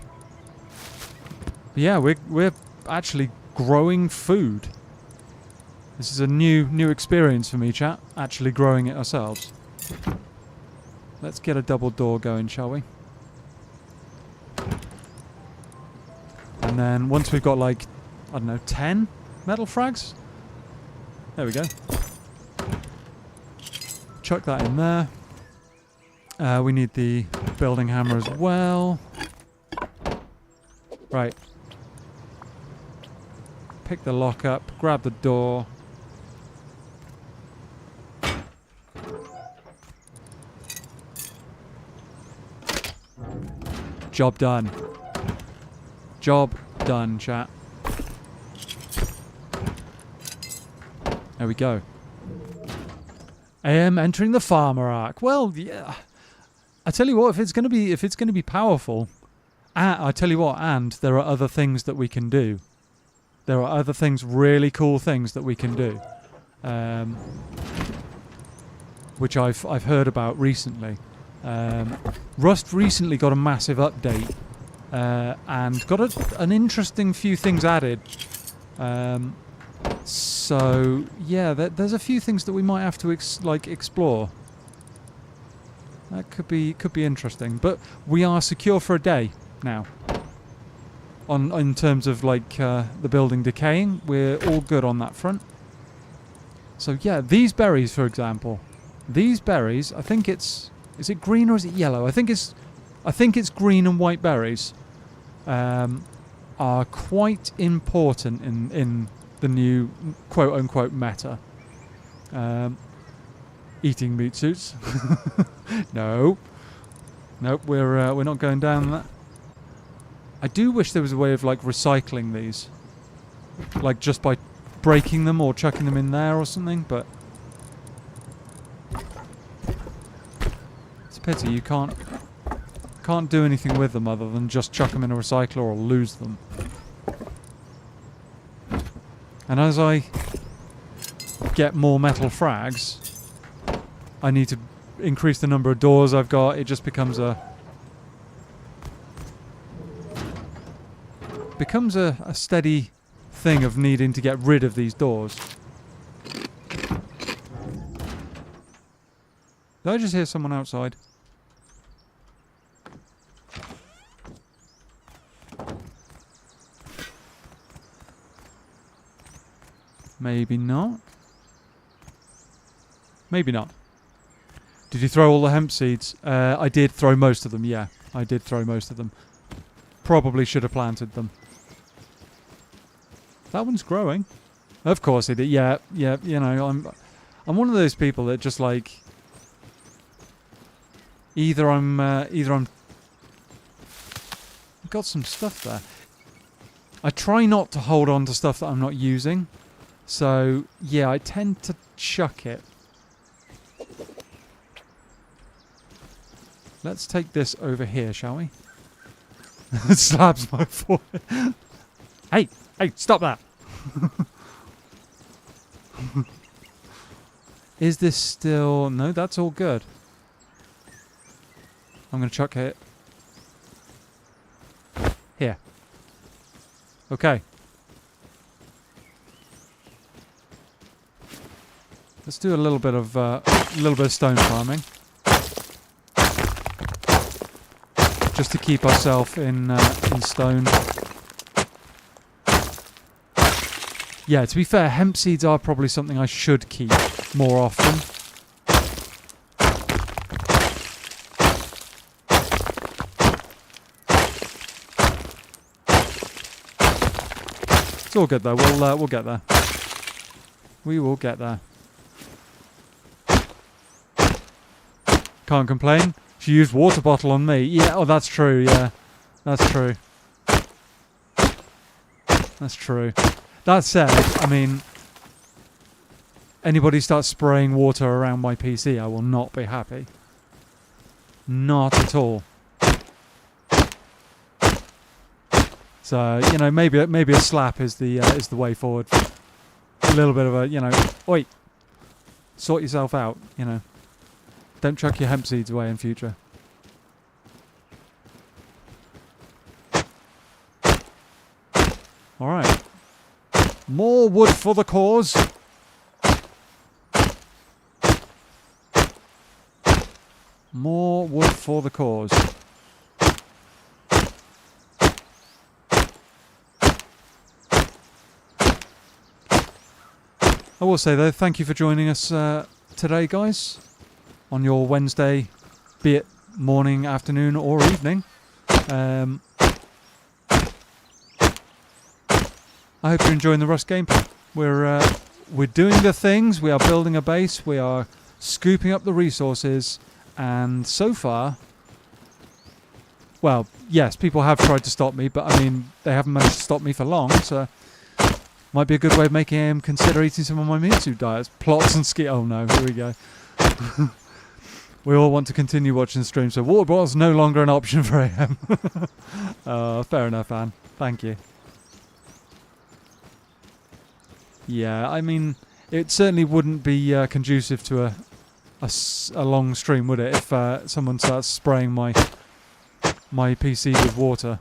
yeah, we're actually growing food. This is a new experience for me, chat. Actually growing it ourselves. Let's get a double door going, shall we? And then once we've got, like, I don't know, 10 metal frags? There we go. Chuck that in there. We need the building hammer as well. Right. Pick the lock up, grab the door. Job done. Job done, chat. There we go. AM entering the farmer arc. Well, yeah. I tell you what, if it's going to be powerful, I tell you what, and there are other things that we can do. There are other things, really cool things that we can do, which I've heard about recently. Rust recently got a massive update and got an interesting few things added. So yeah, there's a few things that we might have to explore. That could be interesting, but we are secure for a day now. In terms of the building decaying, we're all good on that front. So yeah, these berries, for example, these berries, I think is it green or is it yellow? I think it's green and white berries. Are quite important in the new quote unquote meta. Eating meat suits. No. Nope, we're not going down that. I do wish there was a way of recycling these. Just by breaking them or chucking them in there or something, but pity. You can't do anything with them other than just chuck them in a recycler or lose them. And as I get more metal frags, I need to increase the number of doors I've got. It just becomes a steady thing of needing to get rid of these doors. Did I just hear someone outside? Maybe not. Maybe not. Did you throw all the hemp seeds? I did throw most of them, yeah. I did throw most of them. Probably should have planted them. That one's growing. Of course it did. Yeah, yeah, you know, I'm one of those people that just like either I'm I've got some stuff there. I try not to hold on to stuff that I'm not using. So, yeah, I tend to chuck it. Let's take this over here, shall we? It slabs my forehead. Hey, stop that. Is this still... No, that's all good. I'm going to chuck it. Here. Okay. Let's do a little bit of stone farming, just to keep ourselves in stone. Yeah, to be fair, hemp seeds are probably something I should keep more often. It's all good though. We'll get there. We will get there. Can't complain. She used water bottle on me. Yeah, oh, that's true. Yeah, that's true. That's true. That said, I mean, anybody starts spraying water around my PC, I will not be happy. Not at all. So, you know, maybe a slap is the way forward. A little bit of a, you know, oi, sort yourself out, you know. Don't chuck your hemp seeds away in future. Alright. More wood for the cause. More wood for the cause. I will say though, thank you for joining us today, guys. On your Wednesday, be it morning, afternoon, or evening. I hope you're enjoying the Rust gameplay. We're doing the things. We are building a base. We are scooping up the resources, and so far, well, yes, people have tried to stop me, but I mean, they haven't managed to stop me for long. So, might be a good way of making him consider eating some of my meat suit diets. Plots and ski. Oh no, here we go. We all want to continue watching the stream, so water bottle's no longer an option for AM. Fair enough, Anne. Thank you. Yeah, I mean, it certainly wouldn't be conducive to a long stream, would it, if someone starts spraying my PC with water.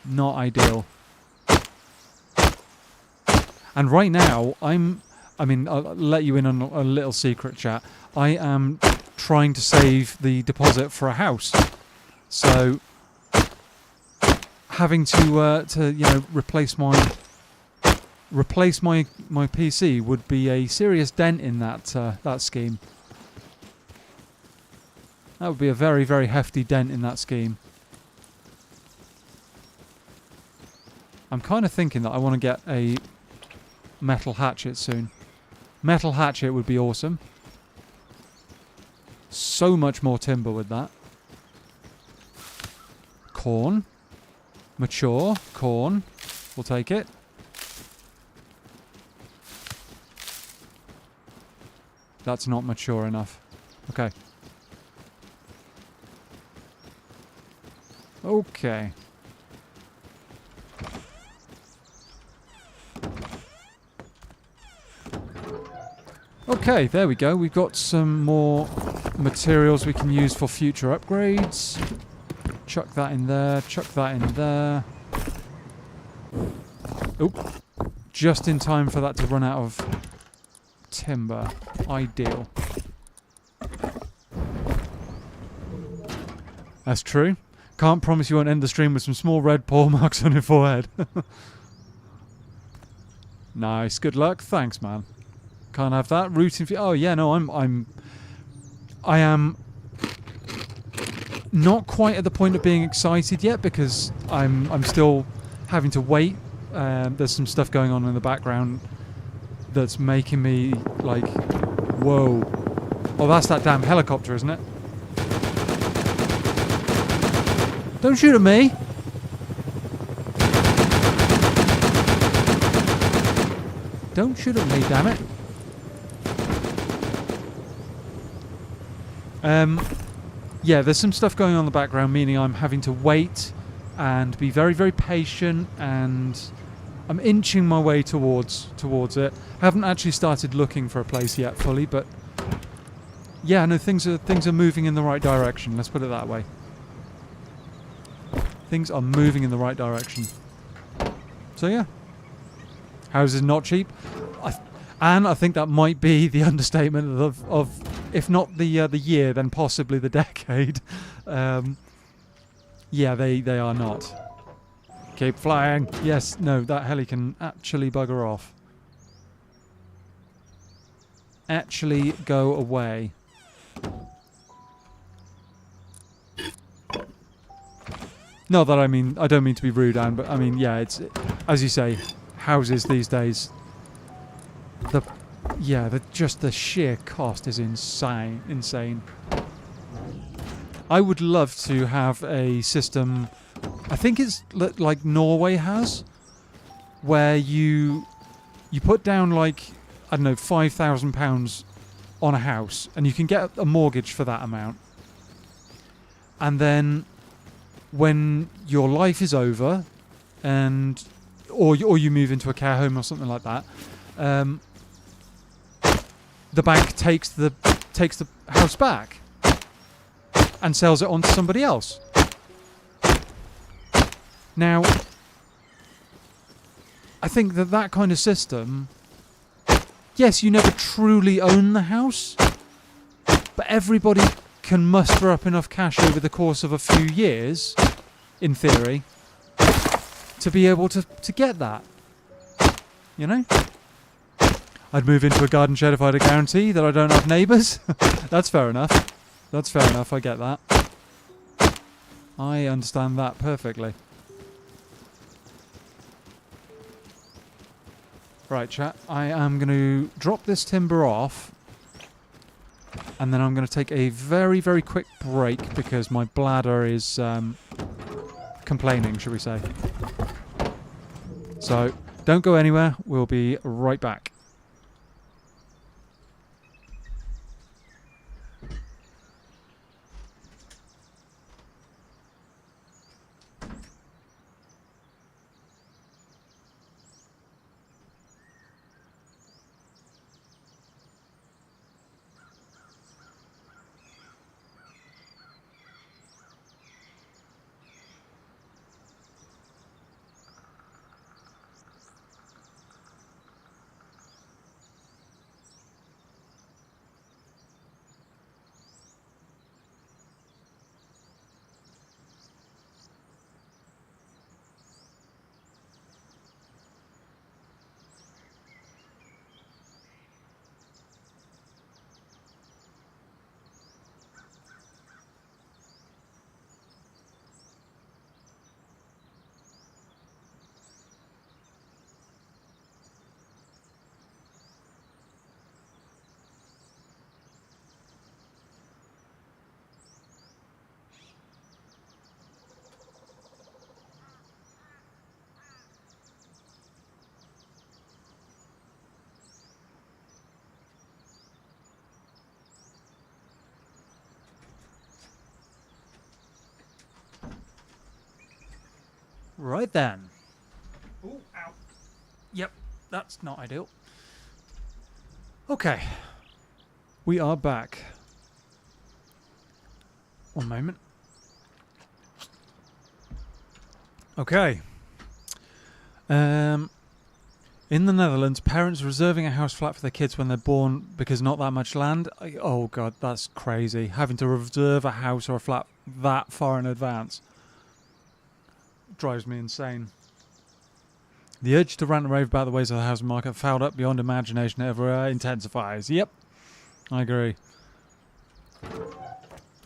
Not ideal. And right now, I mean, I'll let you in on a little secret, chat. I am trying to save the deposit for a house. So, having to you know, replace my PC would be a serious dent in that scheme. That would be a very, very hefty dent in that scheme. I'm kind of thinking that I want to get a metal hatchet soon. Metal hatchet would be awesome. So much more timber with that. Corn. Mature. Corn. We'll take it. That's not mature enough. Okay. Okay. Okay, there we go. We've got some more materials we can use for future upgrades. Chuck that in there. Chuck that in there. Oop. Just in time for that to run out of timber. Ideal. That's true. Can't promise you won't end the stream with some small red paw marks on your forehead. Nice. Good luck. Thanks, man. Can't have that. Rooting for... Oh, yeah, no, I am not quite at the point of being excited yet because I'm still having to wait. There's some stuff going on in the background that's making me like, whoa. Oh, that's that damn helicopter, isn't it? Don't shoot at me! Don't shoot at me, damn it. Yeah, there's some stuff going on in the background, meaning I'm having to wait and be very, very patient, and I'm inching my way towards it. Haven't actually started looking for a place yet fully, but yeah, no, things are moving in the right direction. Let's put it that way. Things are moving in the right direction. So yeah, houses not cheap, and I think that might be the understatement of if not the year, then possibly the decade. Yeah, they are not. Keep flying. Yes, no, that heli can actually bugger off. Actually go away. Not that I don't mean to be rude, Anne, but I mean, yeah, it's, as you say, houses these days, just the sheer cost is insane. I would love to have a system, I think it's like Norway has, where you put down like, I don't know, £5,000 on a house, and you can get a mortgage for that amount. And then when your life is over, or you move into a care home or something like that, the bank takes the house back and sells it on to somebody else. Now, I think that kind of system, yes, you never truly own the house, but everybody can muster up enough cash over the course of a few years, in theory, to be able to get that. You know? I'd move into a garden shed if I had a guarantee that I don't have neighbours. That's fair enough. That's fair enough, I get that. I understand that perfectly. Right, chat, I am going to drop this timber off, and then I'm going to take a very, very quick break because my bladder is complaining, shall we say. So, don't go anywhere, we'll be right back. Right then. Oh, ow. Yep, that's not ideal. Okay. We are back. One moment. Okay. In the Netherlands, parents reserving a house flat for their kids when they're born because not that much land. Oh god, that's crazy. Having to reserve a house or a flat that far in advance drives me insane. The urge to rant and rave about the ways of the housing market fouled up beyond imagination ever intensifies. Yep, I agree.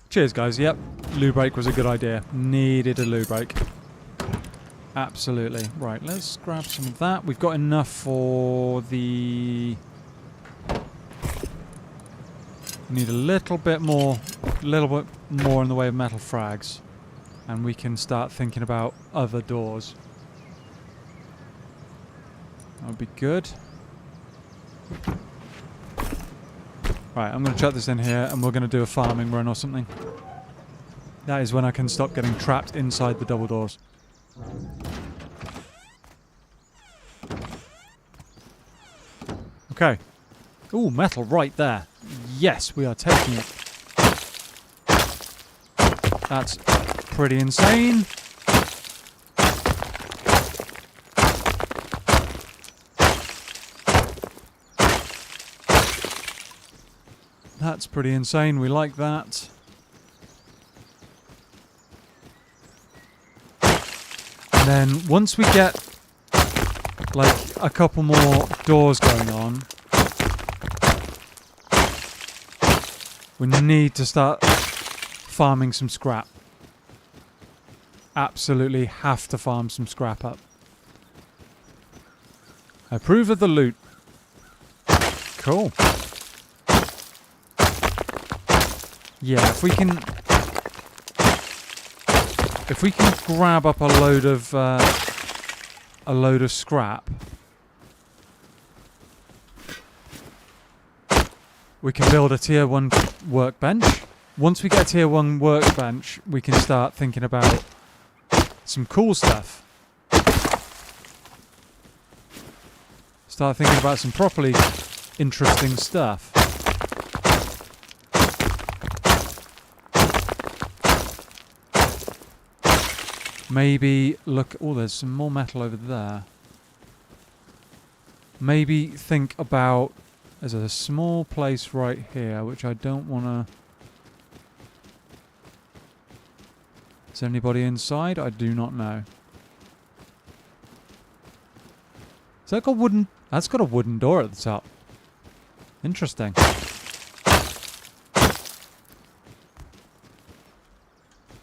Cheers, guys. Yep, loo break was a good idea. Needed a loo break. Absolutely. Right, let's grab some of that. We've got enough for the... Need a little bit more in the way of metal frags. And we can start thinking about other doors. That would be good. Right, I'm going to chuck this in here and we're going to do a farming run or something. That is when I can stop getting trapped inside the double doors. Okay. Ooh, metal right there. Yes, we are taking it. That's pretty insane. That's pretty insane. We like that. And then once we get like a couple more doors going on, we need to start farming some scrap. Absolutely have to farm some scrap up. I approve of the loot. Cool. Yeah, if we can grab up a load of scrap, we can build a tier 1 workbench. Once we get a tier 1 workbench, we can start thinking about some cool stuff. Start thinking about some properly interesting stuff. Maybe look... Oh, there's some more metal over there. Maybe think about... There's a small place right here, which I don't want to... Is there anybody inside? I do not know. Has that got wooden... That's got a wooden door at the top. Interesting.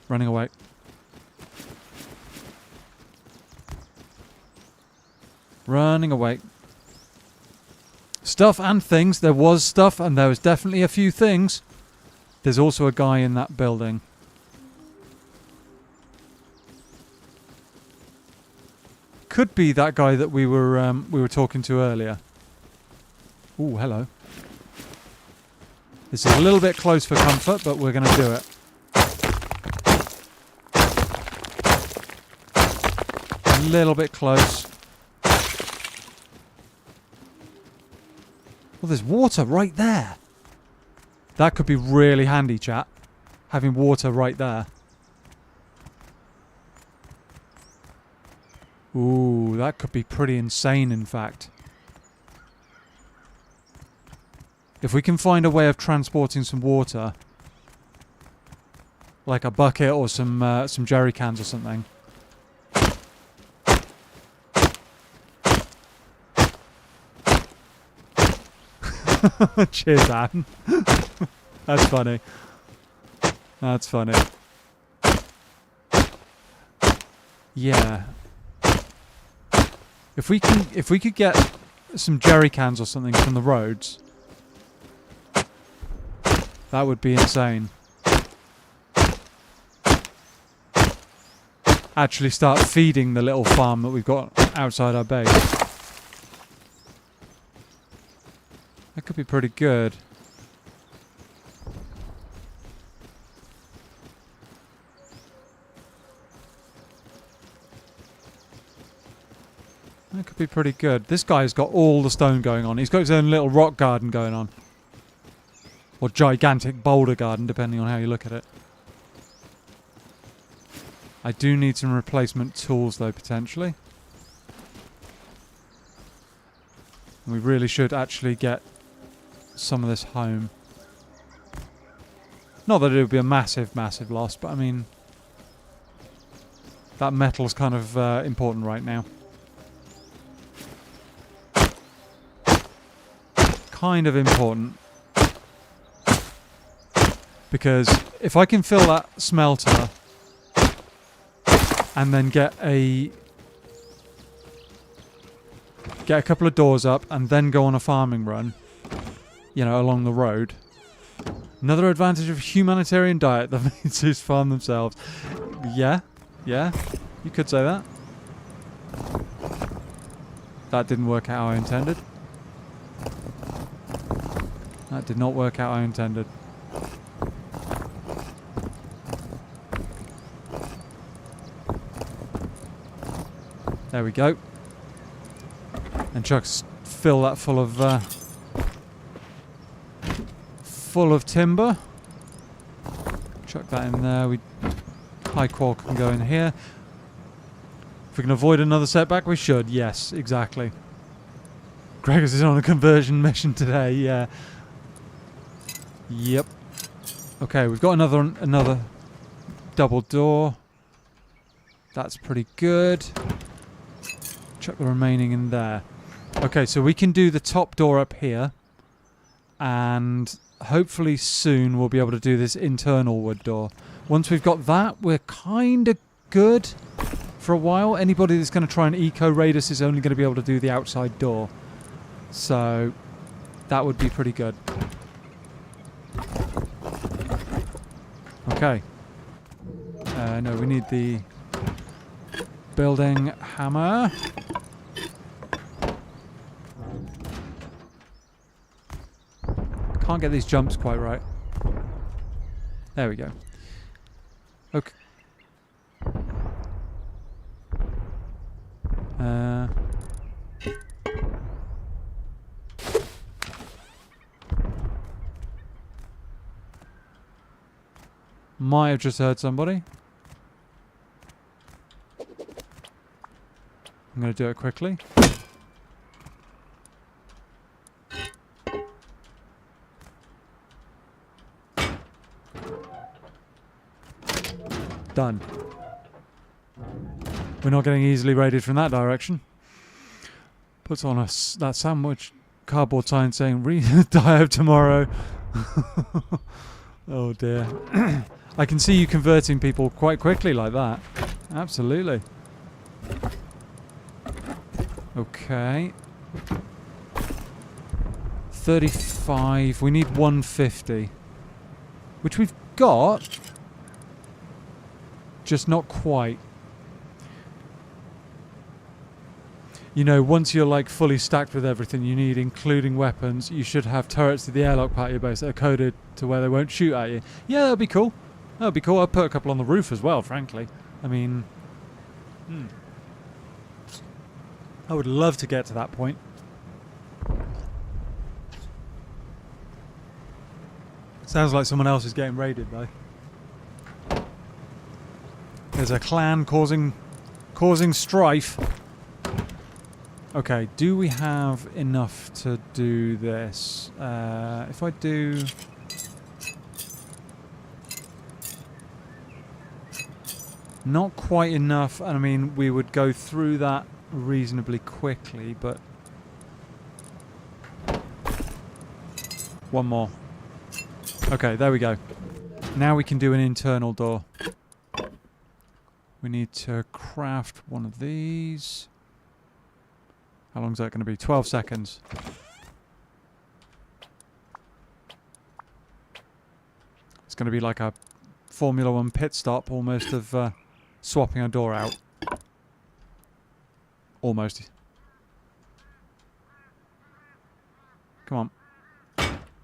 Running away. Running away. Stuff and things. There was stuff and there was definitely a few things. There's also a guy in that building. Could be that guy that we were talking to earlier. Ooh, hello. This is a little bit close for comfort, but we're going to do it. A little bit close. Well, there's water right there. That could be really handy, chat. Having water right there. Ooh, that could be pretty insane, in fact. If we can find a way of transporting some water, like a bucket or some jerry cans or something. Cheers, Anne. That's funny. That's funny. Yeah. If we could get some jerry cans or something from the roads, that would be insane. Actually start feeding the little farm that we've got outside our base. That could be pretty good. That could be pretty good. This guy's got all the stone going on. He's got his own little rock garden going on. Or gigantic boulder garden, depending on how you look at it. I do need some replacement tools, though, potentially. We really should actually get some of this home. Not that it would be a massive, massive loss, but I mean... that metal's kind of important right now. Kind of important. Because if I can fill that smelter and then get a couple of doors up and then go on a farming run, you know, along the road. Another advantage of humanitarian diet, the Mitsus farm themselves. Yeah, you could say that. That didn't work out how I intended. That did not work out how I intended. There we go. And Chuck's fill that full of timber. Chuck that in there. High qual can go in here. If we can avoid another setback, we should. Yes, exactly. Gregors is on a conversion mission today. Yeah. Yep. Okay, we've got another double door. That's pretty good. Chuck the remaining in there. Okay, so we can do the top door up here. And hopefully soon we'll be able to do this internal wood door. Once we've got that, we're kind of good for a while. Anybody that's going to try and eco-raid us is only going to be able to do the outside door. So that would be pretty good. Okay. No, we need the building hammer. Can't get these jumps quite right. There we go. Okay. Might have just heard somebody. I'm going to do it quickly. Done. We're not getting easily raided from that direction. Puts on that sandwich cardboard sign saying die of tomorrow. Oh dear. I can see you converting people quite quickly like that. Absolutely. Okay. 35. We need 150. Which we've got. Just not quite. You know, once you're like fully stacked with everything you need, including weapons, you should have turrets to the airlock part of your base that are coded to where they won't shoot at you. Yeah, that'd be cool. That'd be cool. I'd put a couple on the roof as well, frankly. I mean... I would love to get to that point. Sounds like someone else is getting raided, though. There's a clan causing strife. Okay, do we have enough to do this? If I do... Not quite enough, and I mean, we would go through that reasonably quickly, but... One more. Okay, there we go. Now we can do an internal door. We need to craft one of these. How long is that going to be? 12 seconds. It's going to be like a Formula 1 pit stop, almost, of swapping a door out. Almost. Come on.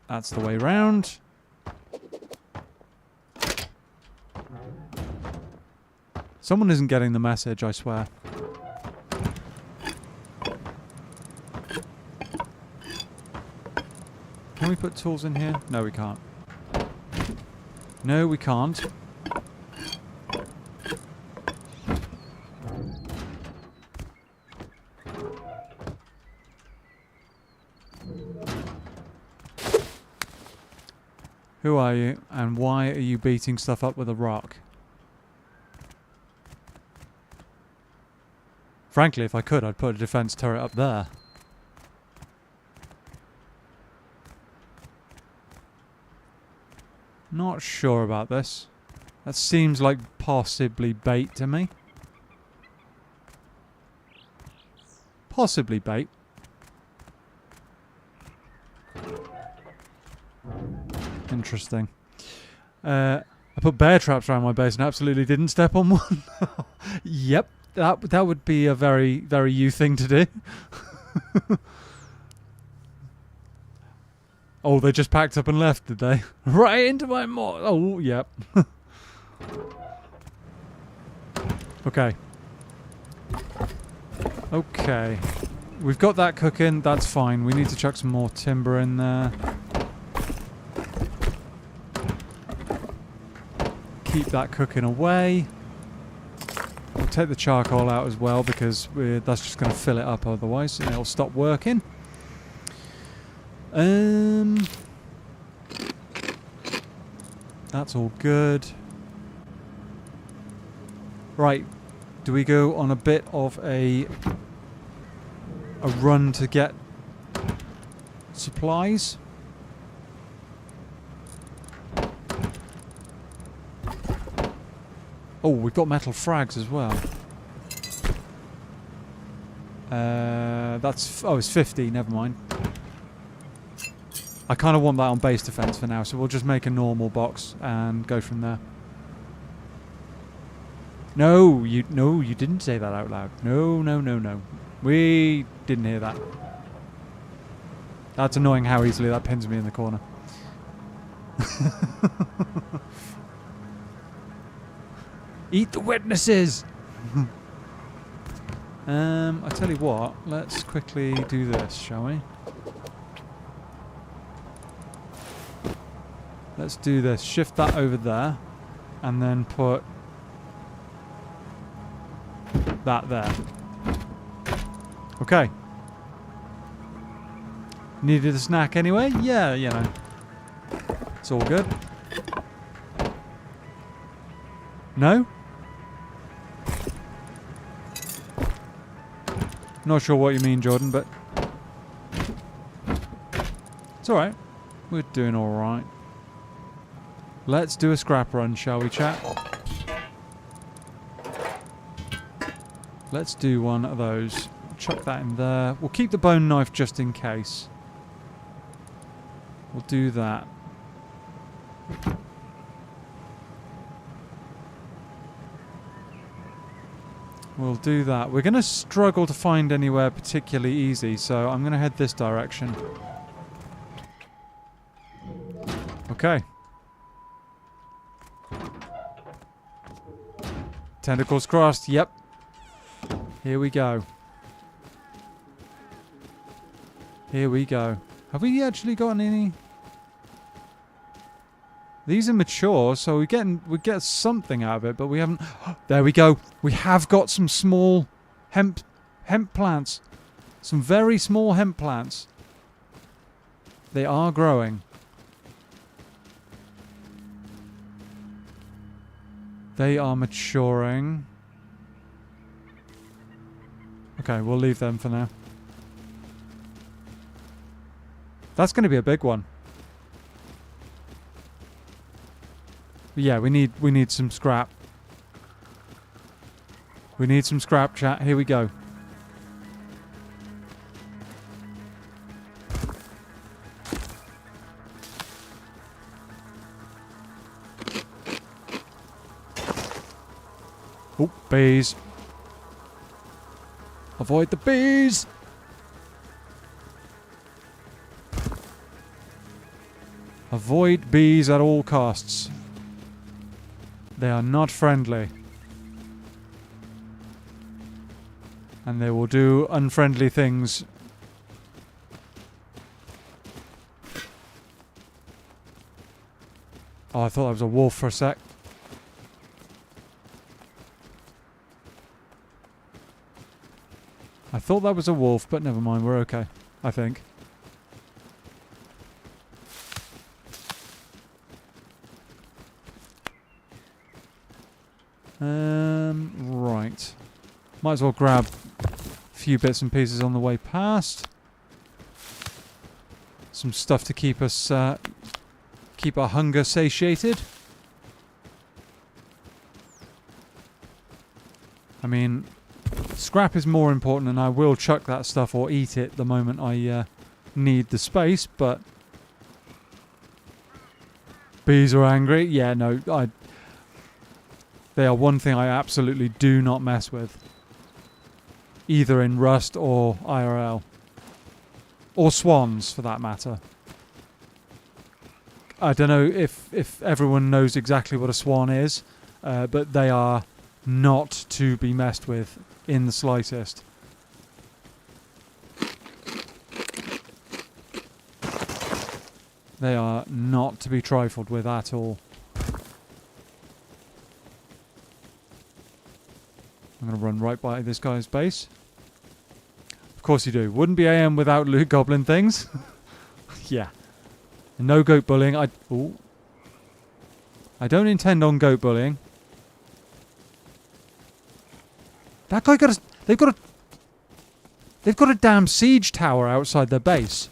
That's the way round. Someone isn't getting the message, I swear. Can we put tools in here? No, we can't. No, we can't. Who are you, and why are you beating stuff up with a rock? Frankly, if I could, I'd put a defense turret up there. Not sure about this. That seems like possibly bait to me. Possibly bait. Interesting. I put bear traps around my base and absolutely didn't step on one. Yep, that would be a very, very you thing to do. Oh, they just packed up and left, did they? Right into my Oh, yep. Okay. Okay. We've got that cooking. That's fine. We need to chuck some more timber in there. Keep that cooking away. We'll take the charcoal out as well because that's just going to fill it up otherwise and it'll stop working. That's all good. Right. Do we go on a bit of a run to get supplies? Oh, we've got metal frags as well. It's 50, never mind. I kind of want that on base defense for now, so we'll just make a normal box and go from there. No, you didn't say that out loud. No. We didn't hear that. That's annoying how easily that pins me in the corner. Eat the witnesses! I tell you what, let's quickly do this, shall we? Let's do this. Shift that over there, and then put that there. Okay. Needed a snack anyway? Yeah, you know. It's all good. No? Not sure what you mean, Jordan, but it's alright. We're doing alright. Let's do a scrap run, shall we, chat? Let's do one of those. Chuck that in there. We'll keep the bone knife just in case. We'll do that. We'll do that. We're going to struggle to find anywhere particularly easy, so I'm going to head this direction. Okay. Tentacles crossed. Yep. Here we go. Here we go. Have we actually gotten any? These are mature, so we get something out of it, but we haven't. There we go. We have got some small hemp plants. Some very small hemp plants. They are growing. They are maturing. Okay, we'll leave them for now. That's going to be a big one. Yeah, we need some scrap. We need some scrap, chat. Here we go. Oh, bees. Avoid the bees. Avoid bees at all costs. They are not friendly. And they will do unfriendly things. Oh, I thought that was a wolf for a sec. I thought that was a wolf, but never mind, we're okay, I think. Right. Might as well grab a few bits and pieces on the way past. Some stuff to keep us, keep our hunger satiated. I mean, scrap is more important, and I will chuck that stuff or eat it the moment I need the space, but bees are angry. Yeah, no, they are one thing I absolutely do not mess with. Either in Rust or IRL. Or swans, for that matter. I don't know if everyone knows exactly what a swan is, but they are not to be messed with in the slightest. They are not to be trifled with at all. I'm going to run right by this guy's base. Of course you do. Wouldn't be AM without loot goblin things. Yeah. No goat bullying. I don't intend on goat bullying. That guy got a... They've got a damn siege tower outside their base.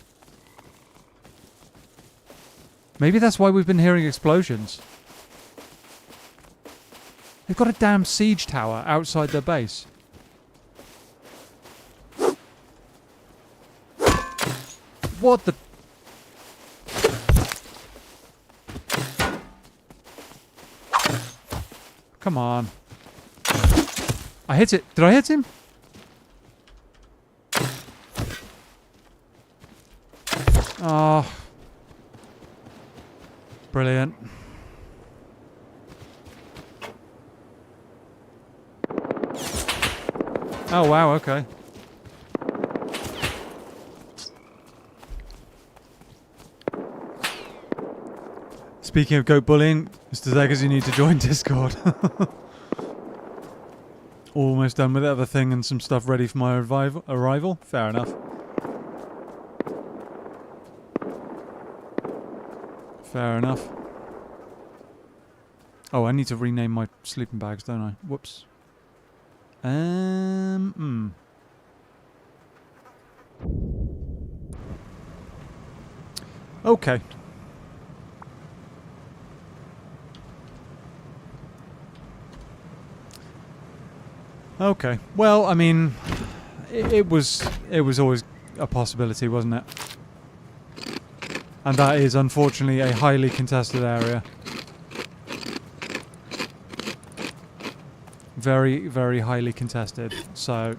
Maybe that's why we've been hearing explosions. They've got a damn siege tower outside their base. What the... Come on. I hit it. Did I hit him? Oh. Brilliant. Oh, wow, okay. Speaking of goat bullying, Mr. Zeggers, you need to join Discord. Almost done with the other thing and some stuff ready for my arrival. Fair enough. Fair enough. Oh, I need to rename my sleeping bags, don't I? Whoops. Okay. Okay. Well, I mean, it was always a possibility, wasn't it? And that is unfortunately a highly contested area. Very, very highly contested. So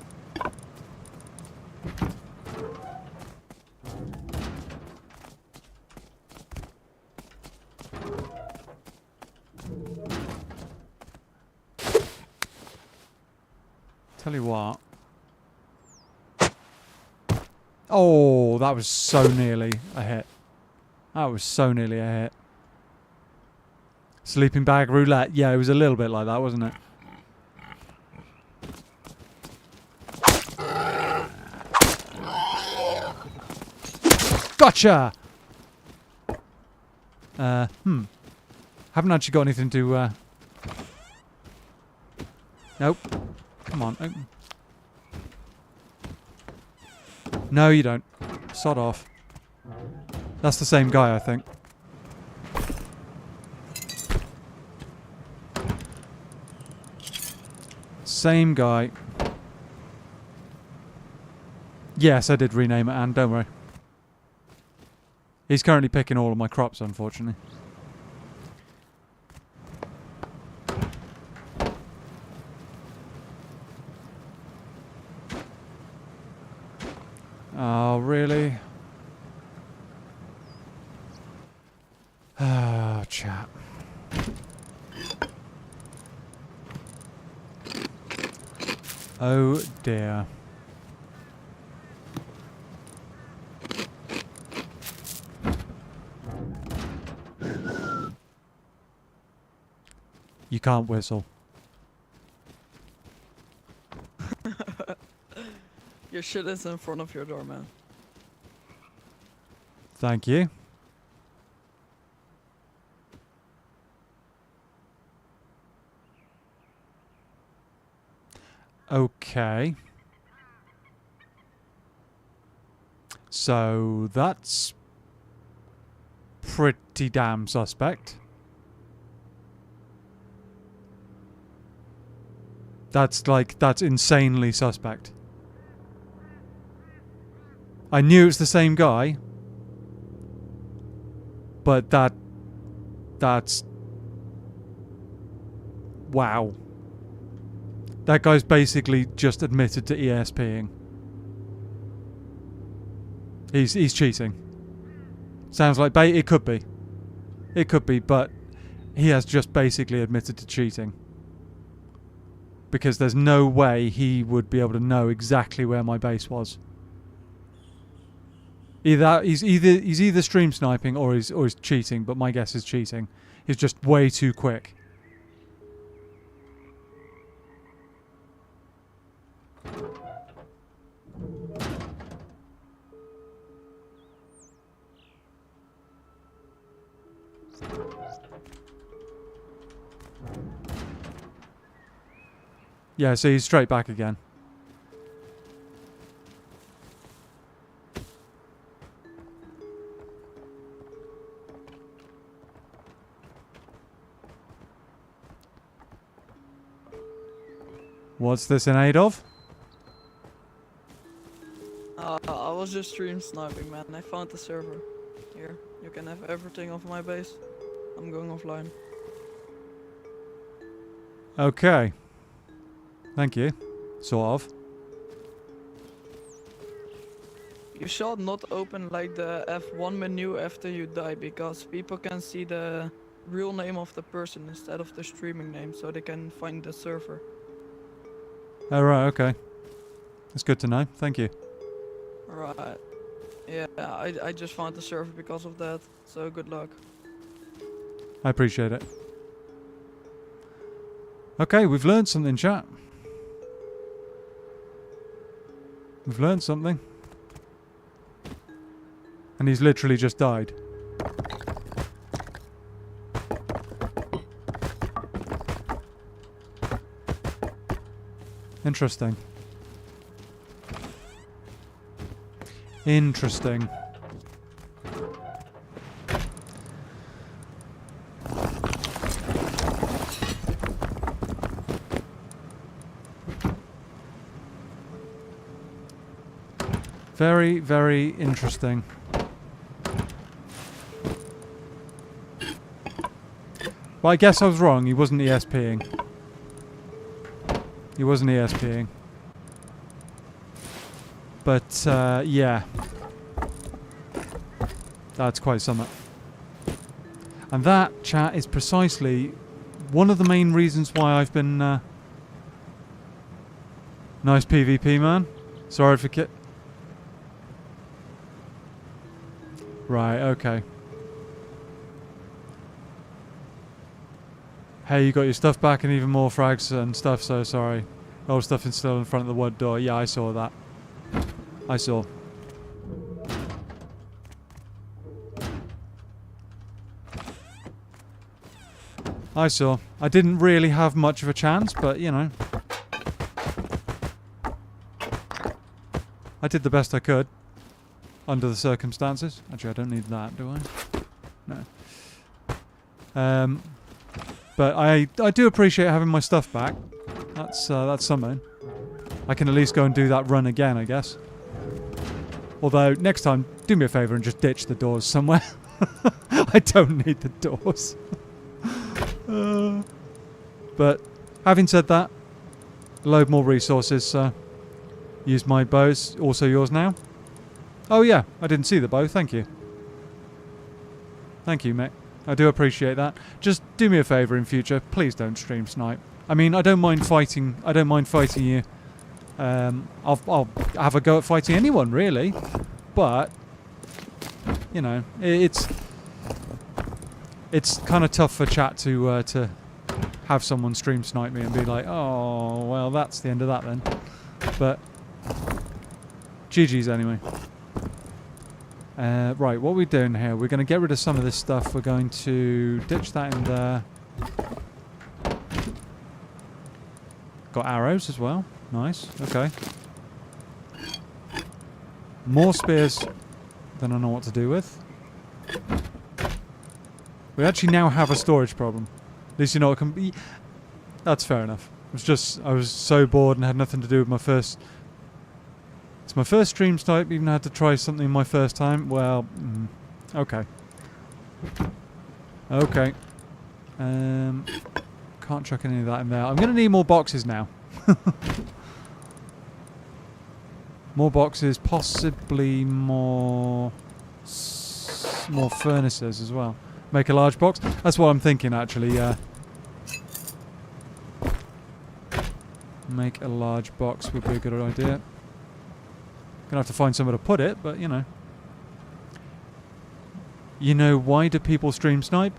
tell you what. Oh, that was so nearly a hit. That was so nearly a hit. Sleeping bag roulette. Yeah, it was a little bit like that, wasn't it? Gotcha! Haven't actually got anything to, Nope. Come on. Open. No, you don't. Sod off. That's the same guy, I think. Same guy. Yes, I did rename it, Anne, don't worry. He's currently picking all of my crops, unfortunately. Oh, really? Oh, chap. Oh, dear. You can't whistle.
Your shit is in front of your door, man.
Thank you. Okay. So that's pretty damn suspect. That's insanely suspect. I knew it's the same guy, but that's wow. That guy's basically just admitted to ESPing. He's cheating. Sounds like bait. It could be. It could be, but he has just basically admitted to cheating. Because there's no way he would be able to know exactly where my base was. He's either stream sniping or he's cheating, but my guess is cheating. He's just way too quick. Yeah, so he's straight back again. What's this in aid of?
I was just stream sniping, man. I found the server. Here, you can have everything off my base. I'm going offline.
Okay. Thank you. Sort of.
You should not open like the F1 menu after you die, because people can see the real name of the person instead of the streaming name, so they can find the server.
Oh, right, okay. That's good to know. Thank you.
Right. Yeah, I just found the server because of that, so good luck.
I appreciate it. Okay, we've learned something, chat. We've learned something. And he's literally just died. Interesting. Interesting. Very, very interesting. Well, I guess I was wrong. He wasn't ESPing. He wasn't ESPing. But, yeah. That's quite something. And that, chat, is precisely one of the main reasons why I've been, nice PvP, man. Sorry for Right, okay. Hey, you got your stuff back and even more frags and stuff, so sorry. Old stuff is still in front of the wood door. Yeah, I saw that. I saw. I saw. I didn't really have much of a chance, but, you know. I did the best I could. Under the circumstances. Actually, I don't need that, do I? No. But I do appreciate having my stuff back. That's something. I can at least go and do that run again, I guess. Although, next time, do me a favour and just ditch the doors somewhere. I don't need the doors. But, having said that, load more resources. Use my bows. Also yours now. Oh yeah, I didn't see the bow. Thank you. Thank you, mate. I do appreciate that. Just do me a favour in future. Please don't stream snipe. I mean, I don't mind fighting. I don't mind fighting you. I'll have a go at fighting anyone, really. But you know, it's kind of tough for chat to have someone stream snipe me and be like, oh, well, that's the end of that then. But GG's anyway. Right, what are we doing here? We're going to get rid of some of this stuff. We're going to ditch that in there. Got arrows as well. Nice. Okay. More spears than I know what to do with. We actually now have a storage problem. At least you know it can be. That's fair enough. I was so bored and had nothing to do with my first. It's my first stream snipe. Even had to try something my first time. Well, okay. Okay. Can't chuck any of that in there. I'm gonna need more boxes now. More boxes, possibly more furnaces as well. Make a large box. That's what I'm thinking, actually. Make a large box would be a good idea. Gonna have to find somewhere to put it, but you know. You know, why do people stream snipe?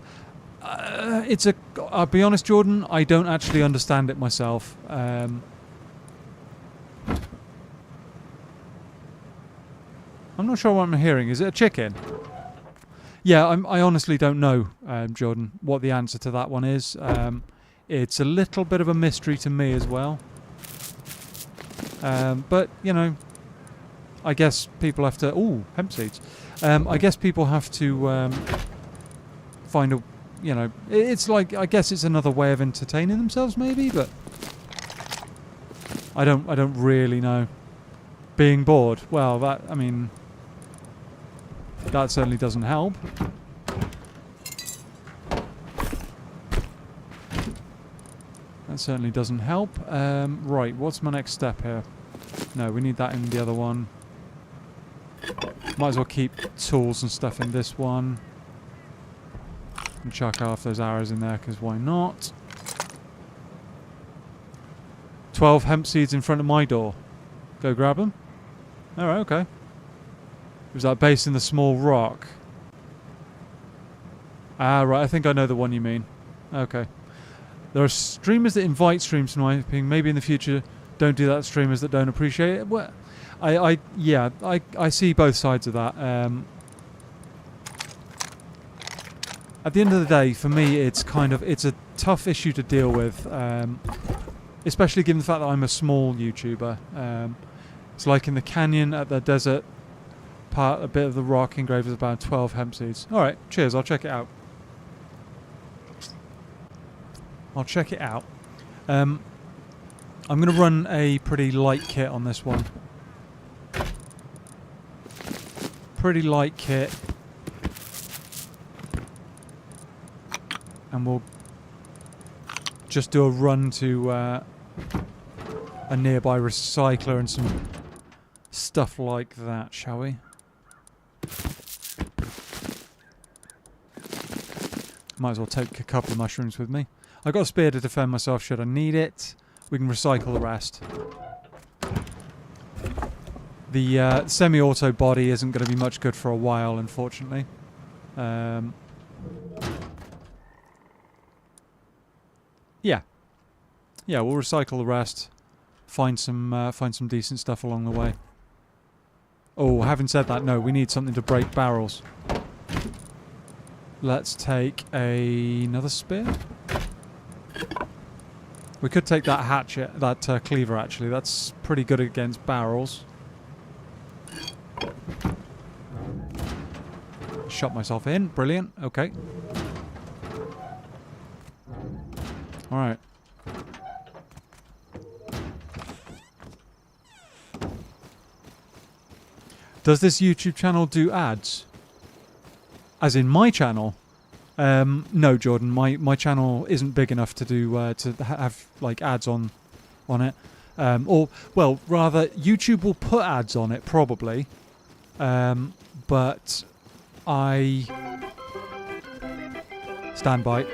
I'll be honest, Jordan, I don't actually understand it myself. I'm not sure what I'm hearing. Is it a chicken? Yeah, I honestly don't know, Jordan, what the answer to that one is. It's a little bit of a mystery to me as well. But, you know, I guess people have to... Ooh, hemp seeds. I guess people have to find a... You know, it's like... I guess it's another way of entertaining themselves, maybe, but... I don't really know. Being bored. Well, that... I mean... That certainly doesn't help. That certainly doesn't help. Right, what's my next step here? No, we need that in the other one. Might as well keep tools and stuff in this one. And chuck half those arrows in there, because why not? 12 hemp seeds in front of my door. Go grab them. Alright, okay. Was that based in the small rock? Ah, right, I think I know the one you mean. Okay. There are streamers that invite stream sniping. Maybe in the future, don't do that to streamers that don't appreciate it. Well, I see both sides of that. At the end of the day, for me, it's a tough issue to deal with, especially given the fact that I'm a small YouTuber. It's like in the canyon at the desert part, a bit of the rock engraved with about 12 hemp seeds. All right, cheers. I'll check it out. I'm going to run a pretty light kit on this one. Pretty light kit. And we'll just do a run to a nearby recycler and some stuff like that, shall we? Might as well take a couple of mushrooms with me. I've got a spear to defend myself should I need it. We can recycle the rest. The semi-auto body isn't going to be much good for a while, unfortunately. Yeah, we'll recycle the rest. Find some decent stuff along the way. Oh, having said that, no, we need something to break barrels. Let's take another spear. We could take that hatchet, that cleaver actually. That's pretty good against barrels. Shot myself in. Brilliant. Okay. Alright. Does this YouTube channel do ads? As in my channel? No, Jordan. My channel isn't big enough to do have like ads on it. Or well, rather, YouTube will put ads on it probably. But I stand by.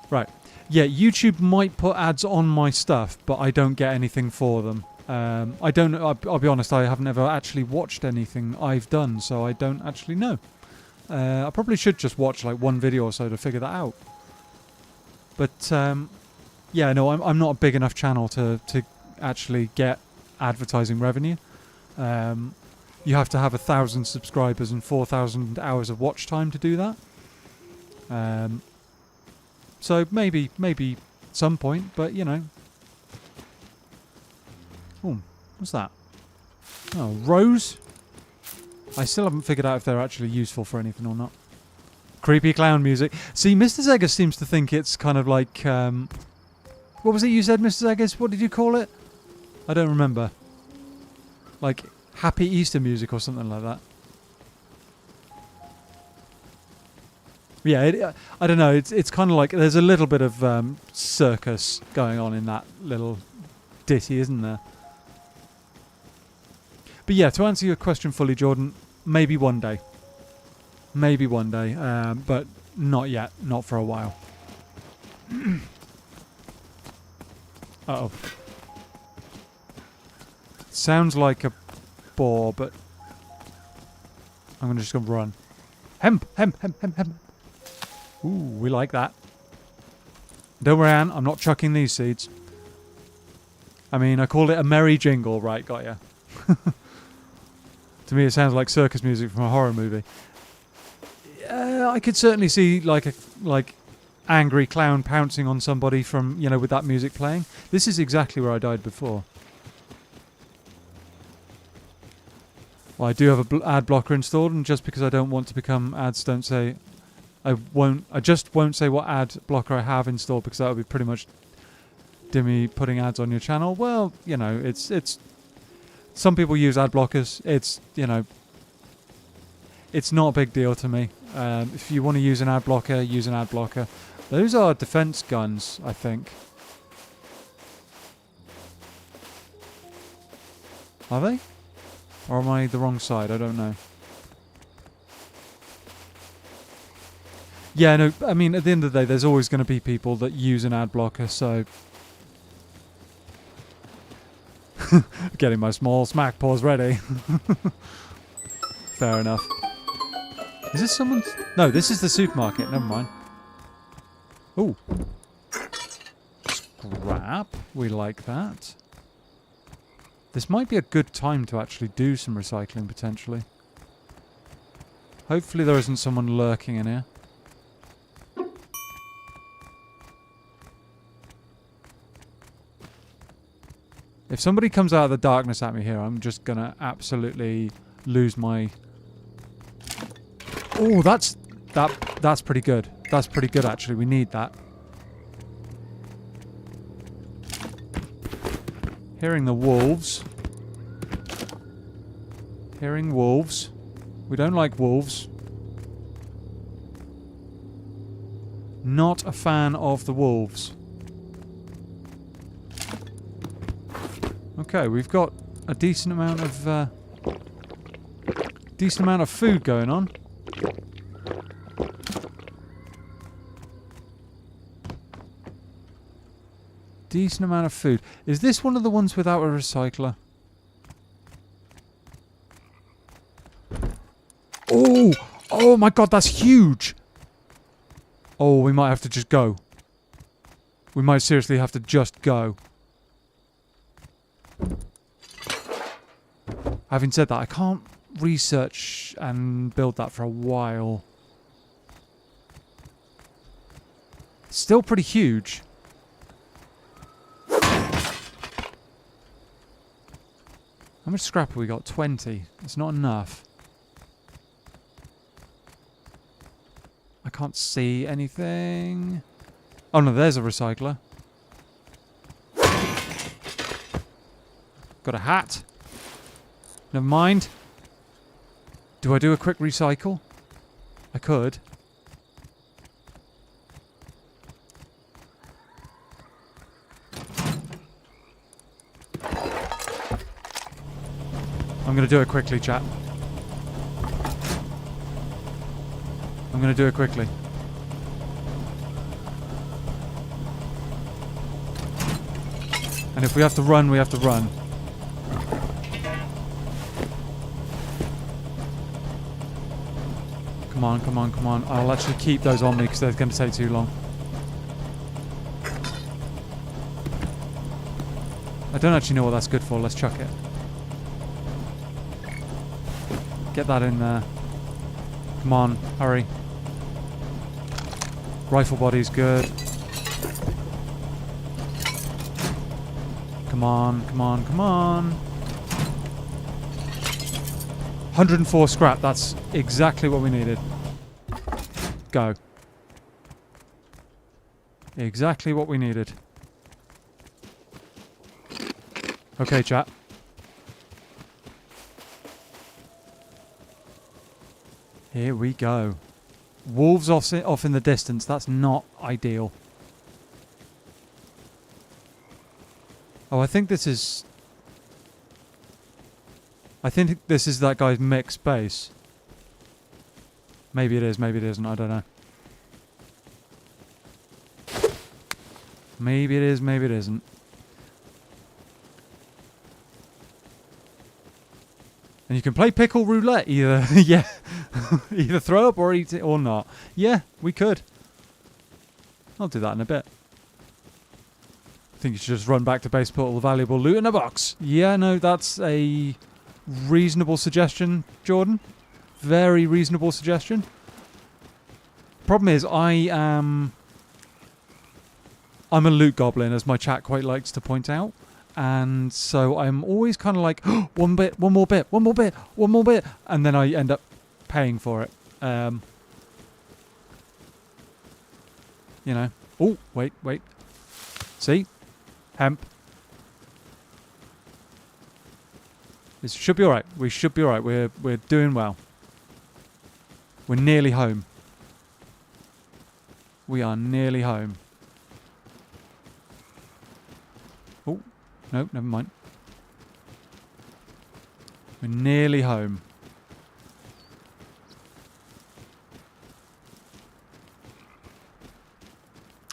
Right. Yeah, YouTube might put ads on my stuff, but I don't get anything for them. I don't. I'll be honest. I haven't ever actually watched anything I've done, so I don't actually know. I probably should just watch like one video or so to figure that out. But yeah, no, I'm not a big enough channel to actually get advertising revenue. You have to have 1,000 subscribers and 4,000 hours of watch time to do that. So maybe at some point, but you know. Oh, what's that? Oh, rose? I still haven't figured out if they're actually useful for anything or not. Creepy clown music. See, Mr. Zegas seems to think it's kind of like... what was it you said, Mr. Zegas? What did you call it? I don't remember. Like, Happy Easter music or something like that. Yeah, I don't know. It's kind of like... There's a little bit of circus going on in that little ditty, isn't there? But yeah, to answer your question fully, Jordan, maybe one day. Maybe one day, but not yet. Not for a while. Uh-oh. Sounds like a boar, but I'm just going to run. Hemp, hemp, hemp, hemp, hemp. Ooh, we like that. Don't worry, Anne, I'm not chucking these seeds. I mean, I called it a merry jingle, right, got ya. To me, it sounds like circus music from a horror movie. I could certainly see like angry clown pouncing on somebody from, you know, with that music playing. This is exactly where I died before. Well, I do have a ad blocker installed, and just because I don't want to become ads, don't say I just won't say what ad blocker I have installed, because that would be pretty much Dimmy putting ads on your channel. Well, you know, it's some people use ad blockers. It's, you know, it's not a big deal to me. If you want to use an ad blocker, use an ad blocker. Those are defense guns, I think. Are they? Or am I the wrong side? I don't know. Yeah, no, I mean, at the end of the day, there's always going to be people that use an ad blocker, so... Getting my small smack paws ready. Fair enough. Is this someone's... No, this is the supermarket. Never mind. Ooh. Scrap. We like that. This might be a good time to actually do some recycling, potentially. Hopefully there isn't someone lurking in here. If somebody comes out of the darkness at me here, I'm just gonna absolutely lose my... Oh, that's pretty good. That's pretty good, actually. We need that. Hearing the wolves. Hearing wolves. We don't like wolves. Not a fan of the wolves. Okay, we've got a decent amount of food going on. Decent amount of food. Is this one of the ones without a recycler? Oh! Oh my god, that's huge! Oh, we might have to just go. We might seriously have to just go. Having said that, I can't research and build that for a while. Still pretty huge. How much scrap have we got? 20. It's not enough. I can't see anything. Oh no, there's a recycler. Got a hat. Never mind. Do I do a quick recycle? I could. I'm going to do it quickly, chat. I'm going to do it quickly. And if we have to run, we have to run. Come on, come on, come on. I'll actually keep those on me because they're going to take too long. I don't actually know what that's good for. Let's chuck it. Get that in there. Come on, hurry. Rifle body's good. Come on, come on, come on. 104 scrap. That's exactly what we needed. Go. Exactly what we needed. Okay, chat. Here we go. Wolves off in the distance. That's not ideal. Oh, I think this is... I think this is that guy's mixed base. Maybe it is, maybe it isn't. I don't know. Maybe it is, maybe it isn't. And you can play pickle roulette either. Yeah. Either throw up or eat it or not. Yeah, we could. I'll do that in a bit. I think you should just run back to base, put all the valuable loot in a box. Yeah, no, that's a reasonable suggestion, Jordan. Very reasonable suggestion. Problem is, I'm a loot goblin, as my chat quite likes to point out. And so I'm always kind of like, oh, one bit, one more bit, one more bit, one more bit. And then I end up paying for it. You know. Oh, wait, wait. See? Hemp. This should be alright. We should be alright. We're doing well. We're nearly home. We are nearly home. Oh, no, never mind. We're nearly home.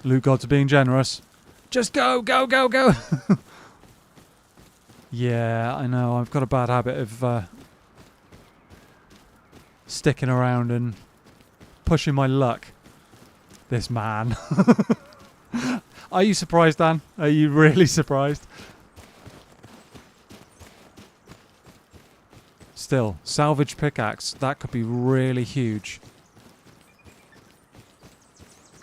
Loot gods are being generous. Just go, go, go, go! Yeah, I know. I've got a bad habit of sticking around and pushing my luck. This man. Are you surprised, Dan? Are you really surprised? Still, salvage pickaxe. That could be really huge.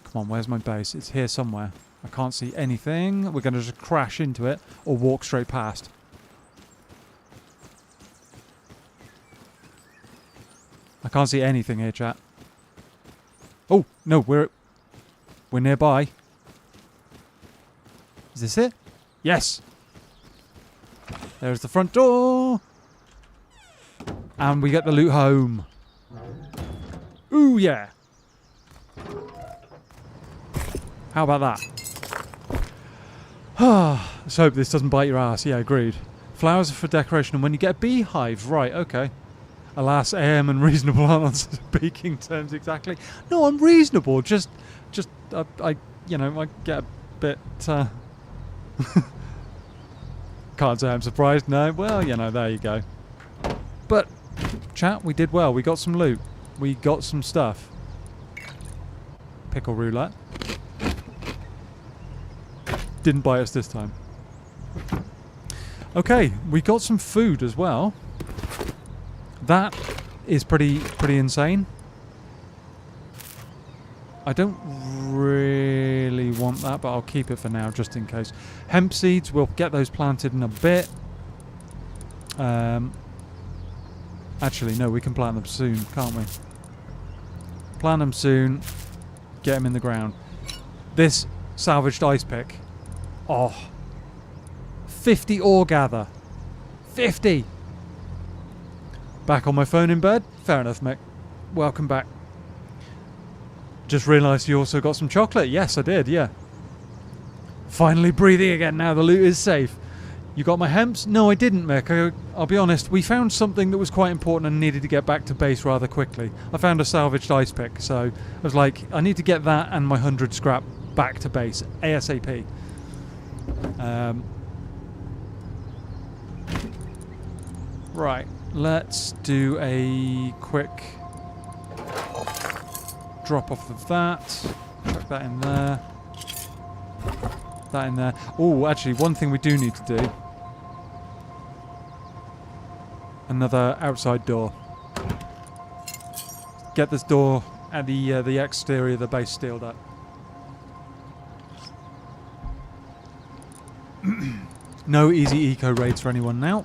Come on, where's my base? It's here somewhere. I can't see anything. We're going to just crash into it or walk straight past. I can't see anything here, chat. Oh, no, we're nearby. Is this it? Yes. There's the front door. And we get the loot home. Ooh, yeah. How about that? Let's hope this doesn't bite your ass. Yeah, agreed. Flowers are for decoration, and when you get a beehive, right, okay. Alas, I am unreasonable on speaking terms exactly. No, I'm reasonable. Just, I get a bit, can't say I'm surprised, no. Well, there you go. But, chat, we did well. We got some loot. We got some stuff. Pickle roulette. Didn't bite us this time. Okay, we got some food as well. That is pretty insane. I don't really want that, but I'll keep it for now just in case. Hemp seeds, we'll get those planted in a bit. Actually, no, we can plant them soon, can't we? Plant them soon. Get them in the ground. This salvaged ice pick. Oh. 50 ore gather. 50! Back on my phone in bed? Fair enough, Mick. Welcome back. Just realised you also got some chocolate. Yes, I did, yeah. Finally breathing again now. The loot is safe. You got my hemps? No, I didn't, Mick. I'll be honest. We found something that was quite important and needed to get back to base rather quickly. I found a salvaged ice pick, so I was like, I need to get that and my 100 scrap back to base ASAP. Right. Let's do a quick drop off of that. Chuck that in there. That in there. Oh, actually, one thing we do need to do. Another outside door. Get this door at the exterior of the base sealed up. No easy eco raids for anyone now.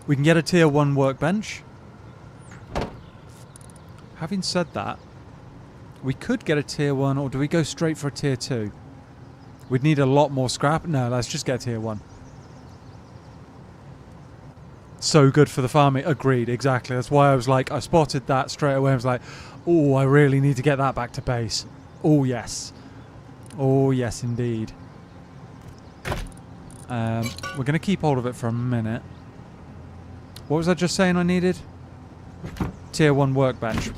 We can get a tier 1 workbench. Having said that, we could get a tier 1, or do we go straight for a tier 2? We'd need a lot more scrap. No, let's just get a tier 1. So good for the farming. Agreed, exactly. That's why I was like, I spotted that straight away. I was like, oh, I really need to get that back to base. Oh, yes. Oh, yes, indeed. We're going to keep hold of it for a minute. What was I just saying I needed? Tier 1 workbench.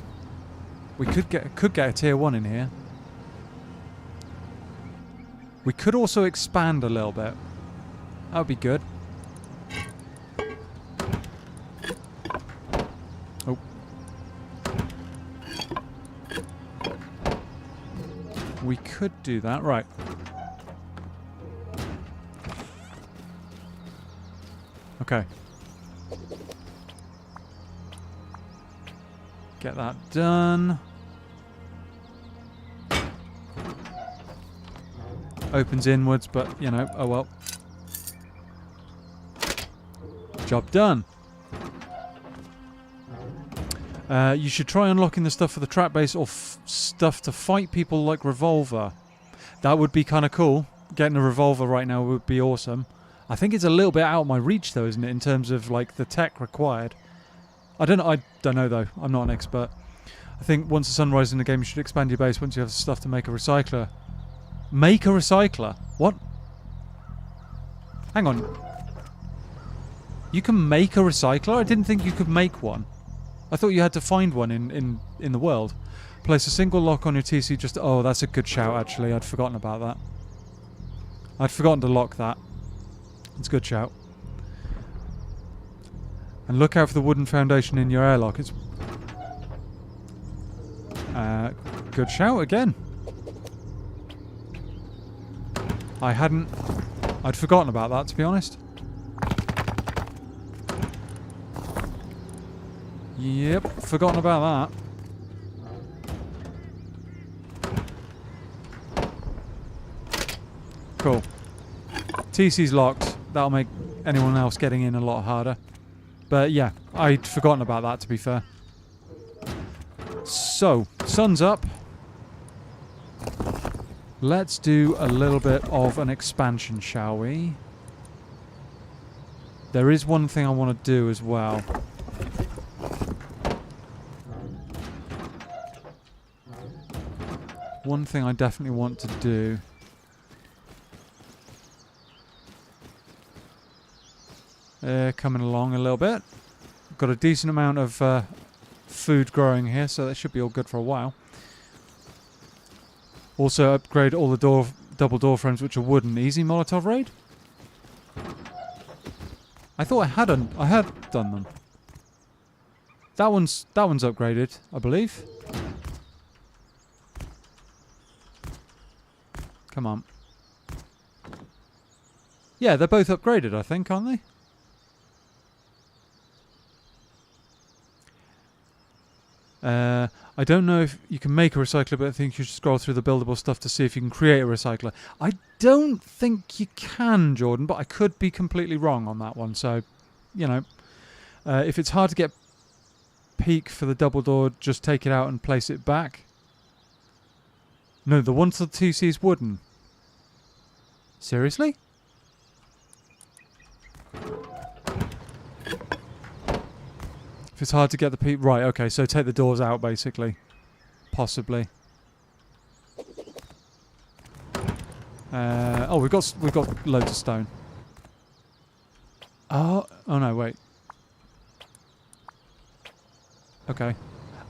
We could get a tier 1 in here. We could also expand a little bit. That would be good. Oh. We could do that. Right. Okay. Get that done. Opens inwards, but, you know, oh well. Job done. You should try unlocking the stuff for the trap base or stuff to fight people like Revolver. That would be kind of cool. Getting a Revolver right now would be awesome. I think it's a little bit out of my reach, though, isn't it, in terms of, like, the tech required. I don't know, though. I'm not an expert. I think once the sun rises in the game, you should expand your base once you have the stuff to make a recycler. Make a recycler? What? Hang on. You can make a recycler? I didn't think you could make one. I thought you had to find one in the world. Place a single lock on your TC just... Oh, that's a good shout, actually. I'd forgotten about that. I'd forgotten to lock that. It's a good shout. And look out for the wooden foundation in your airlock. It's... good shout again. I'd forgotten about that, to be honest. Yep, forgotten about that. Cool. TC's locked. That'll make anyone else getting in a lot harder. But yeah, I'd forgotten about that, to be fair. So, sun's up. Let's do a little bit of an expansion, shall we? There is one thing I want to do as well. One thing I definitely want to do. Coming along a little bit. Got a decent amount of food growing here, so that should be all good for a while. Also upgrade all the double door frames, which are wooden. Easy Molotov raid? I thought I had done them. That one's upgraded, I believe. Come on. Yeah, they're both upgraded, I think, aren't they? I don't know if you can make a recycler, but I think you should scroll through the buildable stuff to see if you can create a recycler. I don't think you can, Jordan, but I could be completely wrong on that one. So, you know, if it's hard to get peak for the double door, just take it out and place it back. No, the one to the TC is wooden. Seriously? If it's hard to get the peak... Right, okay, so take the doors out, basically. Possibly. Oh, we've got loads of stone. Oh no, wait. Okay.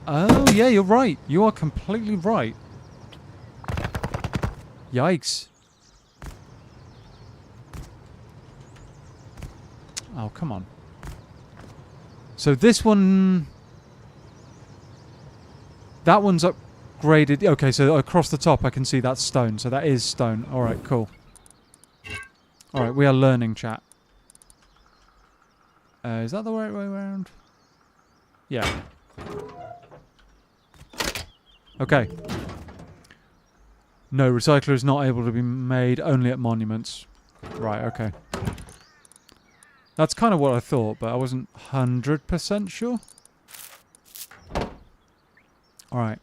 Oh, yeah, you're right. You are completely right. Yikes. Oh, come on. So this one... That one's upgraded. Okay, so across the top I can see that's stone. So that is stone. Alright, cool. Alright, we are learning, chat. Is that the right way around? Yeah. Okay. No, recycler is not able to be made only at monuments. Right, okay. That's kind of what I thought, but I wasn't 100% sure. Alright.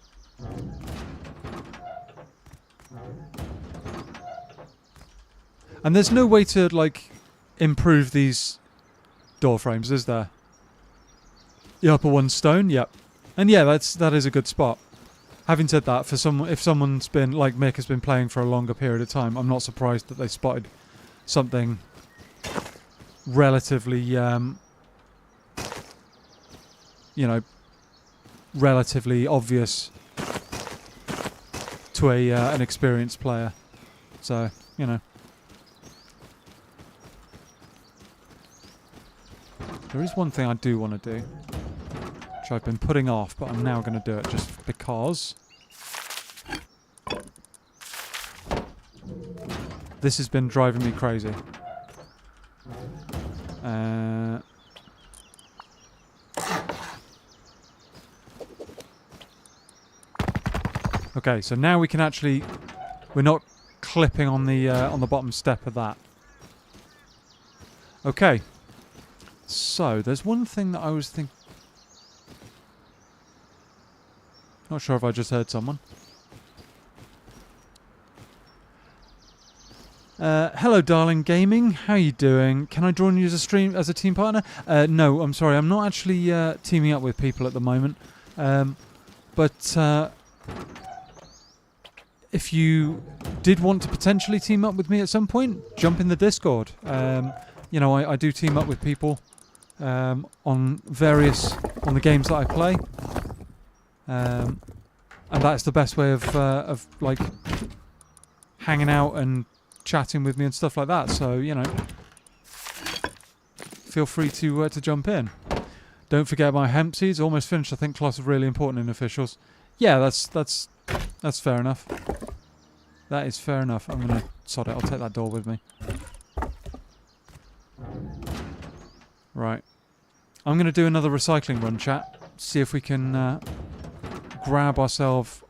And there's no way to, like, improve these door frames, is there? The upper one's stone? Yep. And yeah, that is a good spot. Having said that, for if someone's been, like Mick has been playing for a longer period of time, I'm not surprised that they spotted something relatively, you know, relatively obvious to an experienced player. So, you know. There is one thing I do want to do, which I've been putting off, but I'm now going to do it just because. This has been driving me crazy. Okay, so now we can actually... We're not clipping on the bottom step of that. Okay. So, there's one thing that I was thinking... Not sure if I just heard someone. Hello, darling gaming. How you doing? Can I join you as a team partner? No, I'm sorry. I'm not actually teaming up with people at the moment. But if you did want to potentially team up with me at some point, jump in the Discord. You know, I do team up with people on the games that I play, and that's the best way of like hanging out and chatting with me and stuff like that. So, you know, feel free to jump in. Don't forget my hemp seeds. Almost finished. I think cloth is really important in officials. Yeah, that's fair enough. That is fair enough. I'm gonna sod it. I'll take that door with me. Right. I'm gonna do another recycling run, chat. See if we can grab ourselves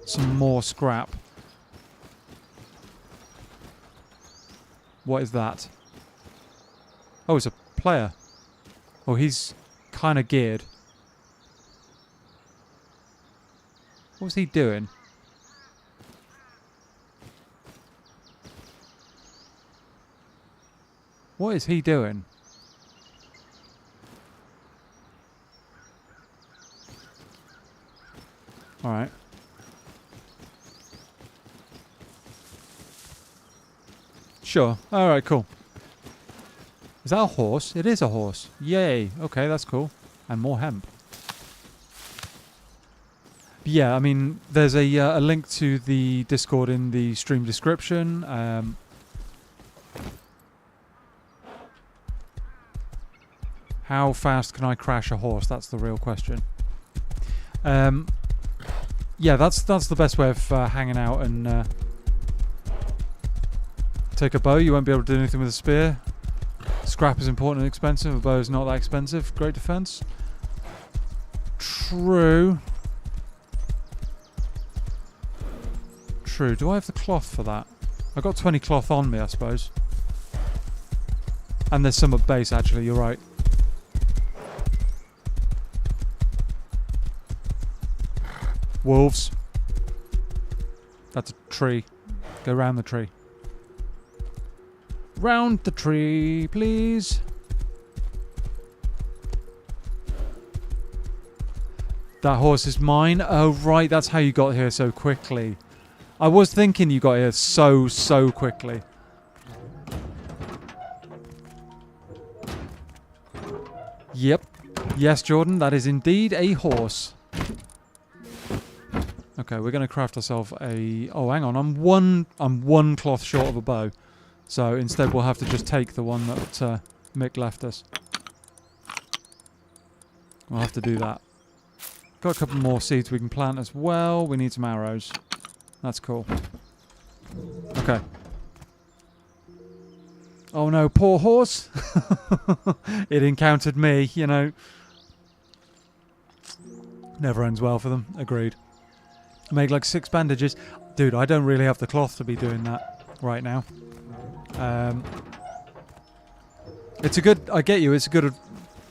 some more scrap. What is that? Oh, it's a player. Oh, he's kind of geared. What was he doing? What is he doing? Alright. Sure. Alright, cool. Is that a horse? It is a horse. Yay. Okay, that's cool. And more hemp. But yeah, I mean, there's a link to the Discord in the stream description. How fast can I crash a horse? That's the real question. Yeah, that's the best way of hanging out and take a bow. You won't be able to do anything with a spear. Scrap is important and expensive. A bow is not that expensive. Great defense. True. True. Do I have the cloth for that? I've got 20 cloth on me, I suppose. And there's some at base, actually. You're right. Wolves. That's a tree. Go round the tree. Round the tree, please. That horse is mine. Oh, right. That's how you got here so quickly. I was thinking you got here so quickly. Yep. Yes, Jordan. That is indeed a horse. Okay, we're going to craft ourselves a... Oh, hang on. I'm one cloth short of a bow. So instead we'll have to just take the one that Mick left us. We'll have to do that. Got a couple more seeds we can plant as well. We need some arrows. That's cool. Okay. Oh no, poor horse. It encountered me, you know. Never ends well for them. Agreed. Make like 6 bandages. Dude, I don't really have the cloth to be doing that right now. It's a good... I get you. It's a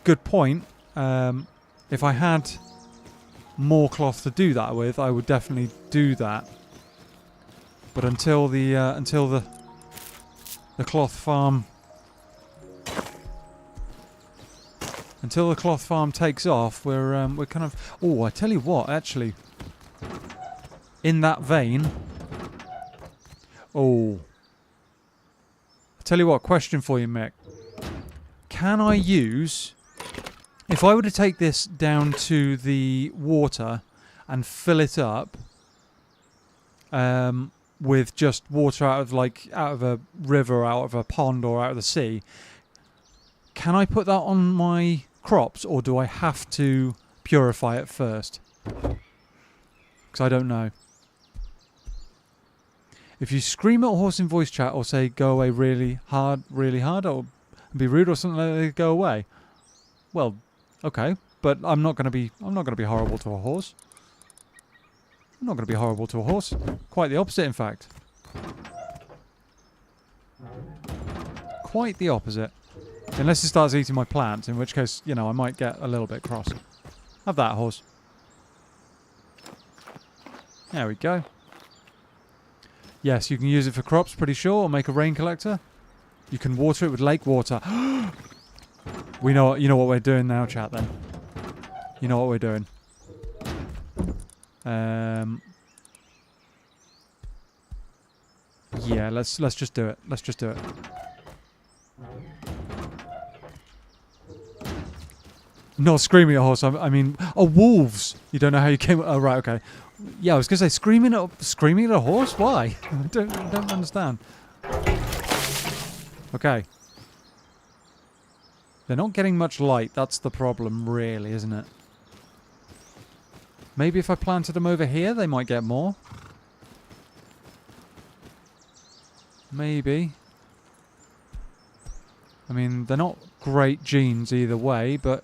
good point. If I had more cloth to do that with, I would definitely do that. But until the cloth farm... Until the cloth farm takes off, we're kind of... Oh, I tell you what, actually. In that vein... Oh. I tell you what, question for you, Mick. Can I use... If I were to take this down to the water and fill it up with just water out of a river, out of a pond, or out of the sea, can I put that on my crops, or do I have to purify it first? Because I don't know. If you scream at a horse in voice chat or say go away really hard, or be rude or something like that, they go away. Well, okay, but I'm not going to be horrible to a horse. I'm not going to be horrible to a horse. Quite the opposite, in fact. Quite the opposite. Unless it starts eating my plants, in which case, you know, I might get a little bit cross. Have that, horse. There we go. Yes, you can use it for crops, pretty sure, or make a rain collector. You can water it with lake water. You know what we're doing now, chat, then. You know what we're doing. Yeah, let's just do it. Let's just do it. Not screaming at a horse. I mean, oh, wolves. You don't know how you came. Oh, right, okay. Yeah, I was gonna say screaming at a horse. Why? I don't understand. Okay. They're not getting much light. That's the problem, really, isn't it? Maybe if I planted them over here, they might get more. Maybe. I mean, they're not great genes either way, but...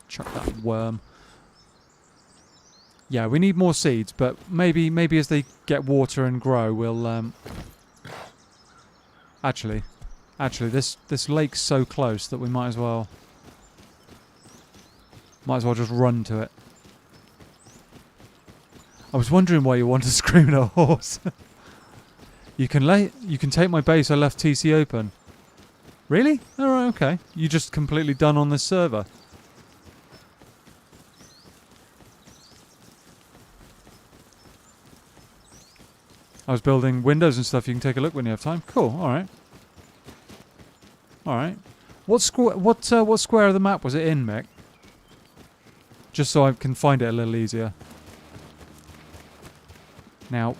Chuck that worm. Yeah, we need more seeds, but maybe as they get water and grow, we'll... Actually, this lake's so close that we might as well just run to it. I was wondering why you want to scream at a horse. You can take my base. I left TC open. Really? All right, okay. You just completely done on this server. I was building windows and stuff. You can take a look when you have time. Cool. All right. All right. What square of the map was it in, Mick? Just so I can find it a little easier. Now,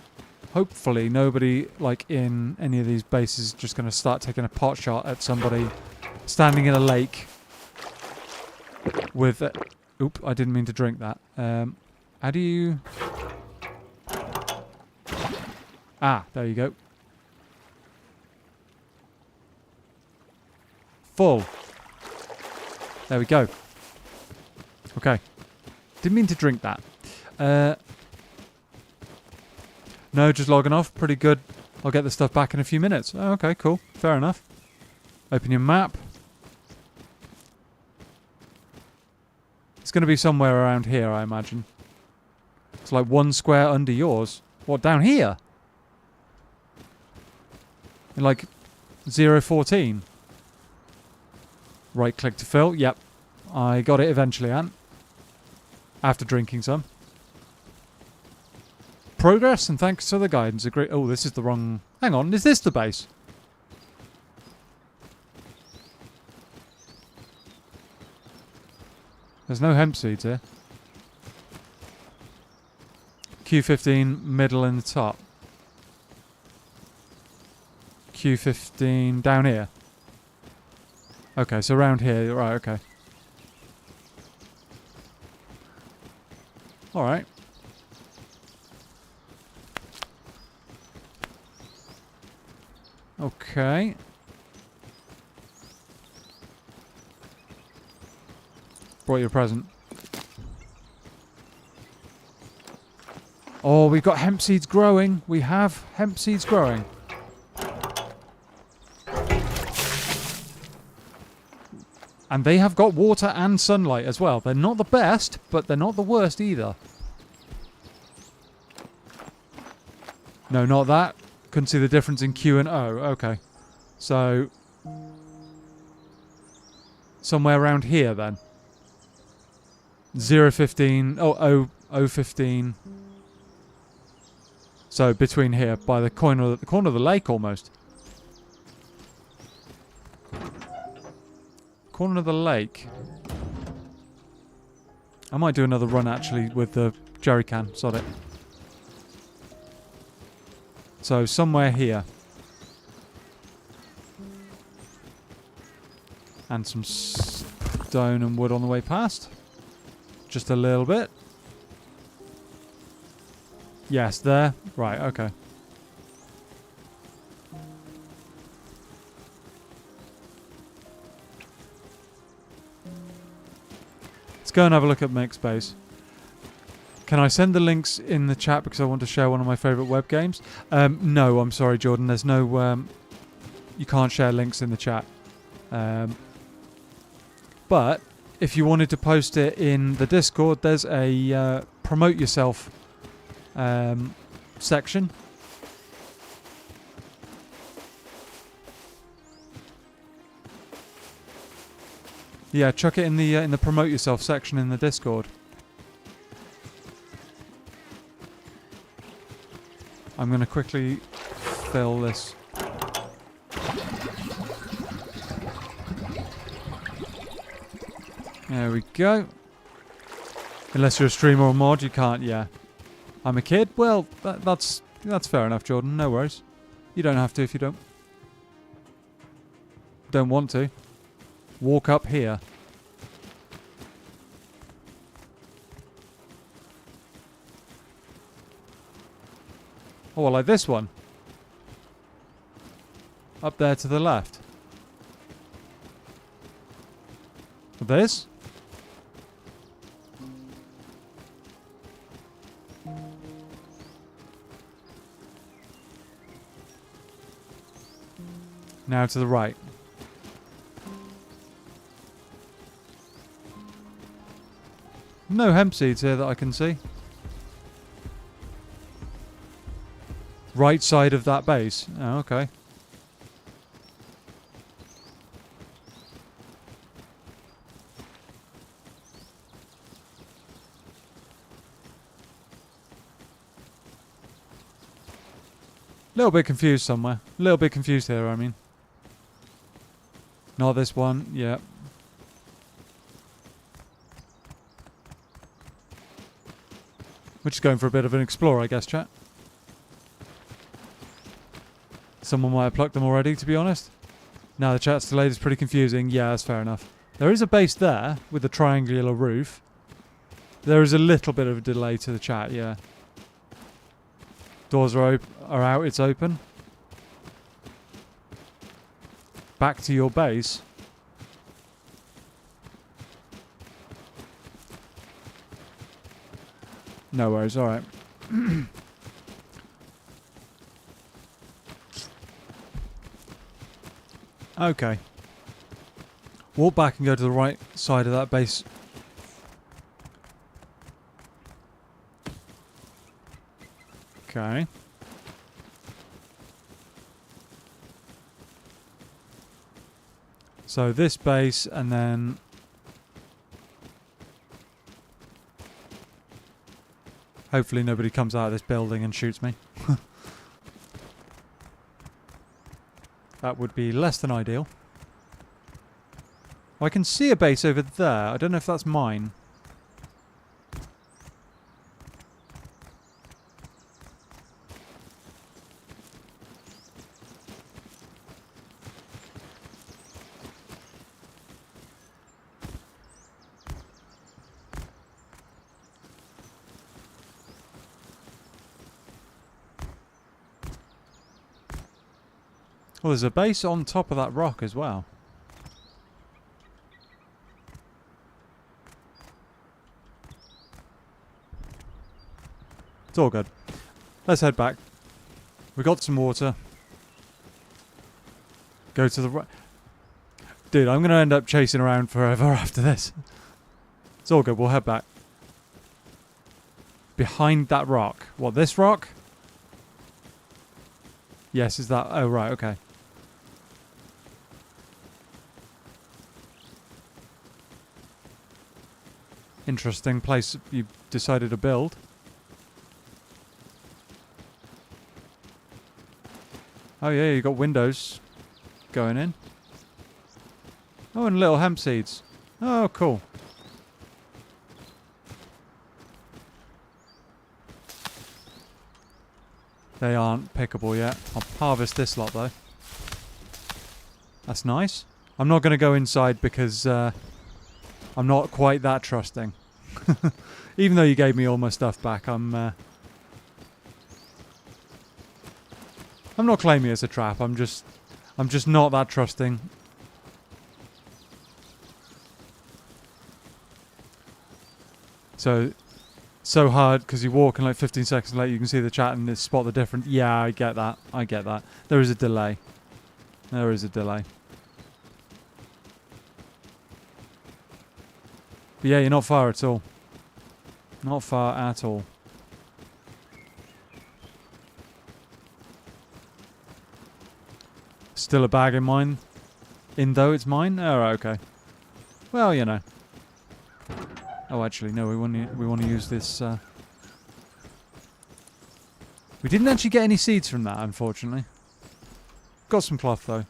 hopefully nobody, like, in any of these bases is just going to start taking a pot shot at somebody standing in a lake with... Oop, I didn't mean to drink that. How do you... Ah, there you go. Full. There we go. Okay. Didn't mean to drink that. No, just logging off. Pretty good. I'll get the stuff back in a few minutes. Oh, okay, cool. Fair enough. Open your map. It's going to be somewhere around here, I imagine. It's like one square under yours. What, down here? In like 014. Right click to fill. Yep. I got it eventually, Ant. After drinking some. Progress and thanks to the guidance. Agree. Oh, this is the wrong... Hang on, is this the base? There's no hemp seeds here. Q15, middle and the top. Q15 down here. Okay, so around here. Right, okay. Alright. Okay. Brought you a present. Oh, we've got hemp seeds growing. We have hemp seeds growing. And they have got water and sunlight as well. They're not the best, but they're not the worst either. No, not that. Couldn't see the difference in Q and O. Okay. So, somewhere around here then. 015. Oh, 015. So between here, by the corner of the lake almost. Corner of the lake. I might do another run actually with the jerry can. Sod it. So somewhere here. And some stone and wood on the way past. Just a little bit. Yes, there. Right, okay. Let's go and have a look at MakeSpace. Can I send the links in the chat because I want to share one of my favourite web games? No, I'm sorry, Jordan. There's no... you can't share links in the chat. But if you wanted to post it in the Discord, there's a promote yourself section. Yeah, chuck it in the promote yourself section in the Discord. I'm going to quickly fill this. There we go. Unless you're a streamer or mod, you can't. Yeah, I'm a kid. Well, that's fair enough, Jordan. No worries. You don't have to if you don't want to. Walk up here. Oh, well, like this one. Up there to the left. This? Now to the right. No hemp seeds here that I can see. Right side of that base. Oh, okay. Little bit confused somewhere. Little bit confused here, I mean. Not this one. Yeah. We're just going for a bit of an explore, I guess, chat. Someone might have plucked them already, to be honest. Now the chat's delayed is pretty confusing. Yeah, that's fair enough. There is a base there with a triangular roof. There is a little bit of a delay to the chat, yeah. Doors are out, it's open. Back to your base. No worries, alright. Okay. Walk back and go to the right side of that base. Okay. So this base and then... Hopefully nobody comes out of this building and shoots me. That would be less than ideal. I can see a base over there. I don't know if that's mine. Well, there's a base on top of that rock as well. It's all good. Let's head back. We got some water. Go to the right. Dude, I'm going to end up chasing around forever after this. It's all good. We'll head back. Behind that rock. What, this rock? Yes, is that... Oh, right, okay. Interesting place you decided to build. Oh yeah, you got windows going in. Oh, and little hemp seeds. Oh, cool. They aren't pickable yet. I'll harvest this lot though. That's nice. I'm not going to go inside because I'm not quite that trusting. Even though you gave me all my stuff back, I'm not claiming it's a trap. I'm just not that trusting. So hard because you walk and like 15 seconds later you can see the chat and spot the difference. Yeah, I get that. I get that. There is a delay. There is a delay. But yeah, you're not far at all. Not far at all. Still a bag in mine. In though it's mine? Oh, right, okay. Well, you know. Oh, actually, no. We want to use this. We didn't actually get any seeds from that, unfortunately. Got some cloth though.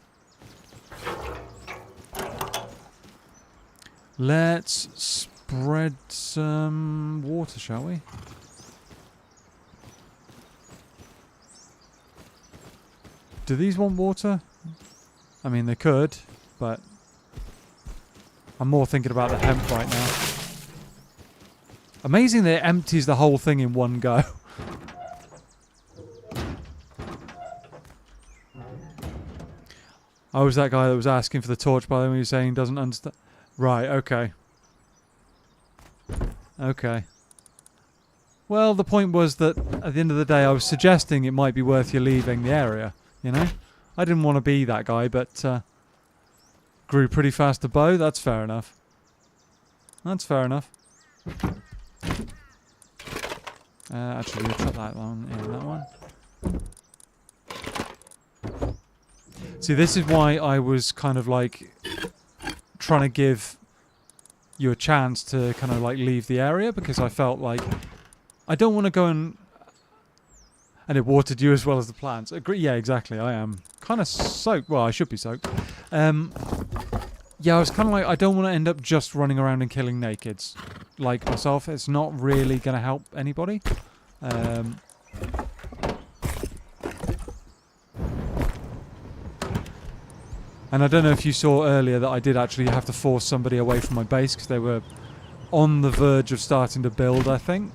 Let's spread some water, shall we? Do these want water? I mean, they could, but I'm more thinking about the hemp right now. Amazing that it empties the whole thing in one go. I was that guy that was asking for the torch, by the way, he was saying he doesn't understand. Right, okay. Okay. Well, the point was that at the end of the day, I was suggesting it might be worth you leaving the area, you know? I didn't want to be that guy, but grew pretty fast to bow. That's fair enough. That's fair enough. Actually, we'll chuck that one in, that one. See, this is why I was kind of like trying to give you a chance to kind of like leave the area, because I felt like I don't want to go and it watered you as well as the plants. Agree? Yeah, exactly. I am kind of soaked. Well, I should be soaked. Yeah, I was kind of like, I don't want to end up just running around and killing nakeds like myself. It's not really going to help anybody. And I don't know if you saw earlier that I did actually have to force somebody away from my base because they were on the verge of starting to build, I think.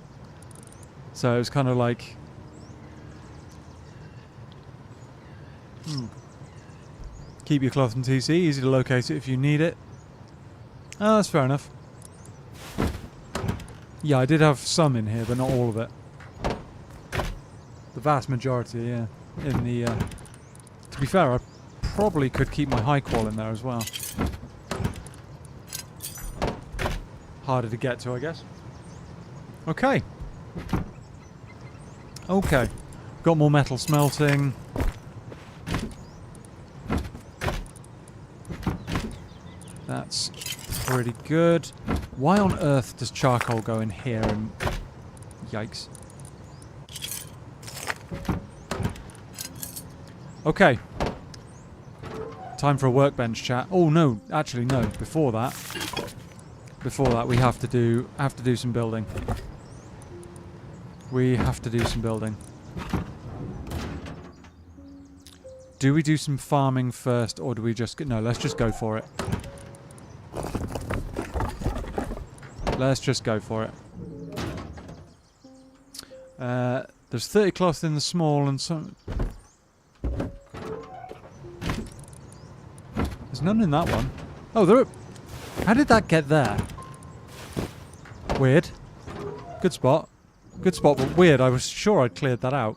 So it was kind of like... Keep your cloth in TC, easy to locate it if you need it. Oh, that's fair enough. Yeah, I did have some in here, but not all of it. The vast majority, yeah. In the... to be fair, I probably could keep my high qual in there as well. Harder to get to, I guess. Okay. Okay. Got more metal smelting. That's pretty good. Why on earth does charcoal go in here and... Yikes. Okay. Time for a workbench chat. Oh no, actually no. Before that we have to do some building. We have to do some building. Do we do some farming first, or do we just... No, let's just go for it. Let's just go for it. There's 30 cloth in the small and some... There's none in that one. Oh, there are... How did that get there? Weird. Good spot. Good spot, but weird. I was sure I'd cleared that out.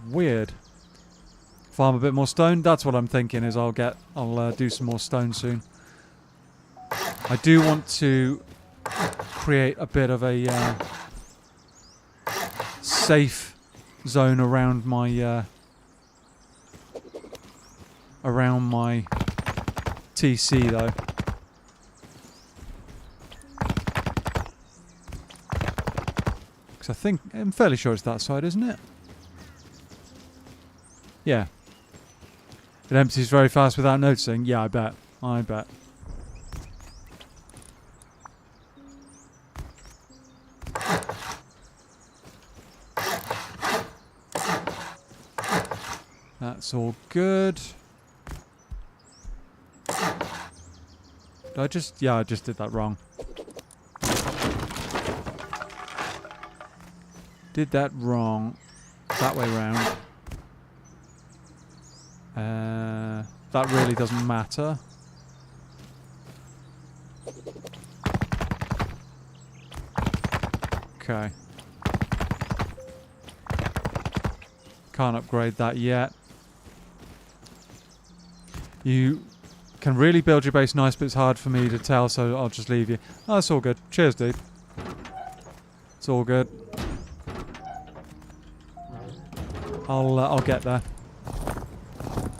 Weird. Farm a bit more stone. That's what I'm thinking. Is I'll do some more stone soon. I do want to create a bit of a safe zone around my TC though. Because I'm fairly sure it's that side, isn't it? Yeah. It empties very fast without noticing. Yeah, I bet. I bet. That's all good. Did I just... Yeah, I just did that wrong. Did that wrong. That way round. That really doesn't matter. Okay. Can't upgrade that yet. You can really build your base nice, but it's hard for me to tell, so I'll just leave you. Oh, that's all good. Cheers, dude. It's all good. I'll get there.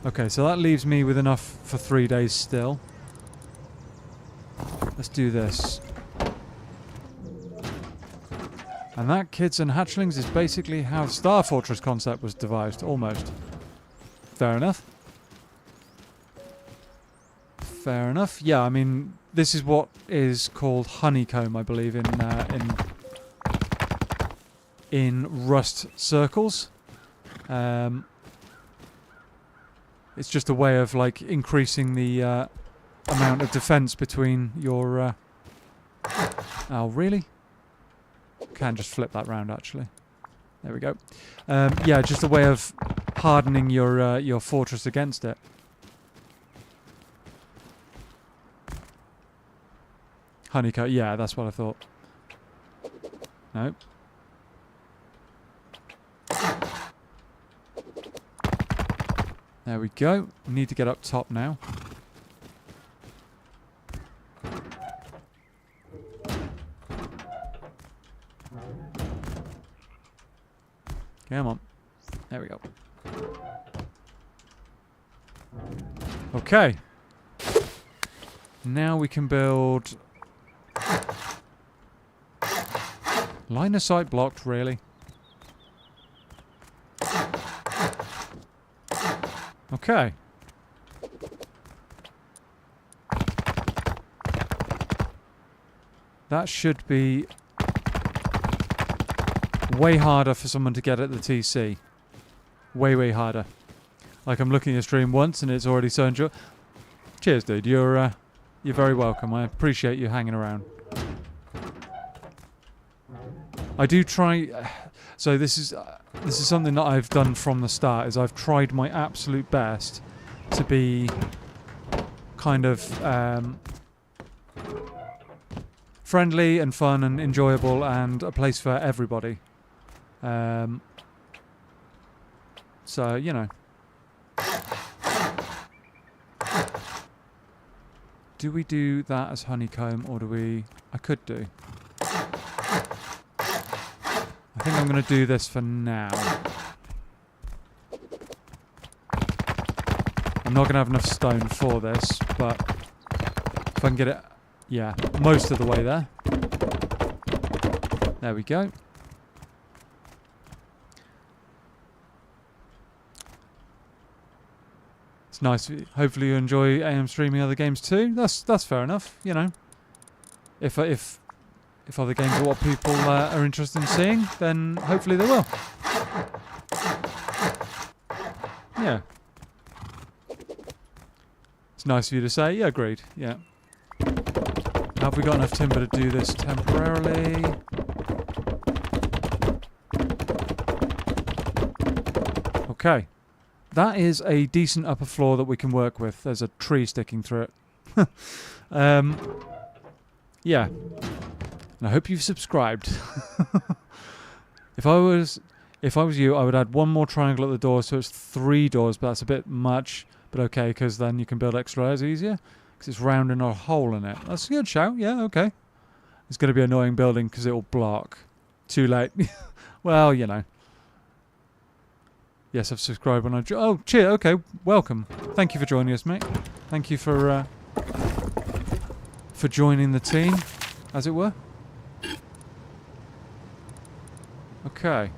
Okay, so that leaves me with enough for 3 days still. Let's do this. And that, kids and hatchlings, is basically how Star Fortress concept was devised, almost. Fair enough. Fair enough. Yeah, I mean, this is what is called honeycomb, I believe, in Rust circles. It's just a way of like increasing the amount of defense between your. Oh, really? Can just flip that round actually. There we go. Yeah, just a way of hardening your fortress against it. Honeycomb. Yeah, that's what I thought. Nope. There we go. We need to get up top now. Come on. There we go. Okay. Now we can build... Line of sight blocked, really. Okay. That should be way harder for someone to get at the TC. Way, way harder. Like I'm looking at your stream once and it's already so enjoy. Cheers, dude. You're very welcome. I appreciate you hanging around. I do try... So this is something that I've done from the start, is I've tried my absolute best to be kind of friendly and fun and enjoyable and a place for everybody. So, you know. Do we do that as honeycomb or do we... I could do. I think I'm going to do this for now. I'm not going to have enough stone for this, but if I can get it, yeah, most of the way there. There we go. It's nice. Hopefully you enjoy AM streaming other games too. That's fair enough, you know. If other games are what people are interested in seeing, then hopefully they will. Yeah. It's nice of you to say. Yeah, agreed. Yeah. Have we got enough timber to do this temporarily? Okay. That is a decent upper floor that we can work with. There's a tree sticking through it. Yeah. And I hope you've subscribed. If I was you, I would add one more triangle at the door, so it's 3 doors, but that's a bit much. But okay, because then you can build extra layers easier. Because it's rounding a hole in it. That's a good shout. Yeah, okay. It's going to be annoying building because it will block. Too late. Well, you know. Yes, I've subscribed when I... Oh, cheer. Okay, welcome. Thank you for joining us, mate. Thank you for joining the team, as it were. Okay.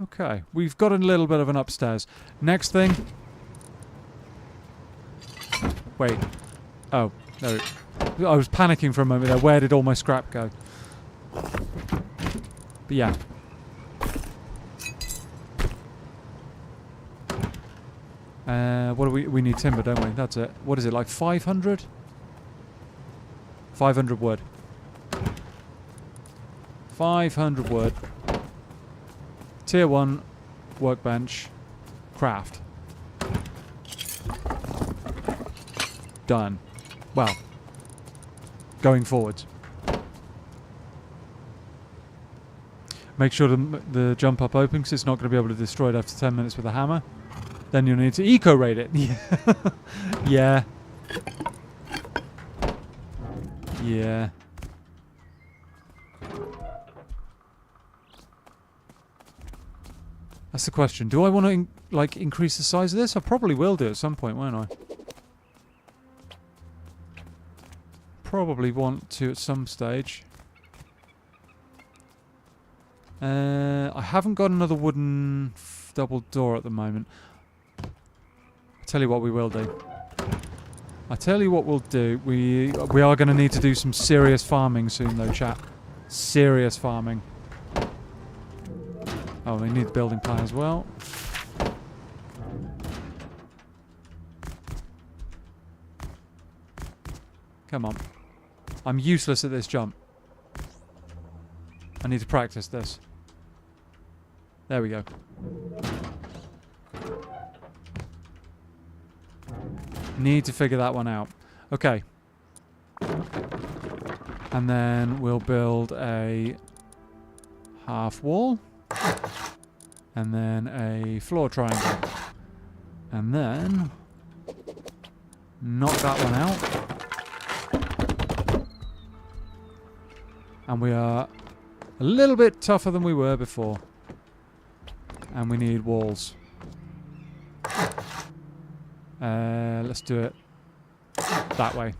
Okay, we've got a little bit of an upstairs. Next thing... Wait. Oh, no. I was panicking for a moment there. Where did all my scrap go? But yeah. What do we need timber, don't we? That's it. What is it, like 500? 500 wood. 500 wood. Tier 1 workbench. Craft. Done. Well. Going forwards. Make sure the jump up open because it's not going to be able to destroy it after 10 minutes with a hammer. Then you'll need to eco-raid it. Yeah. Yeah. That's the question. Do I want to increase the size of this? I probably will do at some point, won't I? Probably want to at some stage. I haven't got another wooden double door at the moment. I'll tell you what we will do. I'll tell you what we'll do. We are going to need to do some serious farming soon though, chat. Serious farming. Oh, we need the building plan as well. Come on. I'm useless at this jump. I need to practice this. There we go. Need to figure that one out. Okay. And then we'll build a half wall. And then a floor triangle. And then knock that one out. And we are a little bit tougher than we were before. And we need walls. Let's do it that way.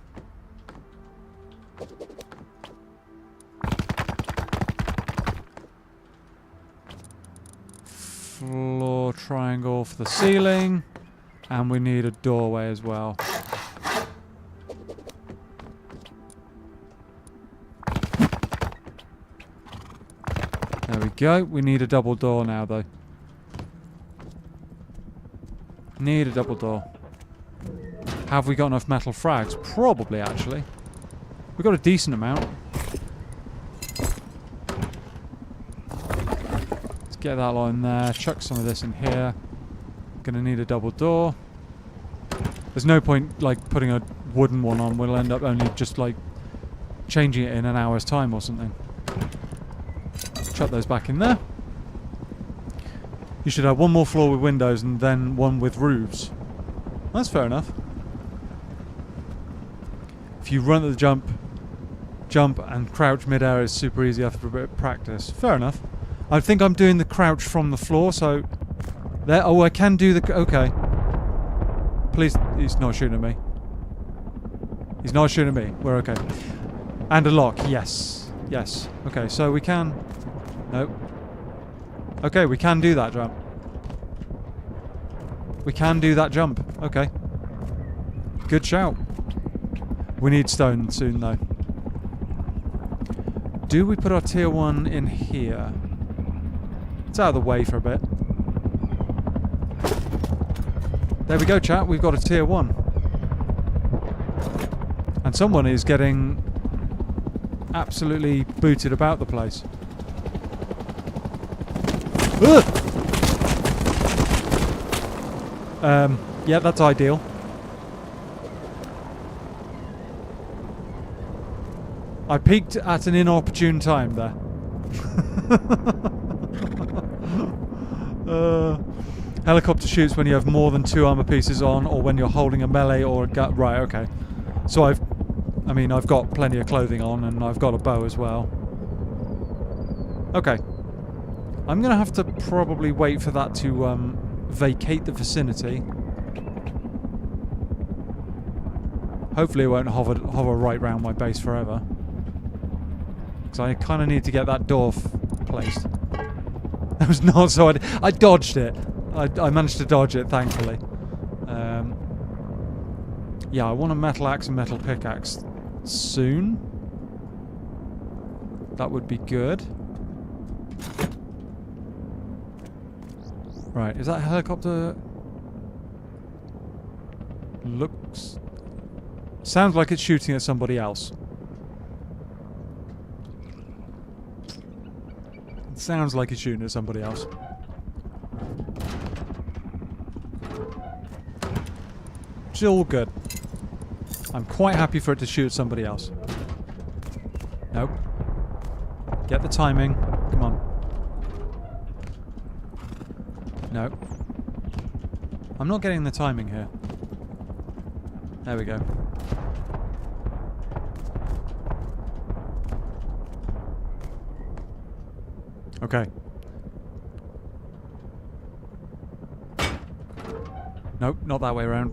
Floor triangle for the ceiling. And we need a doorway as well. There we go. We need a double door now, though. Need a double door. Have we got enough metal frags? Probably, actually. We've got a decent amount. Let's get that lot in there. Chuck some of this in here. Gonna need a double door. There's no point, like, putting a wooden one on. We'll end up only just, like, changing it in an hour's time or something. Chuck those back in there. You should have one more floor with windows and then one with roofs. That's fair enough. If you run at the jump and crouch mid-air is super easy after a bit of practice. Fair enough. I think I'm doing the crouch from the floor, so... There. Oh, I can do the... Okay. Please, he's not shooting at me. He's not shooting at me. We're okay. And a lock. Yes. Yes. Okay, so we can... Nope. Okay, we can do that jump. We can do that jump. Okay. Good shout. We need stone soon, though. Do we put our tier 1 in here? It's out of the way for a bit. There we go, chat. We've got a tier 1. And someone is getting absolutely booted about the place. Yeah, that's ideal. I peaked at an inopportune time there. Helicopter shoots when you have more than 2 armor pieces on, or when you're holding a melee or a gun. Right, okay. So I've got plenty of clothing on, and I've got a bow as well. Okay. I'm gonna have to probably wait for that to vacate the vicinity. Hopefully it won't hover right round my base forever. Because I kind of need to get that door placed. That was not so... I dodged it. I managed to dodge it, thankfully. Yeah, I want a metal axe and metal pickaxe soon. That would be good. Right, is that a helicopter? Looks... Sounds like it's shooting at somebody else. It sounds like it's shooting at somebody else. Which is all good. I'm quite happy for it to shoot at somebody else. Nope. Get the timing. Come on. No. I'm not getting the timing here. There we go. Okay. Nope, not that way around.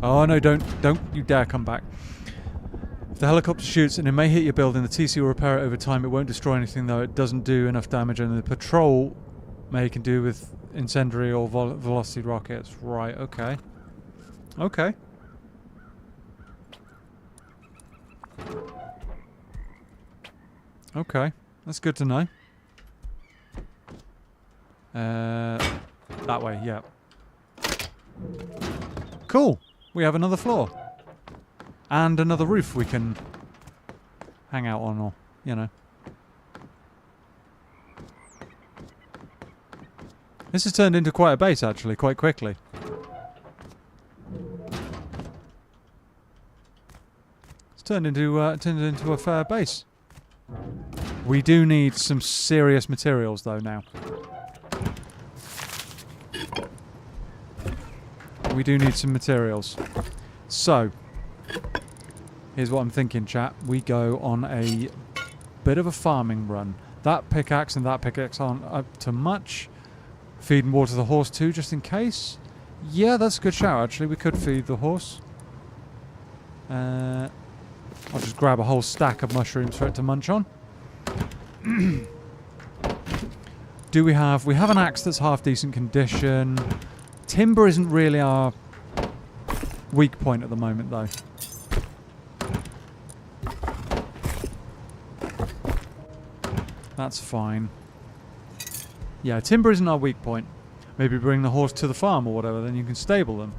Oh no, don't you dare come back. If the helicopter shoots and it may hit your building, the TC will repair it over time. It won't destroy anything though. It doesn't do enough damage, and the patrol can do with incendiary or velocity rockets. Right, okay. Okay. Okay, that's good to know. That way, yeah. Cool. We have another floor. And another roof we can hang out on, or, you know. This has turned into quite a base, actually, quite quickly. It's turned into a fair base. We do need some serious materials, though, now. We do need some materials. So, here's what I'm thinking, chat. We go on a bit of a farming run. That pickaxe and that pickaxe aren't up to much. Feed and water the horse too, just in case. Yeah, that's a good shout, actually. We could feed the horse. I'll just grab a whole stack of mushrooms for it to munch on. Do we have... We have an axe that's half decent condition. Timber isn't really our weak point at the moment, though. That's fine. Yeah, timber isn't our weak point. Maybe bring the horse to the farm or whatever, then you can stable them.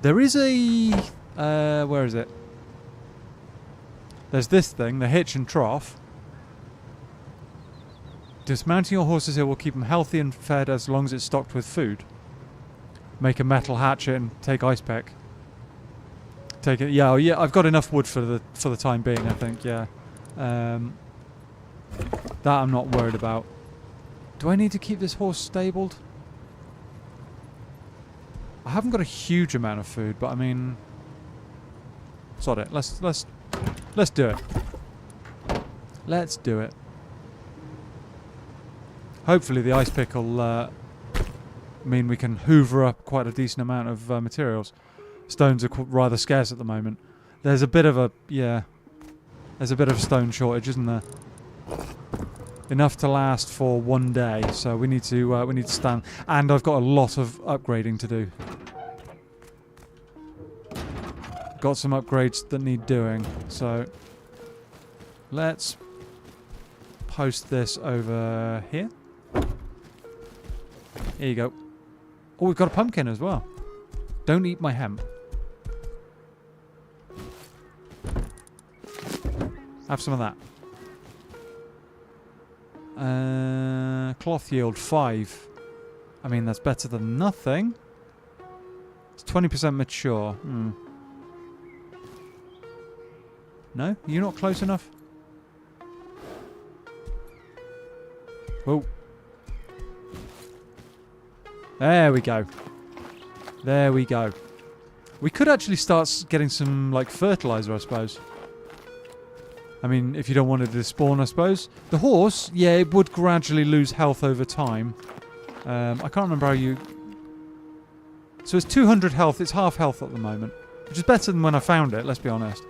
There is a... where is it? There's this thing, the hitch and trough. Dismounting your horses here will keep them healthy and fed as long as it's stocked with food. Make a metal hatchet and take ice pick. Take it. Yeah, yeah. I've got enough wood for the time being. I think. Yeah. That I'm not worried about. Do I need to keep this horse stabled? I haven't got a huge amount of food, but I mean, sod it. Let's do it. Let's do it. Hopefully the ice pick will mean we can hoover up quite a decent amount of materials. Stones are rather scarce at the moment. There's a bit of a there's a bit of a stone shortage, isn't there? Enough to last for one day, so we need to stand. And I've got a lot of upgrading to do. Got some upgrades that need doing, so let's post this over here. Here you go. Oh, we've got a pumpkin as well. Don't eat my hemp. Have some of that. Cloth yield 5. I mean, that's better than nothing. It's 20% mature. No? You're not close enough? Oh. There we go. There we go. We could actually start getting some, like, fertilizer, I suppose. I mean, if you don't want it to despawn, I suppose. The horse, yeah, it would gradually lose health over time. I can't remember how you... So it's 200 health. It's half health at the moment. Which is better than when I found it, let's be honest.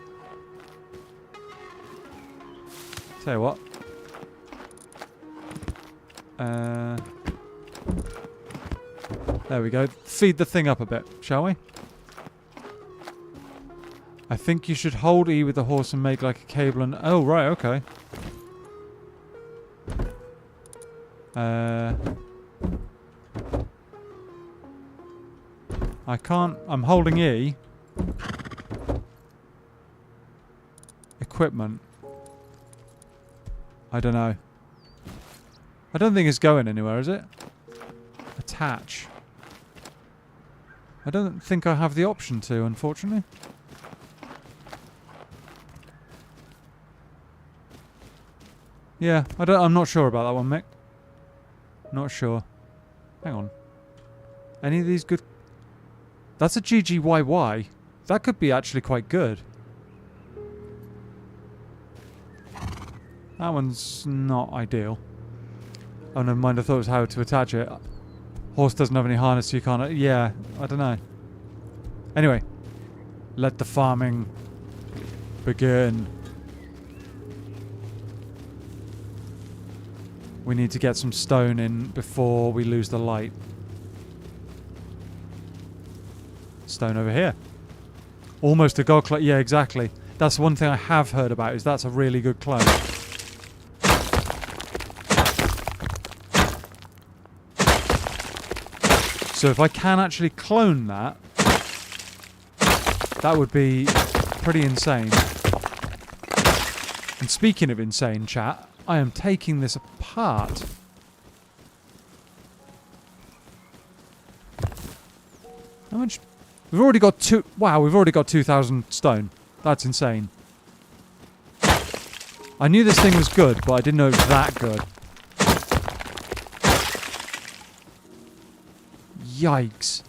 Tell you what. There we go. Feed the thing up a bit, shall we? I think you should hold E with the horse and make like a cable and... Oh, right, okay. I can't... I'm holding E. Equipment. I don't know. I don't think it's going anywhere, is it? Attach. I don't think I have the option to, unfortunately. Yeah, I'm not sure about that one, Mick. Not sure. Hang on. Any of these good... That's a GGYY. That could be actually quite good. That one's not ideal. Oh, never mind. I thought it was how to attach it. Horse doesn't have any harness, so you can't... Yeah, I don't know. Anyway. Let the farming begin. We need to get some stone in before we lose the light. Stone over here. Almost a god clone. Yeah, exactly. That's one thing I have heard about, is that's a really good clone. So if I can actually clone that, that would be pretty insane. And speaking of insane, chat, I am taking this apart. How much? We've already got two... Wow, we've already got 2,000 stone. That's insane. I knew this thing was good, but I didn't know it was that good. Yikes.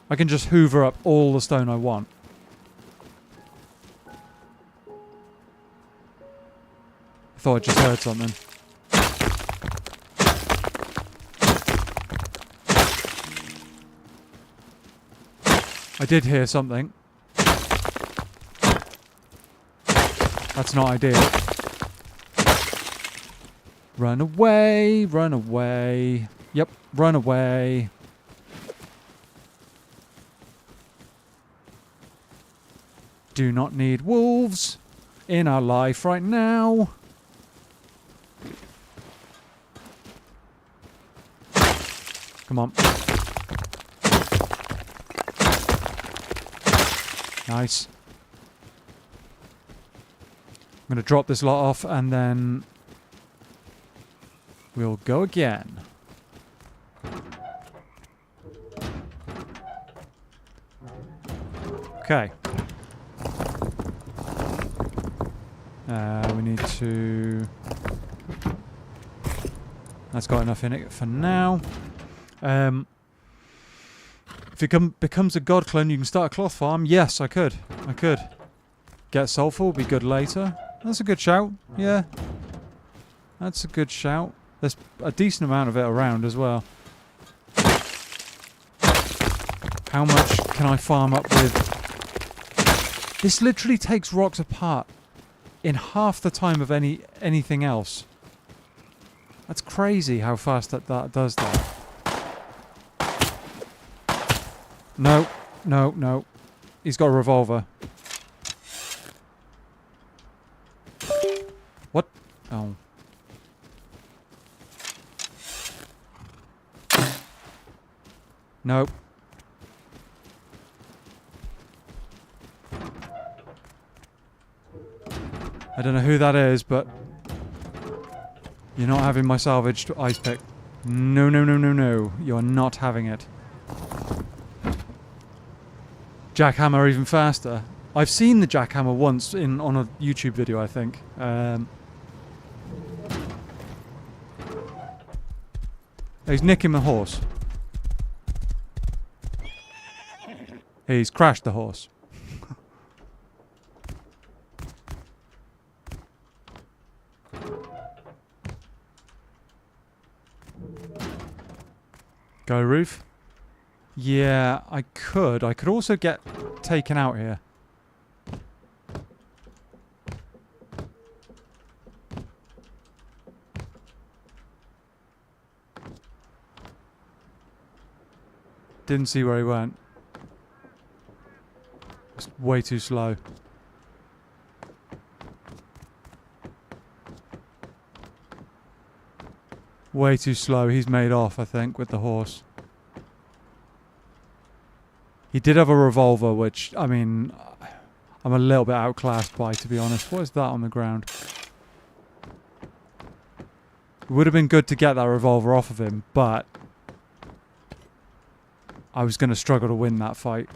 I can just hoover up all the stone I want. I thought I just heard something. I did hear something. That's not ideal. Run away, run away. Yep, run away. Do not need wolves in our life right now. Come on. Nice. I'm going to drop this lot off and then we'll go again. Okay. We need to... That's got enough in it for now. If it becomes a god clone, you can start a cloth farm. Yes, I could. I could. Get sulfur will be good later. That's a good shout. Yeah. That's a good shout. There's a decent amount of it around as well. How much can I farm up with? This literally takes rocks apart in half the time of anything else. That's crazy how fast that does that. No, no, no. He's got a revolver. What? Oh. Nope. I don't know who that is, but you're not having my salvaged ice pick. No, no, no, no, no. You're not having it. Jackhammer even faster. I've seen the jackhammer once on a YouTube video, I think. He's nicking the horse. He's crashed the horse. Go roof. Yeah, I could. I could also get taken out here. Didn't see where he went. It's way too slow. Way too slow. He's made off, I think, with the horse. He did have a revolver, which, I mean, I'm a little bit outclassed by, to be honest. What is that on the ground? It would have been good to get that revolver off of him, but I was going to struggle to win that fight.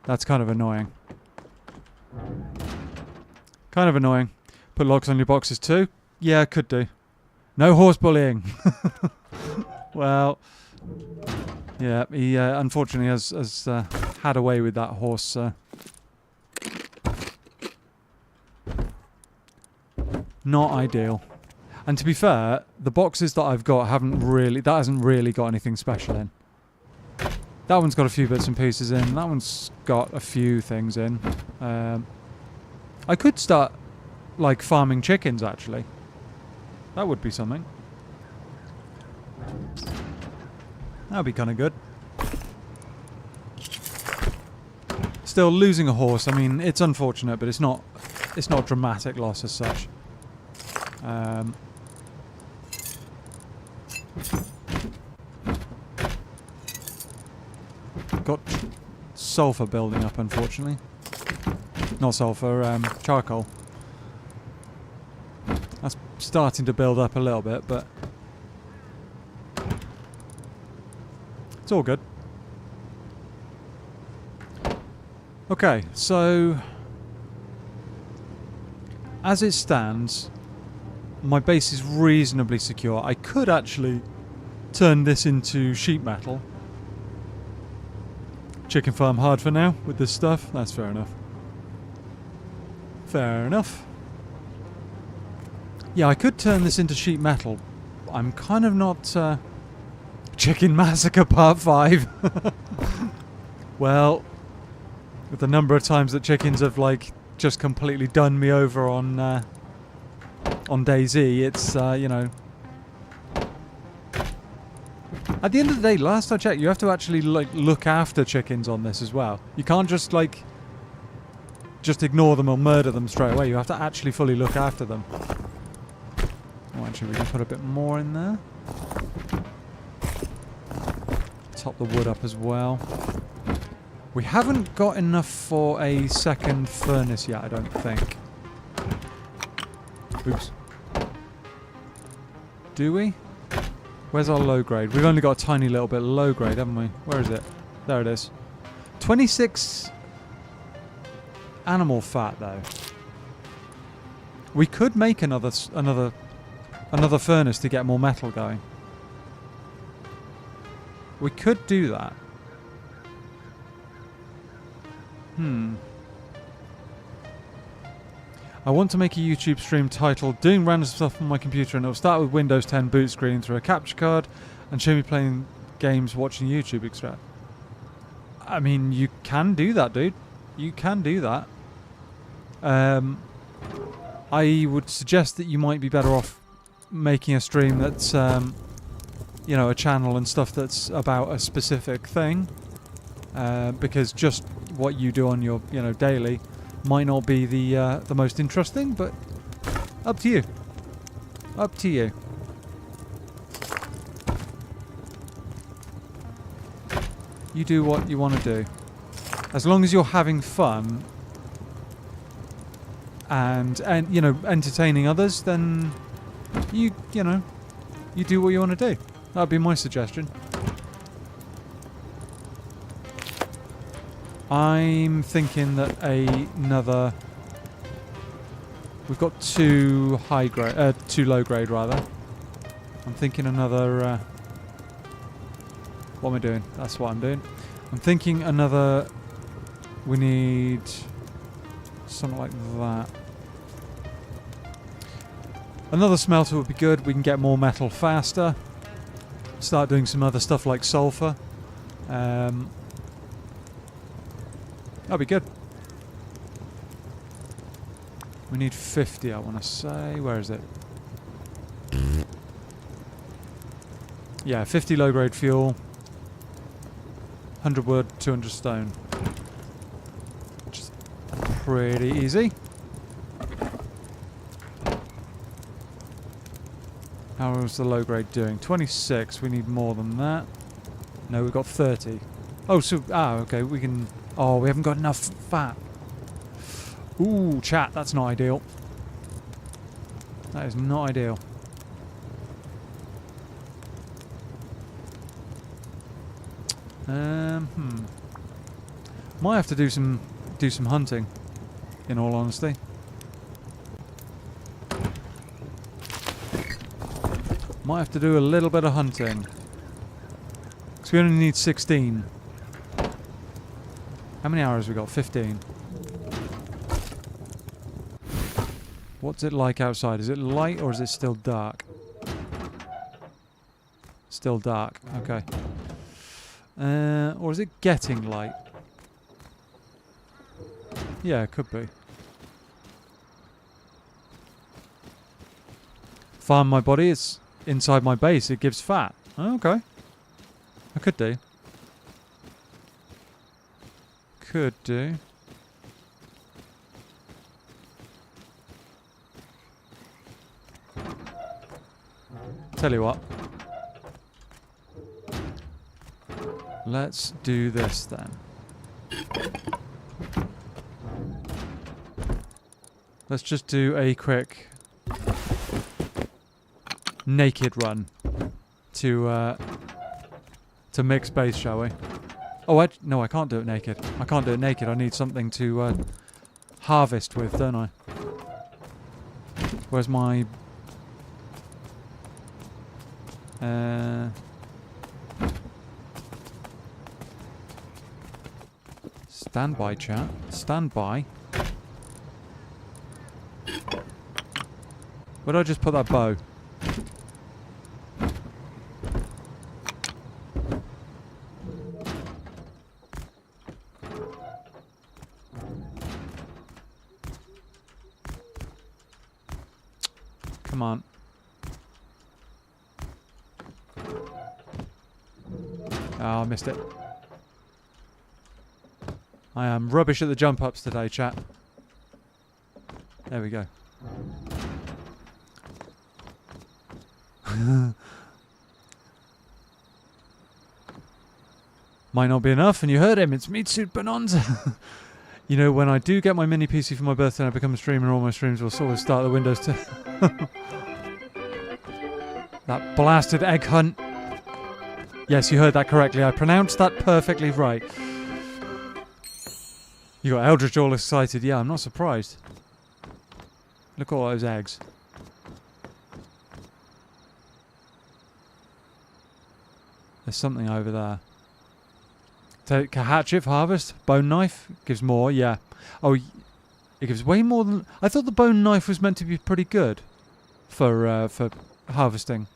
That's kind of annoying. Kind of annoying. Put locks on your boxes too? Yeah, could do. No horse bullying. Well, yeah, he unfortunately has had away with that horse. Not ideal. And to be fair, the boxes that I've got hasn't really got anything special in. That one's got a few bits and pieces in. That one's got a few things in. I could start, like, farming chickens, actually. That would be something. That would be kind of good. Still, losing a horse, I mean, it's unfortunate, but it's not a dramatic loss as such. Got sulfur building up, unfortunately. Not sulfur, charcoal. That's starting to build up a little bit, but it's all good. Okay, so as it stands, my base is reasonably secure. I could actually turn this into sheet metal. Chicken farm hard for now with this stuff. That's fair enough. Fair enough. Yeah, I could turn this into sheet metal. I'm kind of not... Chicken Massacre Part 5. Well, with the number of times that chickens have, like, just completely done me over on DayZ, it's, you know... At the end of the day, last I checked, you have to actually, like, look after chickens on this as well. You can't just, like, just ignore them or murder them straight away. You have to actually fully look after them. Oh, actually, we can put a bit more in there. Top the wood up as well. We haven't got enough for a second furnace yet, I don't think. Oops. Do we? Where's our low grade? We've only got a tiny little bit low grade, haven't we? Where is it? There it is. 26 animal fat, though. We could make another furnace to get more metal going. We could do that. I want to make a YouTube stream titled Doing Random Stuff on my computer, and it'll start with Windows 10 boot screen through a capture card and show me playing games, watching YouTube, etc. I mean, you can do that, dude. You can do that. I would suggest that you might be better off making a stream that's, you know, a channel and stuff that's about a specific thing, because just what you do on your, you know, daily might not be the most interesting, but up to you. Up to you. You do what you want to do. As long as you're having fun and you know, entertaining others, then you know, you do what you want to do. That'd be my suggestion. I'm thinking that another... We've got two low grade rather. I'm thinking another... what am I doing? That's what I'm doing. I'm thinking another... We need something like that. Another smelter would be good. We can get more metal faster. Start doing some other stuff like sulfur. That'd be good. We need 50, I want to say. Where is it? Yeah, 50 low-grade fuel. 100 wood, 200 stone. Which is pretty easy. How is the low-grade doing? 26. We need more than that. No, we've got 30. Oh, so... okay. We can... Oh, we haven't got enough fat. Ooh, chat. That's not ideal. That is not ideal. Might have to do some hunting, in all honesty. Might have to do a little bit of hunting. Because we only need 16. How many hours have we got? 15. What's it like outside? Is it light or is it still dark? Still dark. Okay. Or is it getting light? Yeah, it could be. Farm my body. It's inside my base. It gives fat. Oh, okay. I could do. Could do. Tell you what. Let's do this then. Let's just do a quick naked run to mix base, shall we? Oh, no, I can't do it naked. I can't do it naked. I need something to harvest with, don't I? Where's my... stand by, chat. Stand by. Where'd I just put that bow? Come on. Oh, I missed it. I am rubbish at the jump ups today, chat. There we go. Might not be enough, and you heard him. It's Meat Suit Bonanza. You know, when I do get my mini PC for my birthday and I become a streamer, all my streams will sort of start the Windows 10. That blasted egg hunt. Yes, you heard that correctly. I pronounced that perfectly right. You got Eldridge all excited. Yeah, I'm not surprised. Look at all those eggs. There's something over there. Take a hatchet for harvest. Bone knife gives more, yeah. Oh, it gives way more than... I thought the bone knife was meant to be pretty good for harvesting.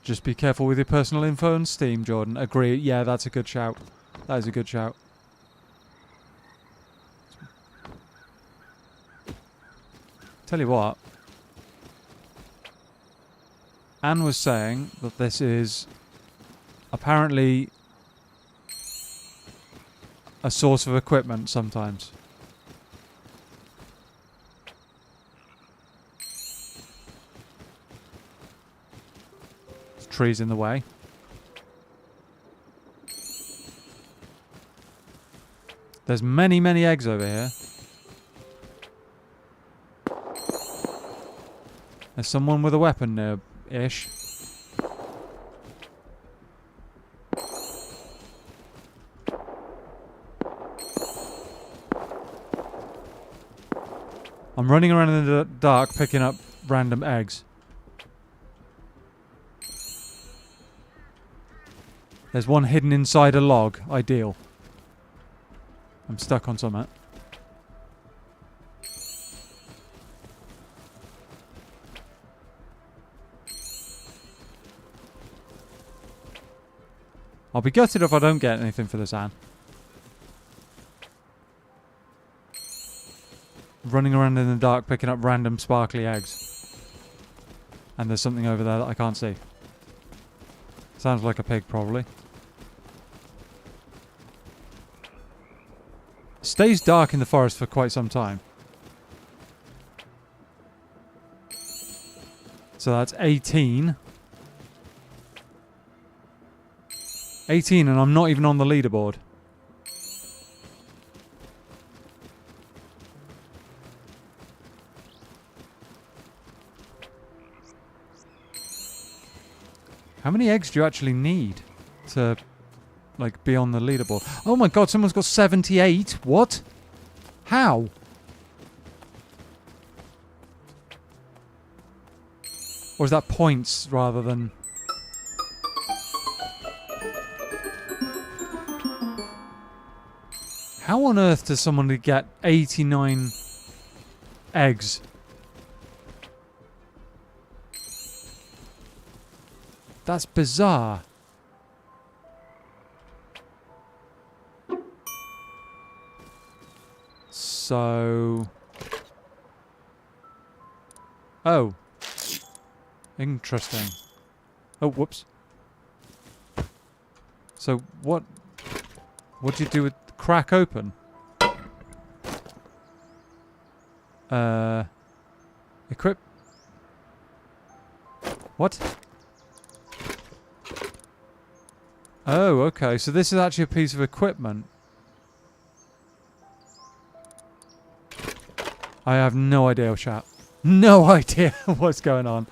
Just be careful with your personal info and Steam, Jordan. Agree. Yeah, that's a good shout. That is a good shout. Tell you what. Anne was saying that this is apparently a source of equipment sometimes. There's trees in the way. There's many, many eggs over here. There's someone with a weapon there-ish. I'm running around in the dark picking up random eggs. There's one hidden inside a log. Ideal. I'm stuck on something. I'll be gutted if I don't get anything for this, Anne. Running around in the dark picking up random sparkly eggs. And there's something over there that I can't see. Sounds like a pig, probably. Stays dark in the forest for quite some time. So that's 18. 18 and I'm not even on the leaderboard. How many eggs do you actually need to, like, be on the leaderboard? Oh my god, someone's got 78. What? How? Or is that points rather than... How on earth does someone get 89 eggs? That's bizarre. So... Oh. Interesting. Oh, whoops. So what do you do with crack open? Equip. What? Oh, okay. So this is actually a piece of equipment. I have no idea, chat. No idea what's going on.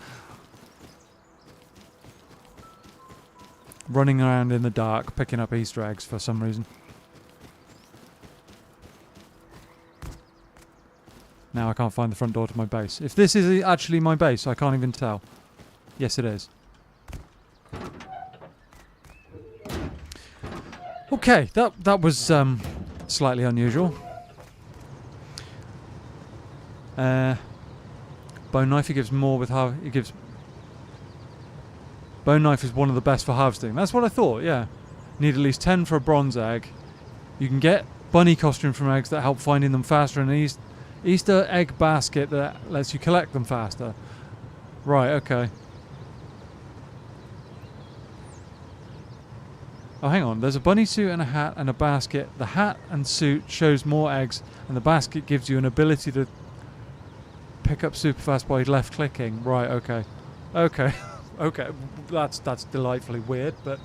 Running around in the dark, picking up Easter eggs for some reason. Now I can't find the front door to my base. If this is actually my base, I can't even tell. Yes, it is. Okay, that was slightly unusual. Bone knife, it gives more with it gives... Bone knife is one of the best for harvesting. That's what I thought, yeah. Need at least 10 for a bronze egg. You can get bunny costume from eggs that help finding them faster, and an Easter egg basket that lets you collect them faster. Right, okay. Oh, hang on. There's a bunny suit and a hat and a basket. The hat and suit shows more eggs, and the basket gives you an ability to pick up super fast by left clicking. Right, okay. Okay. Okay. That's delightfully weird, but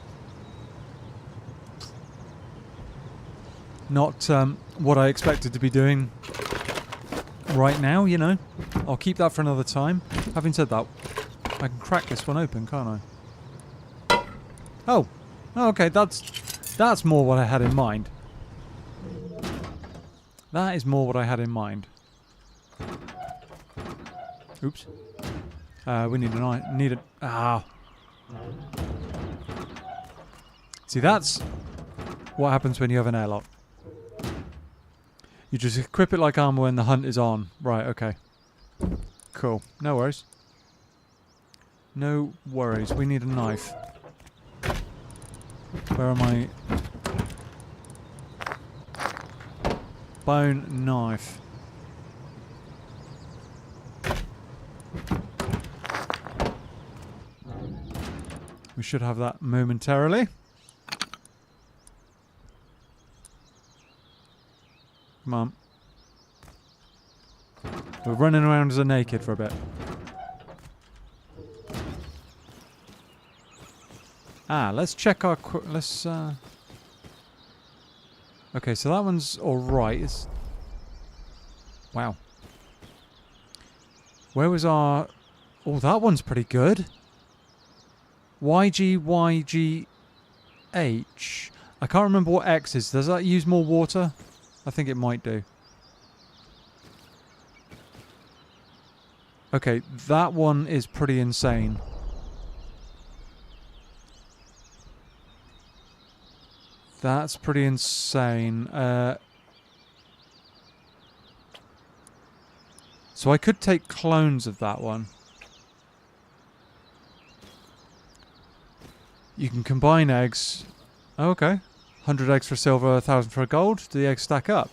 not what I expected to be doing right now, you know. I'll keep that for another time. Having said that, I can crack this one open, can't I? Oh. Oh, okay, that's more what I had in mind. That is more what I had in mind. Oops. We need a ah. See, that's what happens when you have an airlock. You just equip it like armor when the hunt is on. Right, okay. Cool. No worries. No worries. We need a knife. Where am I? Bone knife. We should have that momentarily. Come on. We're running around as a naked for a bit. Ah, let's check our... let's... Okay, so that one's alright. Wow. Where was our... Oh, that one's pretty good. YGYGH. I can't remember what X is. Does that use more water? I think it might do. Okay, that one is pretty insane. That's pretty insane. So I could take clones of that one. You can combine eggs. Oh, okay. 100 eggs for silver, 1,000 for gold. Do the eggs stack up?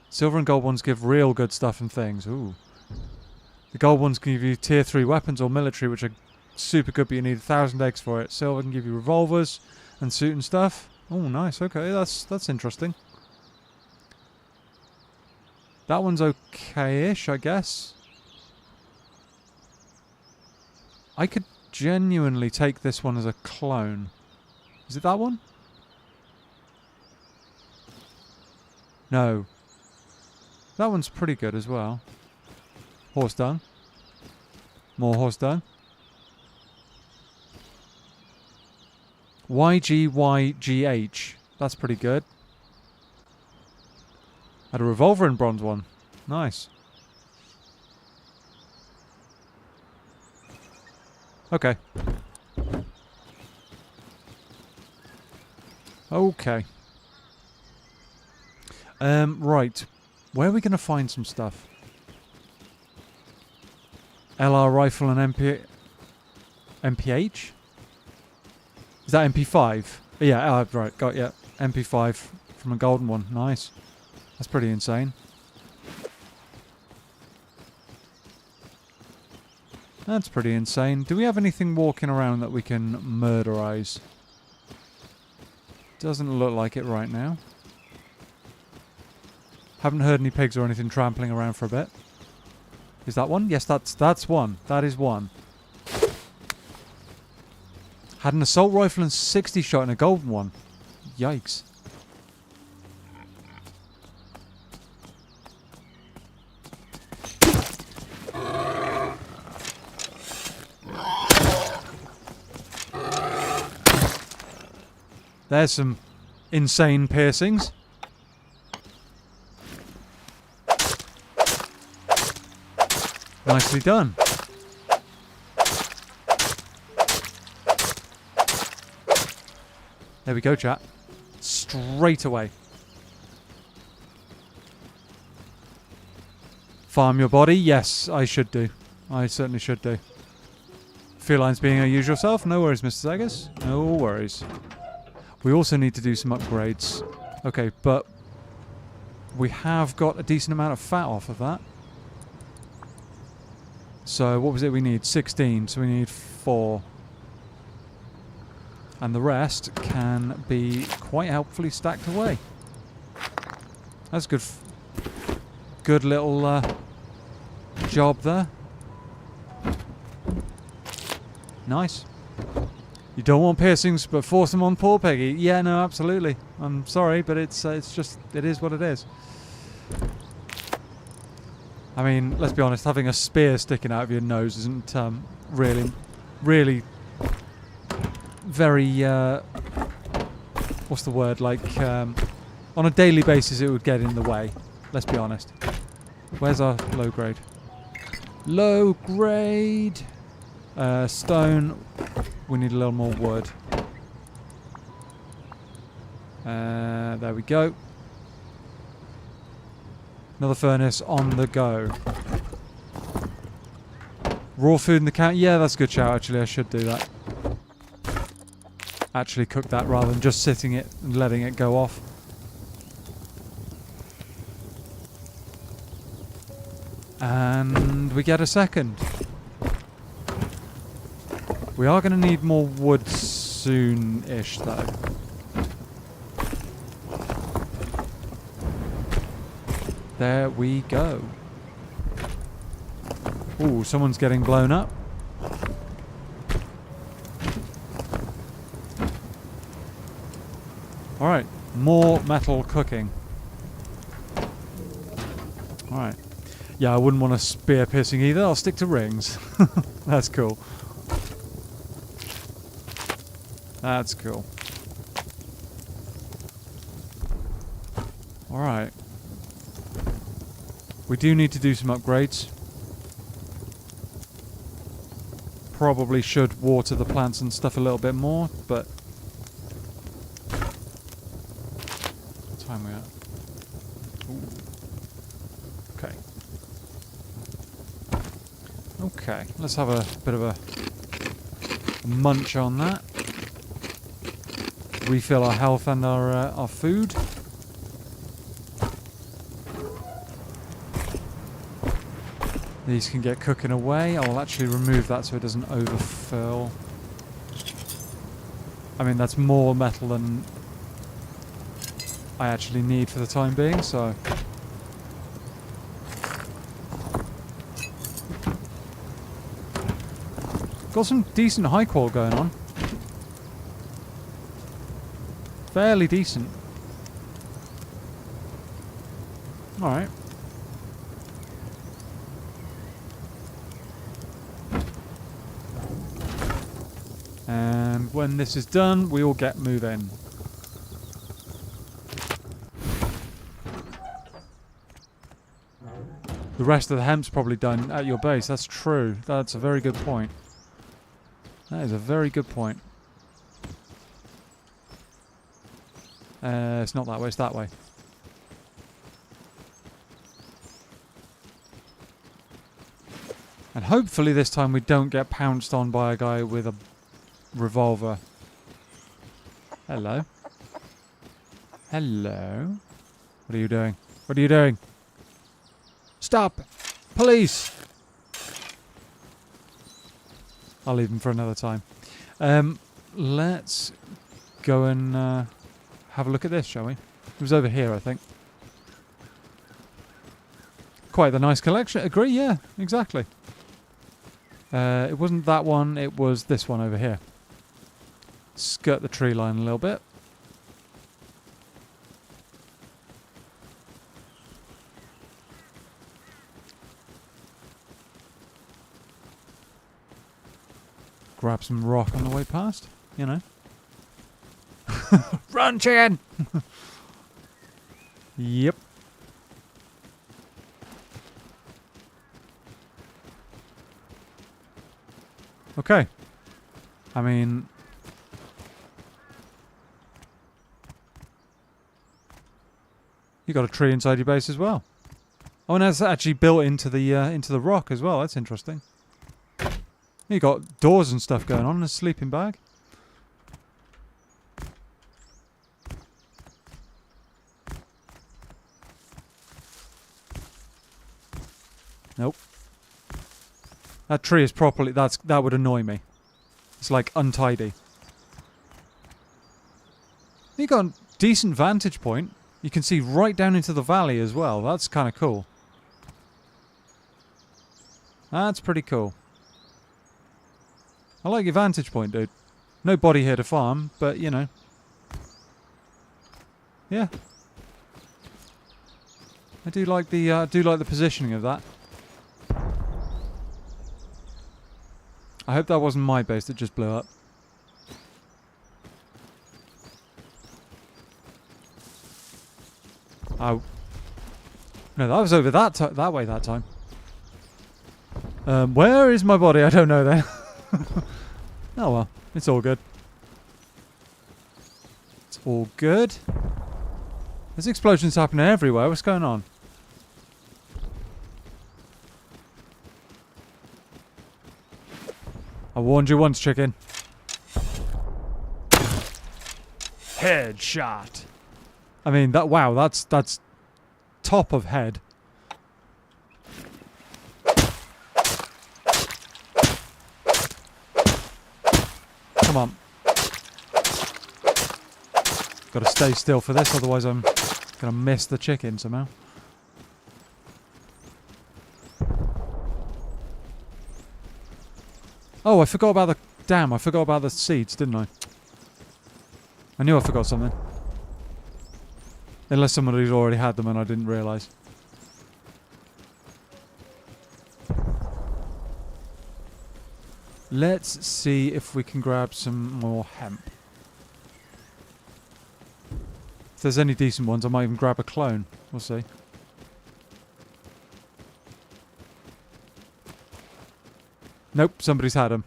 Silver and gold ones give real good stuff and things. Ooh. The gold ones can give you tier 3 weapons or military, which are super good, but you need 1,000 eggs for it. Silver can give you revolvers and suit and stuff. Oh, nice. Okay, that's interesting. That one's okay-ish, I guess. I could genuinely take this one as a clone. Is it that one? No. That one's pretty good as well. Horse dung. More horse dung. YGYGH. That's pretty good. Had a revolver in bronze one. Nice. Okay. Okay. Right. Where are we going to find some stuff? LR rifle and MPH? Is that MP5? Yeah, right, got yeah. MP5 from a golden one. Nice. That's pretty insane. That's pretty insane. Do we have anything walking around that we can murderize? Doesn't look like it right now. Haven't heard any pigs or anything trampling around for a bit. Is that one? Yes, that's one. That is one. Had an assault rifle and 60 shot and a golden one. Yikes. There's some insane piercings. Nicely done. There we go, chat. Straight away. Farm your body? Yes, I should do. I certainly should do. Felines being our usual self? No worries, Mr. Zaggers. No worries. We also need to do some upgrades. Okay, but we have got a decent amount of fat off of that. So what was it we need? 16, so we need 4. And the rest can be quite helpfully stacked away. That's good. Good little job there. Nice. You don't want piercings, but force them on poor Peggy. Yeah, no, absolutely. I'm sorry, but it's just, it is what it is. I mean, let's be honest, having a spear sticking out of your nose isn't really very, what's the word, like, on a daily basis it would get in the way. Let's be honest. Where's our low grade? Low grade! Stone. We need a little more wood. There we go. Another furnace on the go. Raw food in the can. Yeah, that's a good shout, actually. I should do that. Actually cook that rather than just sitting it and letting it go off. And we get a second. We are going to need more wood soon-ish, though. There we go. Ooh, someone's getting blown up. Alright, More metal cooking. Alright. Yeah, I wouldn't want a spear piercing either. I'll stick to rings. That's cool. That's cool. Alright. We do need to do some upgrades. Probably should water the plants and stuff a little bit more, but... What time are we at? Ooh. Okay. Okay, let's have a bit of a munch on that. Refill our health and our food. These can get cooking away. I'll actually remove that so it doesn't overfill. I mean, that's more metal than I actually need for the time being, so... Got some decent high qual going on. Fairly decent. Alright. And when this is done, we all get moving. The rest of the hemp's probably done at your base. That's true. That's a very good point. That is a very good point. It's not that way, it's that way. And hopefully this time we don't get pounced on by a guy with a revolver. Hello. Hello. What are you doing? What are you doing? Stop! Police! I'll leave him for another time. Let's go and have a look at this, shall we? It was over here, I think. Quite the nice collection. Agree? Yeah, exactly. It wasn't that one, it was this one over here. Skirt the tree line a little bit. Grab some rock on the way past, you know. Run, chicken! Yep. Okay. I mean... You got a tree inside your base as well. Oh, and that's actually built into the rock as well. That's interesting. You got doors and stuff going on and a sleeping bag. Nope. That tree is properly... that would annoy me. It's like untidy. You got a decent vantage point. You can see right down into the valley as well. That's kind of cool. That's pretty cool. I like your vantage point, dude. Nobody here to farm, but you know. Yeah. I do like the positioning of that. I hope that wasn't my base that just blew up. Oh. No, that was over that way that time. Where is my body? I don't know then. Oh well, it's all good. It's all good. There's explosions happening everywhere. What's going on? I warned you once, chicken. Headshot. I mean, wow, that's top of head. Come on. Got to stay still for this, otherwise I'm gonna miss the chicken somehow. Oh, I forgot about the... Damn, I forgot about the seeds, didn't I? I knew I forgot something. Unless somebody's already had them and I didn't realise. Let's see if we can grab some more hemp. If there's any decent ones, I might even grab a clone. We'll see. Nope, somebody's had them.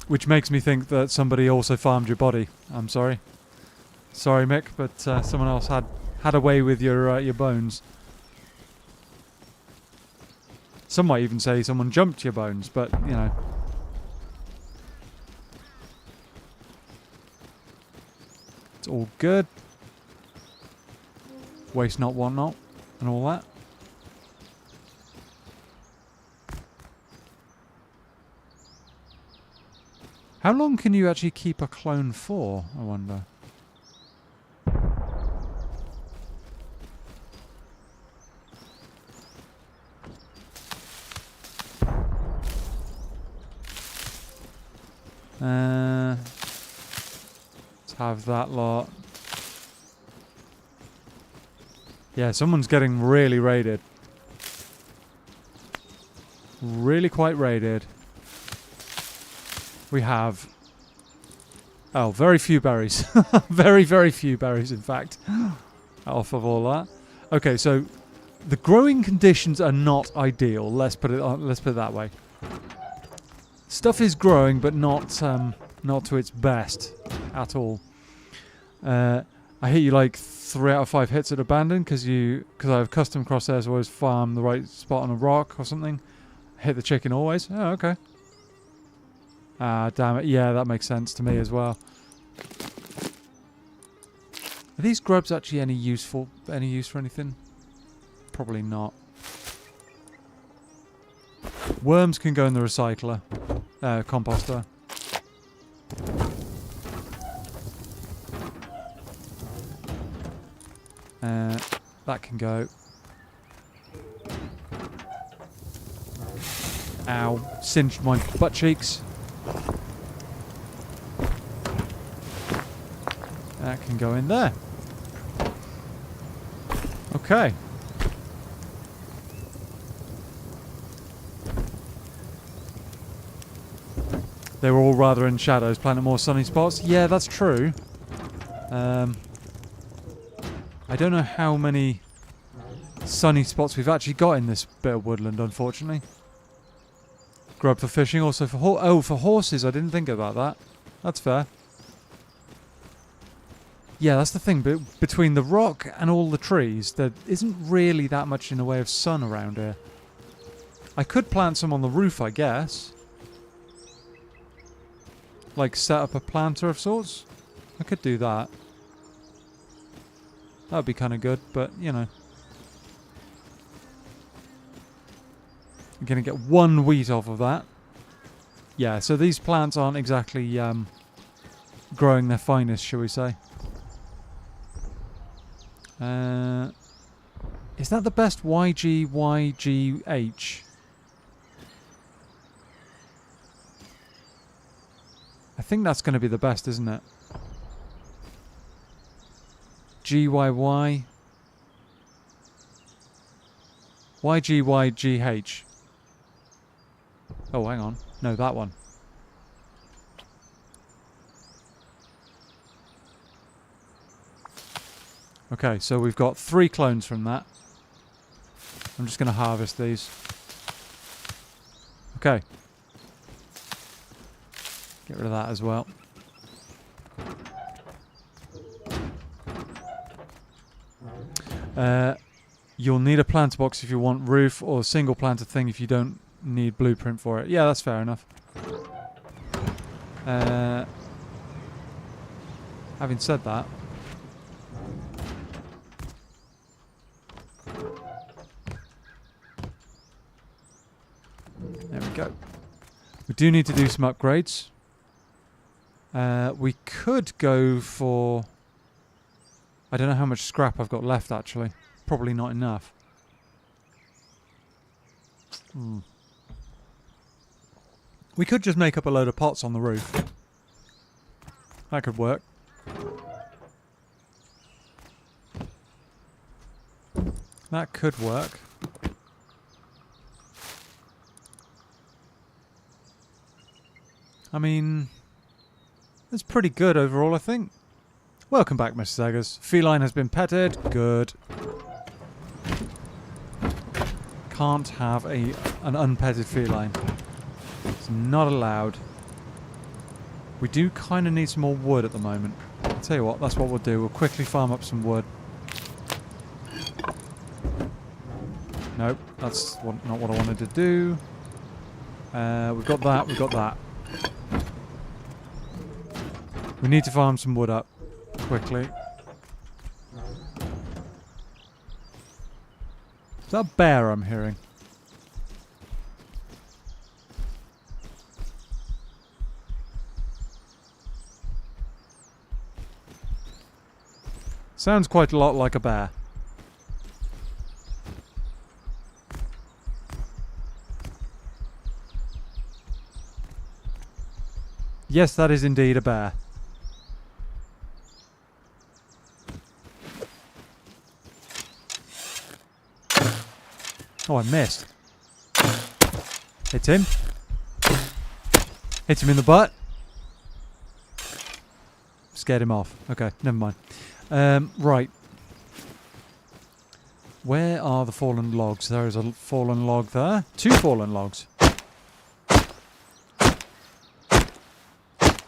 Which makes me think that somebody also farmed your body. I'm sorry. Sorry, Mick, but someone else had a way with your bones. Some might even say someone jumped your bones, but, you know. It's all good. Waste not, want not, and all that. How long can you actually keep a clone for, I wonder? Let's have that lot. Yeah, someone's getting really raided. Really quite raided. We have... Oh, very few berries. Very, very few berries, in fact. Off of all that. Okay, so the growing conditions are not ideal. Let's put it that way. Stuff is growing, but not to its best at all. I hit you like 3 out of 5 hits at abandon because I have custom crosshairs. Always farm the right spot on a rock or something. Hit the chicken always. Oh, okay. Ah, damn it. Yeah, that makes sense to me as well. Are these grubs actually any use for anything? Probably not. Worms can go in the recycler. Composter. That can go. Ow. Singed my butt cheeks. That can go in there. Okay. They were all rather in shadows, planting more sunny spots. Yeah, that's true. I don't know how many sunny spots we've actually got in this bit of woodland, unfortunately. Grub for fishing, also for for horses. I didn't think about that. That's fair. Yeah, that's the thing. Between the rock and all the trees, there isn't really that much in the way of sun around here. I could plant some on the roof, I guess. Like set up a planter of sorts. I could do that. That would be kind of good, but you know. I'm going to get 1 wheat off of that. Yeah, so these plants aren't exactly growing their finest, shall we say. Is that the best YGYGH? I think that's going to be the best, isn't it? GYY. YGYGH. Oh, hang on. No, that one. Okay, so we've got 3 clones from that. I'm just going to harvest these. Okay. Get rid of that as well. You'll need a planter box if you want roof, or a single planter thing if you don't need blueprint for it. Yeah, that's fair enough. Having said that, there we go. We do need to do some upgrades. We could go for... I don't know how much scrap I've got left, actually. Probably not enough. We could just make up a load of pots on the roof. That could work. That could work. I mean, it's pretty good overall, I think. Welcome back, Mrs. Eggers. Feline has been petted. Good. Can't have an unpetted feline. It's not allowed. We do kind of need some more wood at the moment. I'll tell you what, that's what we'll do. We'll quickly farm up some wood. Nope, that's not what I wanted to do. We've got that, we've got that. We need to farm some wood up quickly. Is that a bear I'm hearing? Sounds quite a lot like a bear. Yes, that is indeed a bear. Oh, I missed. Hit him. Hit him in the butt. Scared him off. Okay, never mind. Right. Where are the fallen logs? There is a fallen log there. 2 fallen logs.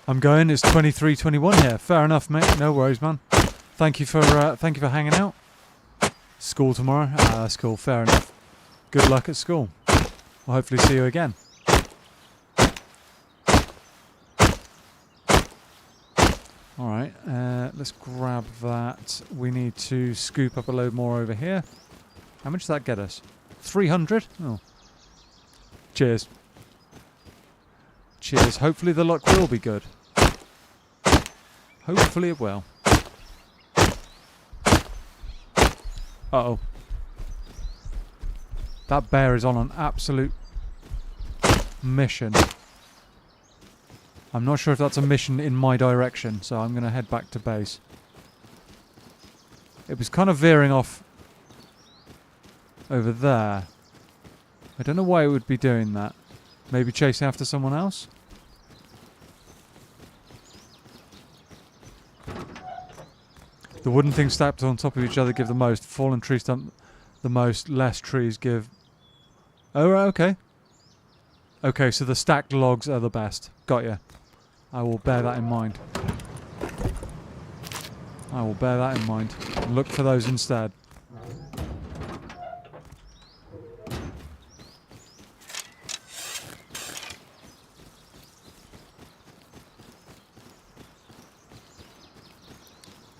I'm going. It's 23:21 here. Fair enough, mate. No worries, man. Thank you for hanging out. School tomorrow. That's cool. Fair enough. Good luck at school. I'll hopefully see you again. Alright, let's grab that. We need to scoop up a load more over here. How much does that get us? 300? Oh. Cheers. Cheers. Hopefully the luck will be good. Hopefully it will. Uh-oh. That bear is on an absolute mission. I'm not sure if that's a mission in my direction, so I'm going to head back to base. It was kind of veering off over there. I don't know why it would be doing that. Maybe chasing after someone else? The wooden things stacked on top of each other give the most. Fallen trees dump the most. Less trees give... Oh, right, okay. Okay, so the stacked logs are the best. Got ya. I will bear that in mind. I will bear that in mind. Look for those instead.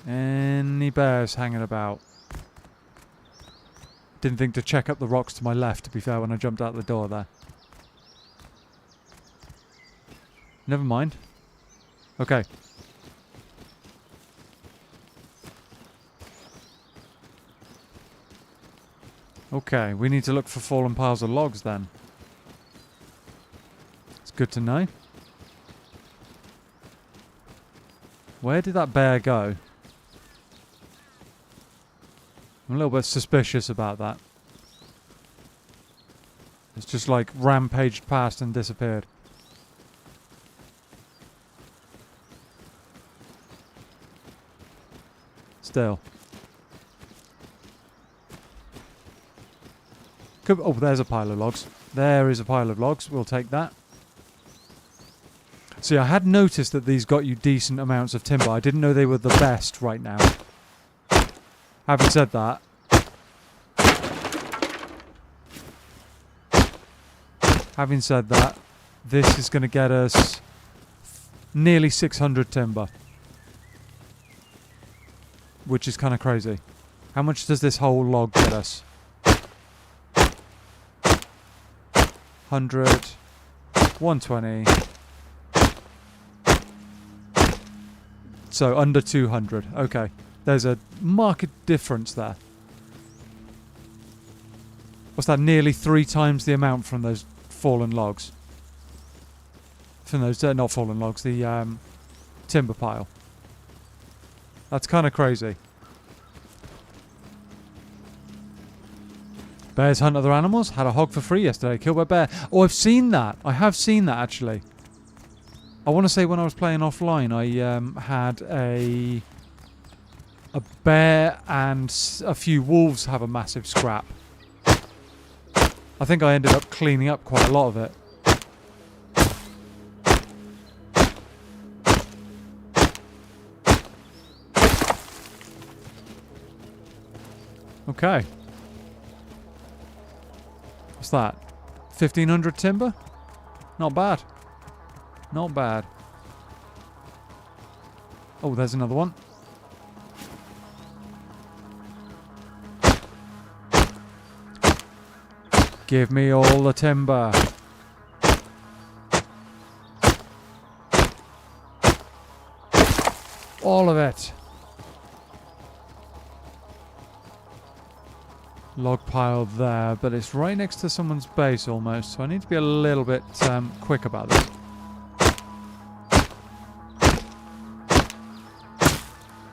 Any bears hanging about? Didn't think to check up the rocks to my left, to be fair, when I jumped out the door there. Never mind. Okay. Okay, we need to look for fallen piles of logs then. It's good to know. Where did that bear go? I'm a little bit suspicious about that. It's just like rampaged past and disappeared. Still. Oh, there's a pile of logs. There is a pile of logs. We'll take that. See, I had noticed that these got you decent amounts of timber. I didn't know they were the best right now. Having said that, this is going to get us nearly 600 timber. Which is kind of crazy. How much does this whole log get us? 100, 120. So under 200. Okay. There's a marked difference there. What's that? Nearly 3 times the amount from those fallen logs. From those, not fallen logs, the timber pile. That's kind of crazy. Bears hunt other animals. Had a hog for free yesterday. Killed by a bear. Oh, I've seen that. I have seen that, actually. I want to say when I was playing offline, I had a bear and a few wolves have a massive scrap. I think I ended up cleaning up quite a lot of it. Okay. What's that? 1,500 timber? Not bad. Not bad. Oh, there's another one. Give me all the timber. All of it. Log pile there, but it's right next to someone's base almost, so I need to be a little bit quick about this.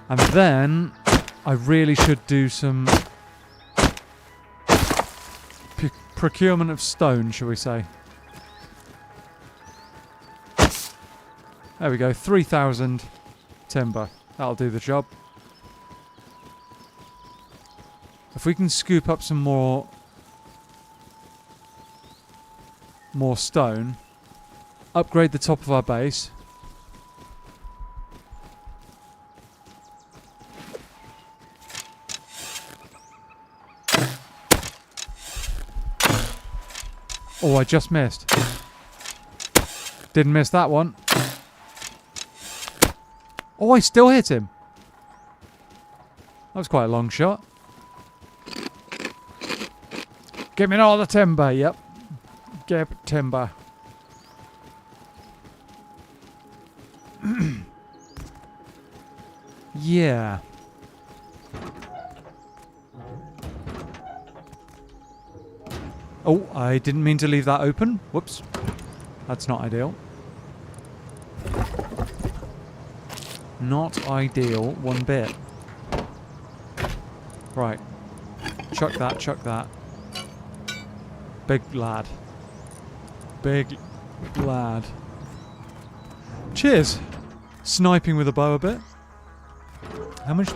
And then I really should do some procurement of stone, shall we say. There we go, 3,000 timber. That'll do the job. If we can scoop up some more stone, upgrade the top of our base. Oh, I just missed. Didn't miss that one. Oh, I still hit him. That was quite a long shot. Give me all the timber, yep. Get timber. Yeah. Oh, I didn't mean to leave that open. Whoops. That's not ideal. Not ideal one bit. Right. Chuck that, chuck that. Big lad. Big lad. Cheers. Sniping with a bow a bit. How much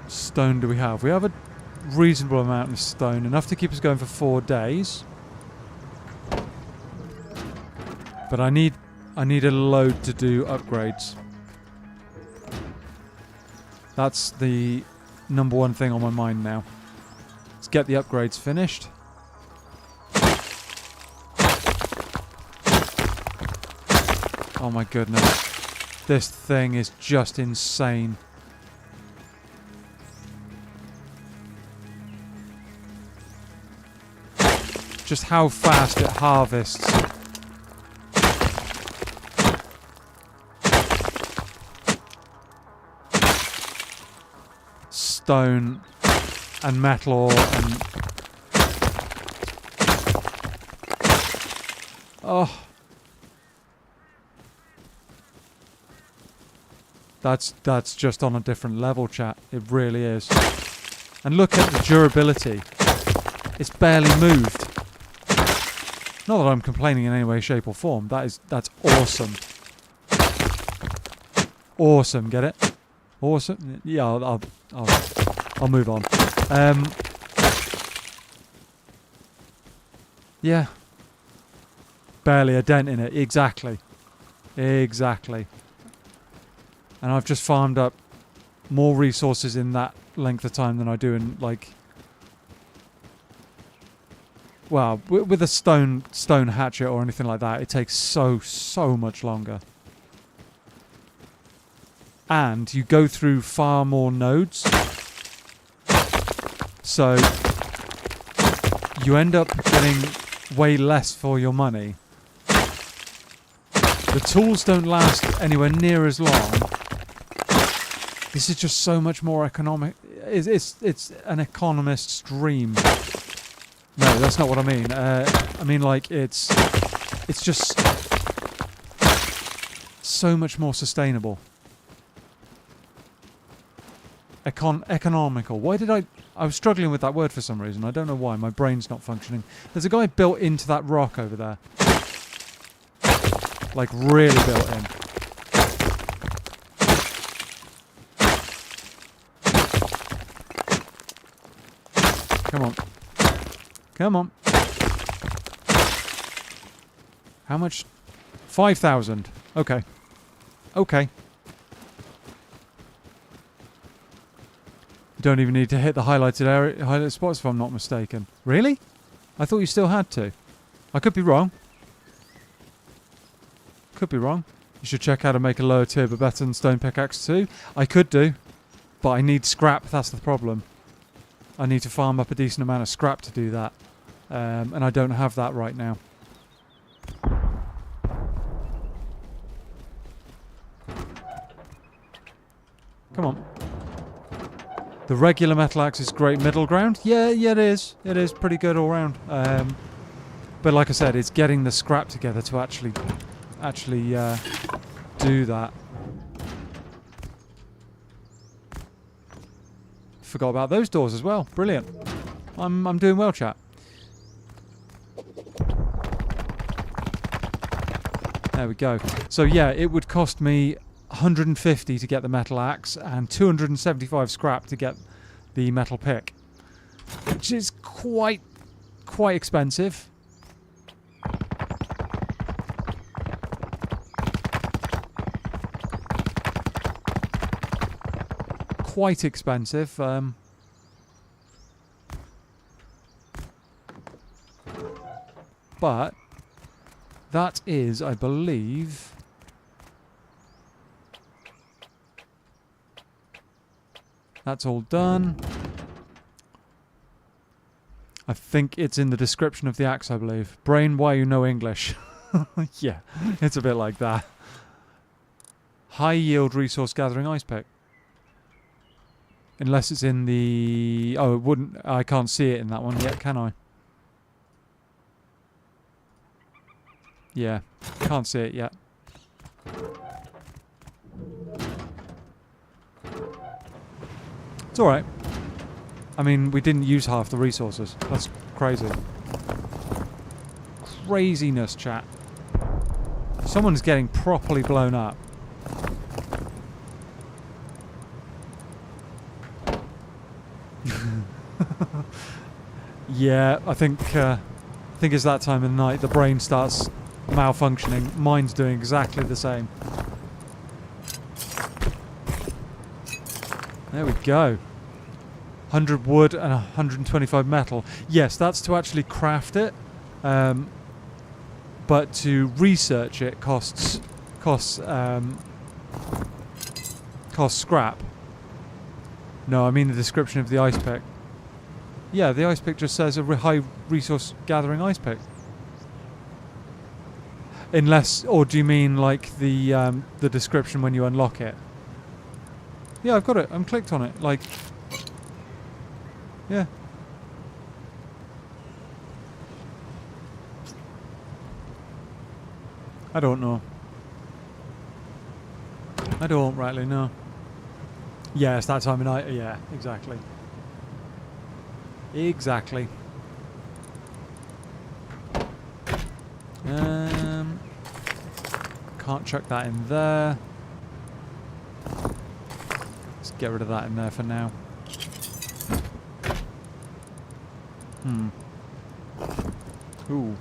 stone do we have? We have a reasonable amount of stone. Enough to keep us going for 4 days. But I need a load to do upgrades. That's the number one thing on my mind now. Let's get the upgrades finished. Oh my goodness. This thing is just insane. Just how fast it harvests. Stone and metal ore and... Oh. That's just on a different level, chat. It really is. And look at the durability. It's barely moved. Not that I'm complaining in any way, shape or form. That's awesome. Awesome, get it? Awesome. Yeah, I'll move on. Yeah. Barely a dent in it. Exactly. Exactly. And I've just farmed up more resources in that length of time than I do in, like... Well, with a stone hatchet or anything like that, it takes so much longer. And you go through far more nodes. So you end up getting way less for your money. The tools don't last anywhere near as long. This is just so much more economic. It's an economist's dream. No, that's not what I mean. I mean, like, it's just so much more sustainable. economical. Why did I was struggling with that word for some reason. I don't know why. My brain's not functioning. There's a guy built into that rock over there. Like, really built in. Come on. Come on. How much? 5,000. Okay. Okay. You don't even need to hit the highlighted spots if I'm not mistaken. Really? I thought you still had to. I could be wrong. Could be wrong. You should check how to make a lower tier but better than stone pickaxe too. I could do. But I need scrap, that's the problem. I need to farm up a decent amount of scrap to do that. And I don't have that right now. Come on. The regular metal axe is great middle ground. Yeah, it is. It is pretty good all round. But like I said, it's getting the scrap together to actually do that. Forgot about those doors as well. Brilliant. I'm doing well, chat. There we go. So yeah, it would cost me 150 to get the metal axe and 275 scrap to get the metal pick, which is quite expensive. Quite expensive. But that is, I believe, that's all done. I think it's in the description of the axe, I believe. Brain, why you know English? Yeah, it's a bit like that. High yield resource gathering ice pick. Unless it's in the... Oh, it wouldn't... I can't see it in that one yet, can I? Yeah, can't see it yet. It's alright. I mean, we didn't use half the resources. That's crazy. Craziness, chat. Someone's getting properly blown up. Yeah, I think it's that time of the night. The brain starts malfunctioning. Mine's doing exactly the same. There we go. 100 wood and 125 metal. Yes, that's to actually craft it. But to research it costs scrap. No, I mean the description of the ice pick. Yeah, the ice pick just says a high resource gathering ice pick. Unless, or do you mean like the description when you unlock it? Yeah, I've got it. I'm clicked on it. Like, yeah. I don't know. I don't rightly know. Yeah, it's that time of night. Yeah, exactly. Exactly. Can't chuck that in there. Let's get rid of that in there for now. Ooh.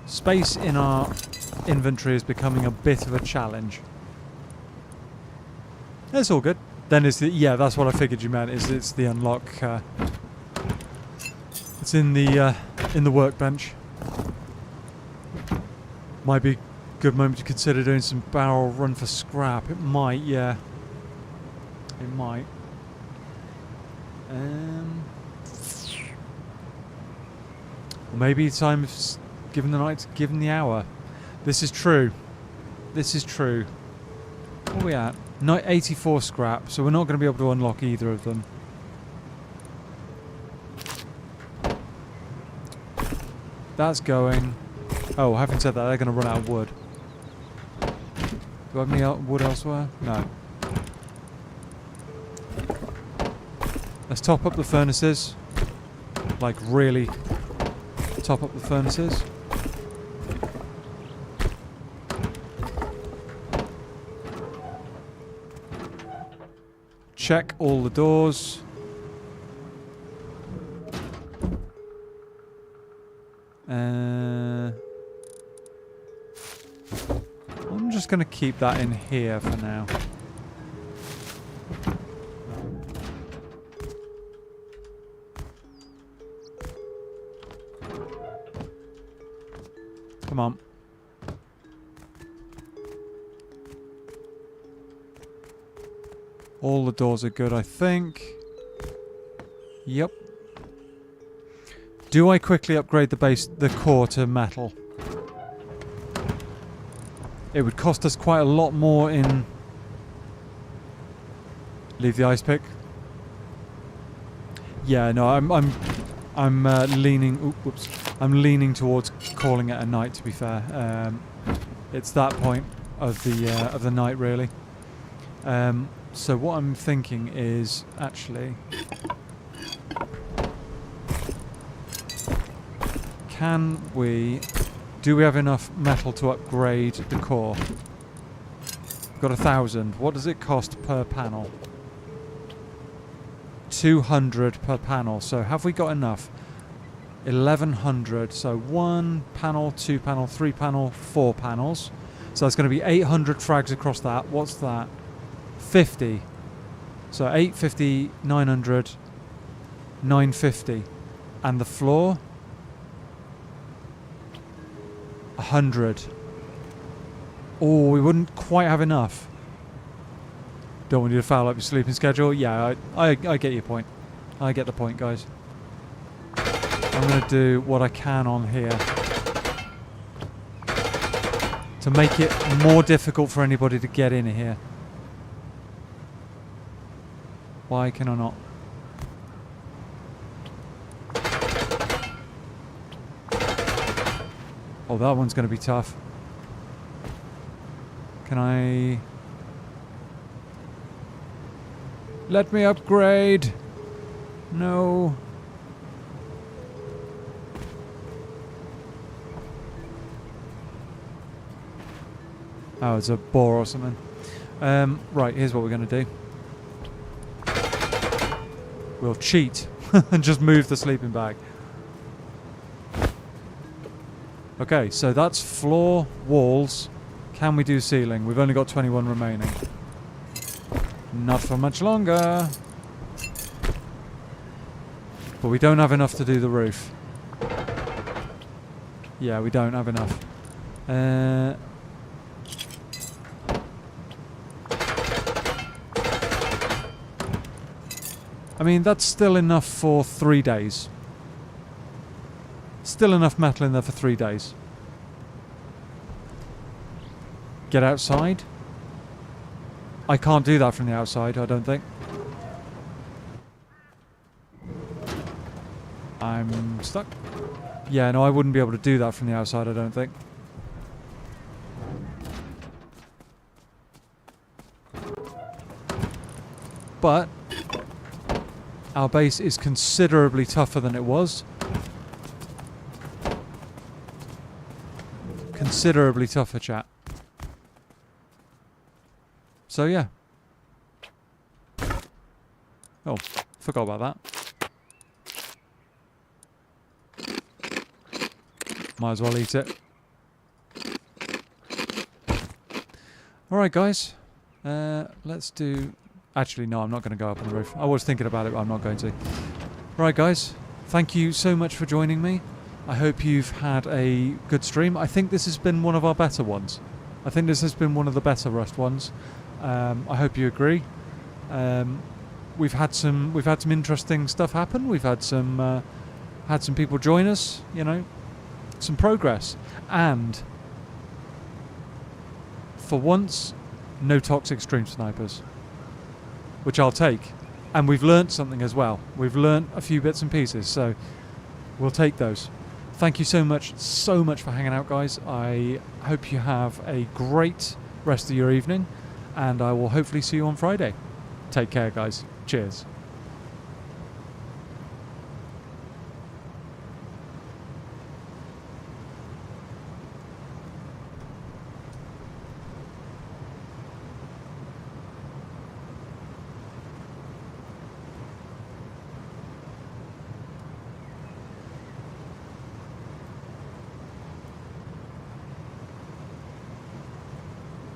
Space in our inventory is becoming a bit of a challenge. It's all good. Then it's the... Yeah, that's what I figured you meant, is it's the unlock... it's in the workbench. Might be a good moment to consider doing some barrel run for scrap. It might, yeah. It might. Maybe time is given the night, given the hour. This is true. This is true. What are we at? 84 scrap, so we're not going to be able to unlock either of them. That's going. Oh, having said that, they're going to run out of wood. Do I have any wood elsewhere? No. Let's top up the furnaces. Like, really top up the furnaces. Check all the doors. I'm just going to keep that in here for now. Come on. All the doors are good, I think. Yep. Do I quickly upgrade the core to metal? It would cost us quite a lot more in... Leave the ice pick. Yeah, no, I'm leaning... Oops, whoops. I'm leaning towards calling it a night, to be fair. It's that point of the night, really. So what I'm thinking is actually... Do we have enough metal to upgrade the core? Got 1,000. What does it cost per panel? 200 per panel. So have we got enough? 1,100. So 1 panel, 2 panel, 3 panel, 4 panels. So that's going to be 800 frags across that. What's that? 50. So 850, 900, 950. And the floor? 100. Oh, we wouldn't quite have enough. Don't want you to foul up your sleeping schedule. Yeah, I get your point. I get the point, guys. I'm going to do what I can on here to make it more difficult for anybody to get in here. Why can I not? Oh, that one's going to be tough. Can I... Let me upgrade. No. Oh, it's a bore or something. Right, here's what we're going to do. We'll cheat and just move the sleeping bag. Okay, so that's floor, walls. Can we do ceiling? We've only got 21 remaining. Not for much longer. But we don't have enough to do the roof. Yeah, we don't have enough. I mean, that's still enough for 3 days. Still enough metal in there for 3 days. Get outside? I can't do that from the outside, I don't think. I'm stuck. Yeah, no, I wouldn't be able to do that from the outside, I don't think. But our base is considerably tougher than it was. Considerably tougher, chat. So yeah. Oh, forgot about that. Might as well eat it. Alright guys. Let's do... Actually, no, I'm not going to go up on the roof. I was thinking about it, but I'm not going to. Right guys. Thank you so much for joining me. I hope you've had a good stream. I think this has been one of our better ones. I think this has been one of the better Rust ones. I hope you agree. We've had some interesting stuff happen. We've had some people join us. You know, some progress, and for once, no toxic stream snipers, which I'll take. And we've learnt something as well. We've learnt a few bits and pieces, so we'll take those. Thank you so much for hanging out, guys. I hope you have a great rest of your evening, and I will hopefully see you on Friday. Take care, guys. Cheers.